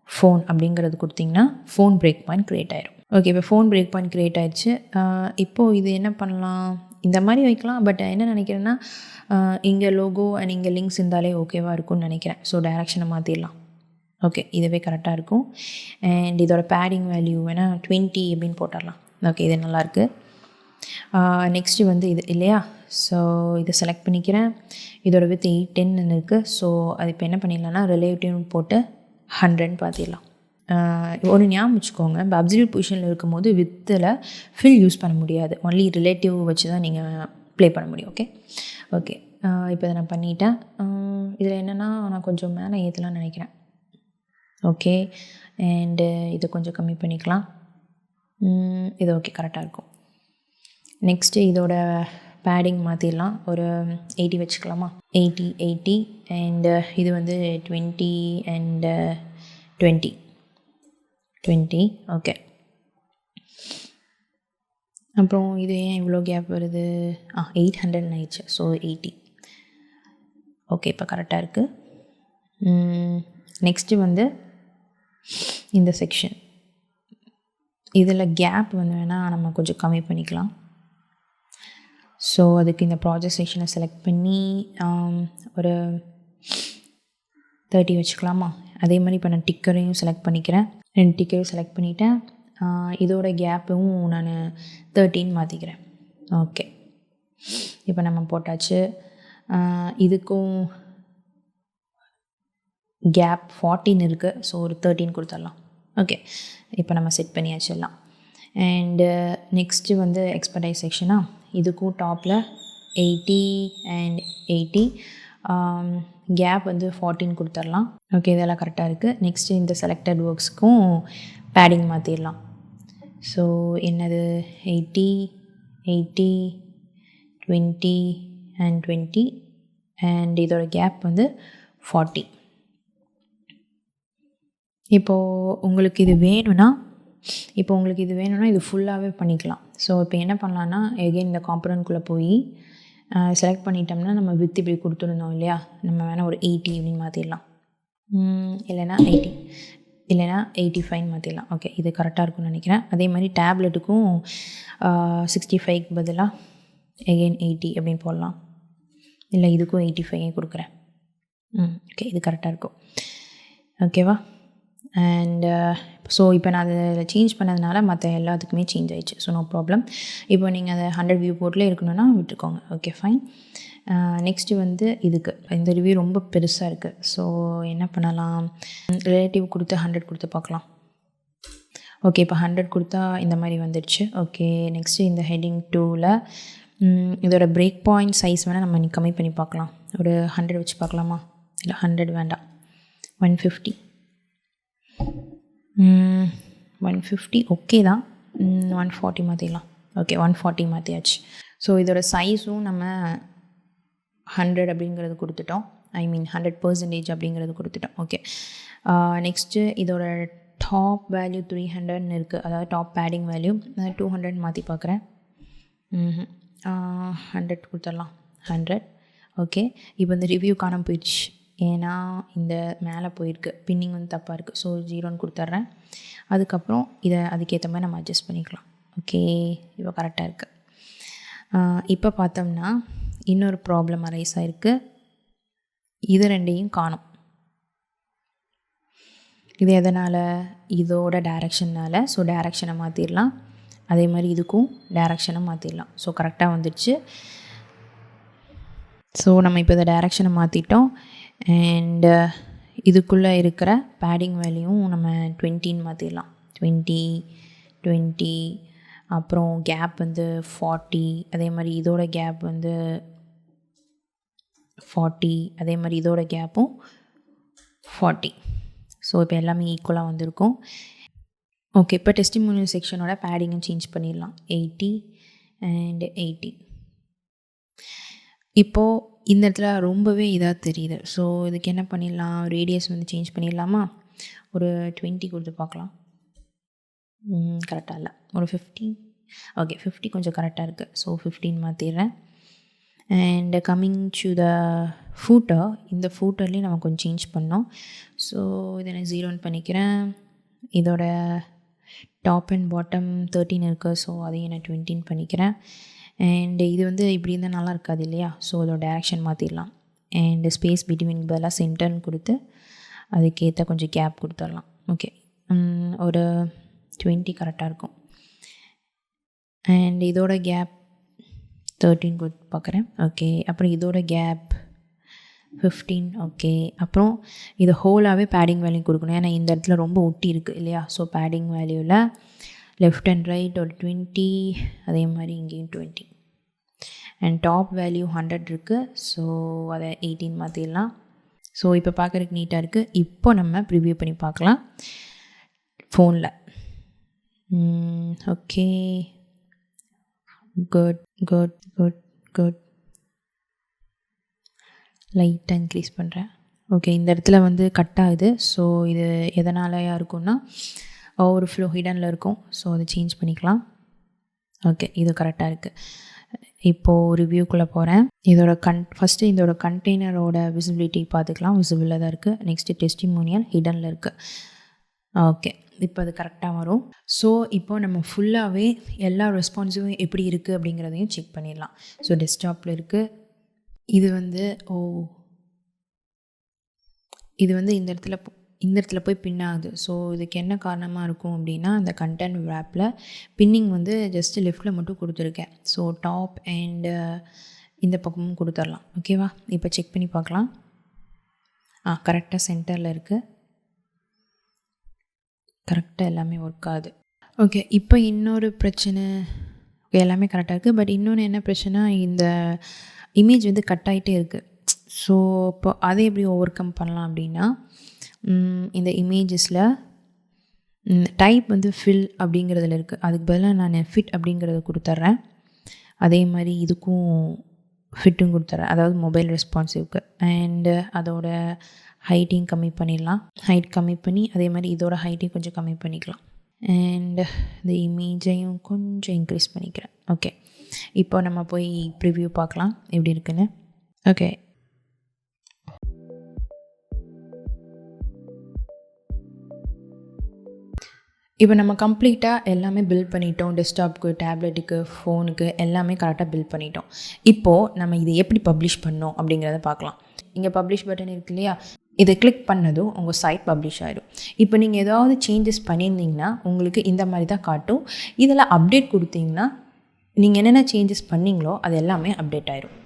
ஃபோன் அப்படிங்கிறது கொடுத்திங்கன்னா ஃபோன் பிரேக் பாயிண்ட் க்ரியேட் ஆயிரும். ஓகே, இப்போ ஃபோன் பிரேக் பாயிண்ட் க்ரியேட் ஆயிடுச்சு. இப்போது இது என்ன பண்ணலாம், இந்த மாதிரி வைக்கலாம். பட் என்ன நினைக்கிறேன்னா இங்கே லோகோ அண்ட் இங்கே லிங்க்ஸ் இருந்தாலே ஓகேவாக இருக்கும்னு நினைக்கிறேன். ஸோ டைரெக்ஷனை மாற்றிடலாம். ஓகே, இதுவே கரெக்டாக இருக்கும். அண்ட் இதோட பேடிங் வேல்யூ வேணால் 20 அப்படின்னு போட்டுடலாம். ஓகே, இது நல்லாயிருக்கு. நெக்ஸ்ட்டு வந்து இது இல்லையா, ஸோ இதை செலக்ட் பண்ணிக்கிறேன். இதோட வித் 810 இருக்குது. ஸோ அது இப்போ என்ன பண்ணிடலாம்னா ரிலேட்டிவ்னு போட்டு 100 பார்த்திடலாம். ஒரு ஞாபகம் வச்சுக்கோங்க, இப்போ அப்சல்யூட் பொசிஷனில் இருக்கும்போது வித்தில் ஃபில் யூஸ் பண்ண முடியாது. ஒன்லி ரிலேட்டிவ் வச்சு தான் நீங்கள் ப்ளே பண்ண முடியும். ஓகே இப்போ இதை நான் பண்ணிட்டேன். இதில் என்னென்னா நான் கொஞ்சம் மேலே ஏற்றலாம்னு நினைக்கிறேன். ஓகே, அண்டு இதை கொஞ்சம் கம்மி பண்ணிக்கலாம். இது ஓகே, கரெக்டாக இருக்கும். நெக்ஸ்ட்டு இதோட பேடிங் மாற்றிடலாம். ஒரு 80 வச்சுக்கலாமா, 80 அண்டு இது வந்து 20 அண்டு 20. ஓகே, அப்புறம் இது ஏன் இவ்வளோ கேப் வருது, 800 ஆயிடுச்சு. ஸோ 80. ஓகே, இப்போ கரெக்டாக இருக்குது. நெக்ஸ்ட்டு வந்து இந்த செக்ஷன், இதில் கேப் வந்து வேணால் நம்ம கொஞ்சம் கம்மி பண்ணிக்கலாம். ஸோ அதுக்கு இந்த ப்ராஜெக்ட் செக்ஷனை செலக்ட் பண்ணி ஒரு 30 வச்சுக்கலாமா. அதே மாதிரி இப்போ நான் டிக்கரையும் செலக்ட் பண்ணிக்கிறேன். 2 டிக்கரையும் செலக்ட் பண்ணிவிட்டேன். இதோட கேப்பும் நான் 13 மாற்றிக்கிறேன். ஓகே, இப்போ நம்ம போட்டாச்சு. இதுக்கும் கேப் 14 இருக்குது. ஸோ ஒரு 13 கொடுத்துடலாம். ஓகே, இப்போ நம்ம செட் பண்ணியாச்சு எல்லாம். அண்டு நெக்ஸ்ட்டு வந்து எக்ஸ்பர்டைஸ் செக்ஷனாக, இதுக்கும் டாப்பில் 80 அண்ட் 80, கேப் வந்து 14 கொடுத்துடலாம். ஓகே, இதெல்லாம் கரெக்டாக இருக்குது. நெக்ஸ்ட்டு இந்த செலக்டட் ஒர்க்ஸ்க்கும் பேடிங் மாற்றிடலாம். ஸோ என்னது 80 20 அண்ட் 20 அண்ட் இதோட கேப் வந்து 40. இப்போது உங்களுக்கு இது வேணும்னா இது ஃபுல்லாகவே பண்ணிக்கலாம். ஸோ இப்போ என்ன பண்ணலான்னா எகெயின் இந்த காம்பனன்ட்குள்ளே போய் செலக்ட் பண்ணிட்டோம்னா நம்ம வித் இப்படி கொடுத்துருந்தோம் இல்லையா, நம்ம வேணால் ஒரு 80 அப்படின்னு மாற்றிடலாம். இல்லைனா 80 இல்லைனா 85 மாற்றிடலாம். ஓகே, இது கரெக்டாக இருக்கும்னு நினைக்கிறேன். அதே மாதிரி டேப்லெட்டுக்கும் 65க்கு பதிலாக எகெயின் 80 அப்படின்னு போடலாம். இல்லை இதுக்கும் 85 கொடுக்குறேன். ஓகே, இது கரெக்டாக இருக்கும். ஓகேவா. அண்ட் ஸோ இப்போ நான் அதை சேஞ்ச் பண்ணதுனால மற்ற எல்லாத்துக்குமே சேஞ்ச் ஆகிடுச்சு. So no problem. இப்போ நீங்கள் அதை 100 வியூ போர்ட்லேயே இருக்கணும்னா விட்டுக்கோங்க. Okay fine. நெக்ஸ்ட்டு வந்து இதுக்கு இந்த ரிவ்யூ ரொம்ப பெருசாக இருக்குது. ஸோ என்ன பண்ணலாம், ரிலேட்டிவ் கொடுத்து 100 கொடுத்து பார்க்கலாம். ஓகே, இப்போ 100 கொடுத்தா இந்த மாதிரி வந்துடுச்சு. ஓகே, நெக்ஸ்ட்டு இந்த ஹெட்டிங் 2ல் இதோட பிரேக் பாயிண்ட் சைஸ் வேணால் நம்ம கம்மி பண்ணி பார்க்கலாம். ஒரு 100 வச்சு பார்க்கலாமா, இல்லை 100 வேண்டாம், 150 ஓகே தான். 140 மாற்றிடலாம். ஓகே, 140 மாற்றியாச்சு. ஸோ இதோட சைஸும் நம்ம 100 அப்படிங்கிறது கொடுத்துட்டோம். 100% அப்படிங்கிறது கொடுத்துட்டோம். ஓகே, நெக்ஸ்ட்டு இதோட டாப் வேல்யூ 300 இருக்குது. அதாவது டாப் பேடிங் வேல்யூ 200 மாற்றி பார்க்குறேன். 100 கொடுத்துடலாம். 100. ஓகே, இப்போ இந்த ரிவ்யூ காணாமல் போயிடுச்சு. ஏன்னா இந்த மேலே போயிருக்கு, பின்னிங் வந்து தப்பாக இருக்குது. ஸோ 0ன்னு கொடுத்துட்றேன். அதுக்கப்புறம் இதை அதுக்கேற்ற மாதிரி நம்ம அட்ஜஸ்ட் பண்ணிக்கலாம். ஓகே, இப்போ கரெக்டாக இருக்குது. இப்போ பார்த்தோம்னா இன்னொரு ப்ராப்ளம் அரைஸ் ஆகிருக்கு. இது ரெண்டையும் காணும். இது எதனால்? இதோட டைரக்ஷனால். ஸோ டைரக்ஷனை மாற்றிடலாம். அதே மாதிரி இதுக்கும் டைரக்ஷனை மாற்றிடலாம். ஸோ கரெக்டாக வந்துடுச்சு. ஸோ நம்ம இப்போ இதை டைரக்ஷனை மாற்றிட்டோம். அண்டு இதுக்குள்ளே இருக்கிற பேடிங் வேல்யூவும் நம்ம 20ன்னு மாற்றிடலாம். 20 அப்புறம் கேப் வந்து 40. அதே மாதிரி இதோட கேப் வந்து 40. அதே மாதிரி இதோட கேப்பும் 40. ஸோ இப்போ எல்லாமே ஈக்குவலாக வந்திருக்கும். ஓகே, இப்போ டெஸ்டிமோனியல் செக்ஷனோட பேடிங்கும் சேஞ்ச் பண்ணிடலாம். 80 அண்ட் 80. இப்போது இந்த இடத்துல ரொம்பவே இதாக தெரியுது. ஸோ இதுக்கு என்ன பண்ணிடலாம்? ரேடியஸ் வந்து சேஞ்ச் பண்ணிடலாமா? ஒரு 20 கொடுத்து பார்க்கலாம். கரெக்டாக இல்லை, ஒரு 15. ஓகே, 50 கொஞ்சம் கரெக்டாக இருக்குது. ஸோ 15 மாற்றிடுறேன். And coming to the footer, இந்த ஃபூட்டர்லேயும் நம்ம கொஞ்சம் சேஞ்ச் பண்ணோம். ஸோ இதை நான் 0ன்னு பண்ணிக்கிறேன். இதோட டாப் அண்ட் பாட்டம் 13 இருக்குது. ஸோ அதையும் நான் 20ன்னு பண்ணிக்கிறேன். அண்டு இது வந்து இப்படி இருந்தால் நல்லா இருக்காது இல்லையா? ஸோ அதோட டைரக்ஷன் மாற்றிடலாம். அண்டு ஸ்பேஸ் பிட்வீன் பதிலாக சென்டர்னு கொடுத்து அதுக்கேற்ற கொஞ்சம் கேப் கொடுத்துடலாம். ஓகே, ஒரு 20 கரெக்டாக இருக்கும். அண்ட் இதோட கேப் 13 கொடுத்து பார்க்குறேன். ஓகே, அப்புறம் இதோட கேப் 15. ஓகே, அப்புறம் இது ஹோலாகவே பேடிங் வேல்யூ கொடுக்கணும். ஏன்னா இந்த இடத்துல ரொம்ப ஒட்டி இருக்குது இல்லையா? ஸோ பேடிங் வேல்யூவில் லெஃப்ட் அண்ட் ரைட் ஒரு 20, அதே மாதிரி இங்கேயும் 20. அண்ட் டாப் வேல்யூ 100 இருக்குது. ஸோ அதை 18 மாற்றிடலாம். ஸோ இப்போ பார்க்குறதுக்கு நீட்டாக இருக்குது. இப்போ நம்ம ப்ரிவ்யூ பண்ணி பார்க்கலாம் ஃபோனில். Okay, good. லைட்டாக இன்க்ரீஸ் பண்ணுறேன். ஓகே, இந்த இடத்துல வந்து கட் ஆகுது. ஸோ இது எதனாலயா இருக்கும்னா ஓவர் ஹிடனில் இருக்கும். ஸோ அதை சேஞ்ச் பண்ணிக்கலாம். ஓகே, இது கரெக்டாக இருக்குது. இப்போது ரிவ்யூக்குள்ளே போகிறேன். ஃபஸ்ட்டு இதோட கண்டெய்னரோட விசிபிலிட்டி பார்த்துக்கலாம். விசிபிளாக தான் இருக்குது. நெக்ஸ்ட்டு டெஸ்டிமோனியல் ஹிடனில் இருக்குது. ஓகே, இப்போ அது கரெக்டாக வரும். ஸோ இப்போ நம்ம ஃபுல்லாகவே எல்லா ரெஸ்பான்ஸும் எப்படி இருக்குது அப்படிங்கிறதையும் செக் பண்ணிடலாம். ஸோ டெஸ்க்டாப்பில் இருக்குது. இது வந்து இந்த இடத்துல போய் பின் ஆகுது. ஸோ இதுக்கு என்ன காரணமாக இருக்கும் அப்படின்னா, அந்த கண்டென்ட் ரேப்பில் பின்னிங் வந்து ஜஸ்ட்டு லெஃப்ட்டில் மட்டும் கொடுத்துருக்கேன். ஸோ டாப் அண்டு இந்த பக்கமும் கொடுத்துடலாம். ஓகேவா? இப்போ செக் பண்ணி பார்க்கலாம். கரெக்டாக சென்டரில் இருக்குது. கரெக்டாக எல்லாமே ஒர்க் ஆகுது. ஓகே, இப்போ இன்னொரு பிரச்சனை. எல்லாமே கரெக்டாக இருக்குது. பட் இன்னொன்று என்ன பிரச்சனை, இந்த இமேஜ் வந்து கட் ஆகிட்டே இருக்குது. ஸோ இப்போ அதை எப்படி ஓவர் கம் பண்ணலாம் அப்படின்னா, இந்த இமேஜஸில் டைப் வந்து ஃபில் அப்படிங்கிறதுல இருக்குது. அதுக்கு பதிலாக நான் ஃபிட் அப்படிங்கிறத கொடுத்துட்றேன். அதே மாதிரி இதுக்கும் ஃபிட்டும் கொடுத்துட்றேன். அதாவது மொபைல் ரெஸ்பான்சிவ்க்கு. அண்டு அதோட ஹைட்டையும் கம்மி பண்ணிடலாம். ஹைட் கம்மி பண்ணி அதே மாதிரி இதோட ஹைட்டையும் கொஞ்சம் கம்மி பண்ணிக்கலாம். அண்டு இந்த இமேஜையும் கொஞ்சம் இன்க்ரீஸ் பண்ணிக்கிறேன். ஓகே, இப்போ நம்ம போய் ப்ரிவ்யூ பார்க்கலாம் எப்படி இருக்குன்னு. ஓகே, இப்போ நம்ம கம்ப்ளீட்டாக எல்லாமே பில்ட் பண்ணிட்டோம். டெஸ்க்டாப்புக்கு, டேப்லெட்டுக்கு, ஃபோனுக்கு எல்லாமே கரெக்டாக பில்ட் பண்ணிட்டோம். இப்போது நம்ம இதை எப்படி பப்ளிஷ் பண்ணோம் அப்படிங்கிறத பார்க்கலாம். இங்கே பப்ளிஷ் பட்டன் இருக்கு இல்லையா? இதை கிளிக் பண்ணதும் உங்கள் சைட் பப்ளிஷ் ஆகிடும். இப்போ நீங்கள் ஏதாவது சேஞ்சஸ் பண்ணியிருந்தீங்கன்னா உங்களுக்கு இந்த மாதிரி தான் காட்டும். இதில் அப்டேட் கொடுத்தீங்கன்னா நீங்கள் என்னென்ன சேஞ்சஸ் பண்ணிங்களோ அது எல்லாமே அப்டேட் ஆகிடும்.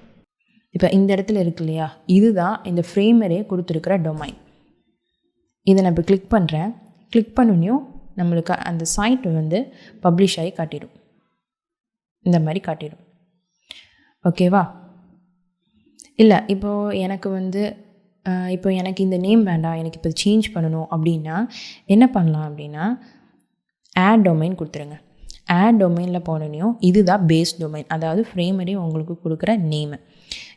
இப்போ இந்த இடத்துல இருக்கு இல்லையா? இதுதான் இந்த ஃப்ரேமரே கொடுத்துருக்கிற டொமைன். இதை நான் இப்போ கிளிக் பண்ணுறேன். கிளிக் பண்ணணும் நம்மளுக்கு அந்த சைட் வந்து பப்ளிஷ் ஆகி காட்டிடும். இந்த மாதிரி காட்டிடும். ஓகேவா? இல்லை, இப்போது எனக்கு இந்த நேம் வேண்டாம், எனக்கு இப்போ சேஞ்ச் பண்ணணும் அப்படின்னா என்ன பண்ணலாம் அப்படின்னா, ஆட் டொமைன் கொடுத்துருங்க. ஆட் டொமைனில் போனோன்னையும் இதுதான் பேஸ் டொமைன், அதாவது ஃப்ரேமரே உங்களுக்கு கொடுக்குற நேமு.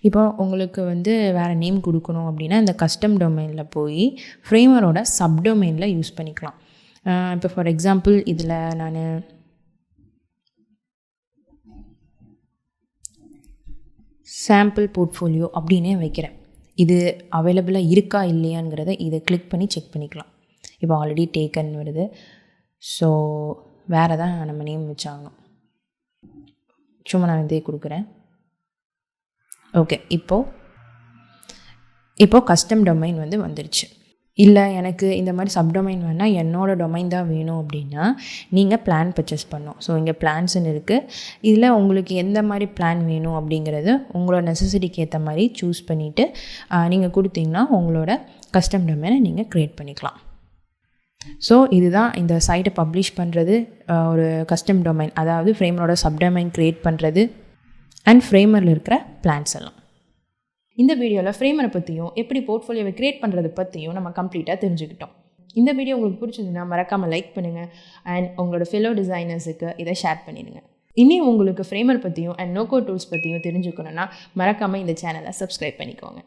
இப்போ உங்களுக்கு வந்து வேறு நேம் கொடுக்கணும் அப்படின்னா இந்த கஸ்டம் டொமைனில் போய் ஃப்ரேமரோட சப்டொமைனில் யூஸ் பண்ணிக்கலாம். இப்போ ஃபார் எக்ஸாம்பிள் இதில் நான் சாம்பிள் போர்ட்ஃபோலியோ அப்படின்னே வைக்கிறேன். இது அவைலபிளாக இருக்கா இல்லையாங்கிறத இதை கிளிக் பண்ணி செக் பண்ணிக்கலாம். இப்போ ஆல்ரெடி டேக்கன் வருது. ஸோ வேறு தான் நம்ம நேம் வச்சாகணும். சும்மா நான் இதே கொடுக்குறேன். ஓகே, இப்போது கஸ்டம் டொமைன் வந்துருச்சு. இல்லை எனக்கு இந்த மாதிரி சப்டொமைன் வேணால் என்னோடய டொமைன் தான் வேணும் அப்படின்னா நீங்கள் பிளான் பர்ச்சேஸ் பண்ணணும். ஸோ இங்கே பிளான்ஸ்ன்னு இருக்குது. இதில் உங்களுக்கு எந்த மாதிரி பிளான் வேணும் அப்படிங்கிறது உங்களோட நெசசிட்டிக்கு ஏற்ற மாதிரி சூஸ் பண்ணிவிட்டு நீங்கள் கொடுத்தீங்கன்னா உங்களோட கஸ்டம் டொமைனை நீங்கள் க்ரியேட் பண்ணிக்கலாம். ஸோ இதுதான் இந்த சைட்டை பப்ளிஷ் பண்ணுறது, ஒரு கஸ்டம் டொமைன், அதாவது ஃப்ரேமரோட சப்டொமைன் க்ரியேட் பண்ணுறது அண்ட் ஃப்ரேமரில் இருக்கிற பிளான்ஸ் எல்லாம். இந்த வீடியோவில் ஃப்ரேமரை பற்றியும் எப்படி போர்ட்ஃபோலியோவை க்ரியேட் பண்ணுறது பற்றியும் நம்ம கம்ப்ளீட்டாக தெரிஞ்சுக்கிட்டோம். இந்த வீடியோ உங்களுக்கு பிடிச்சிருந்ததுன்னா மறக்காமல் லைக் பண்ணுங்கள் அண்ட் உங்களோட ஃபெலோ டிசைனர்ஸுக்கு இதை ஷேர் பண்ணிடுங்க. இனி உங்களுக்கு ஃப்ரேமர் பற்றியும் அண்ட் நோகோ டூல்ஸ் பற்றியும் தெரிஞ்சுக்கணுன்னா மறக்காமல் இந்த சேனலை சப்ஸ்கிரைப் பண்ணிக்கோங்க.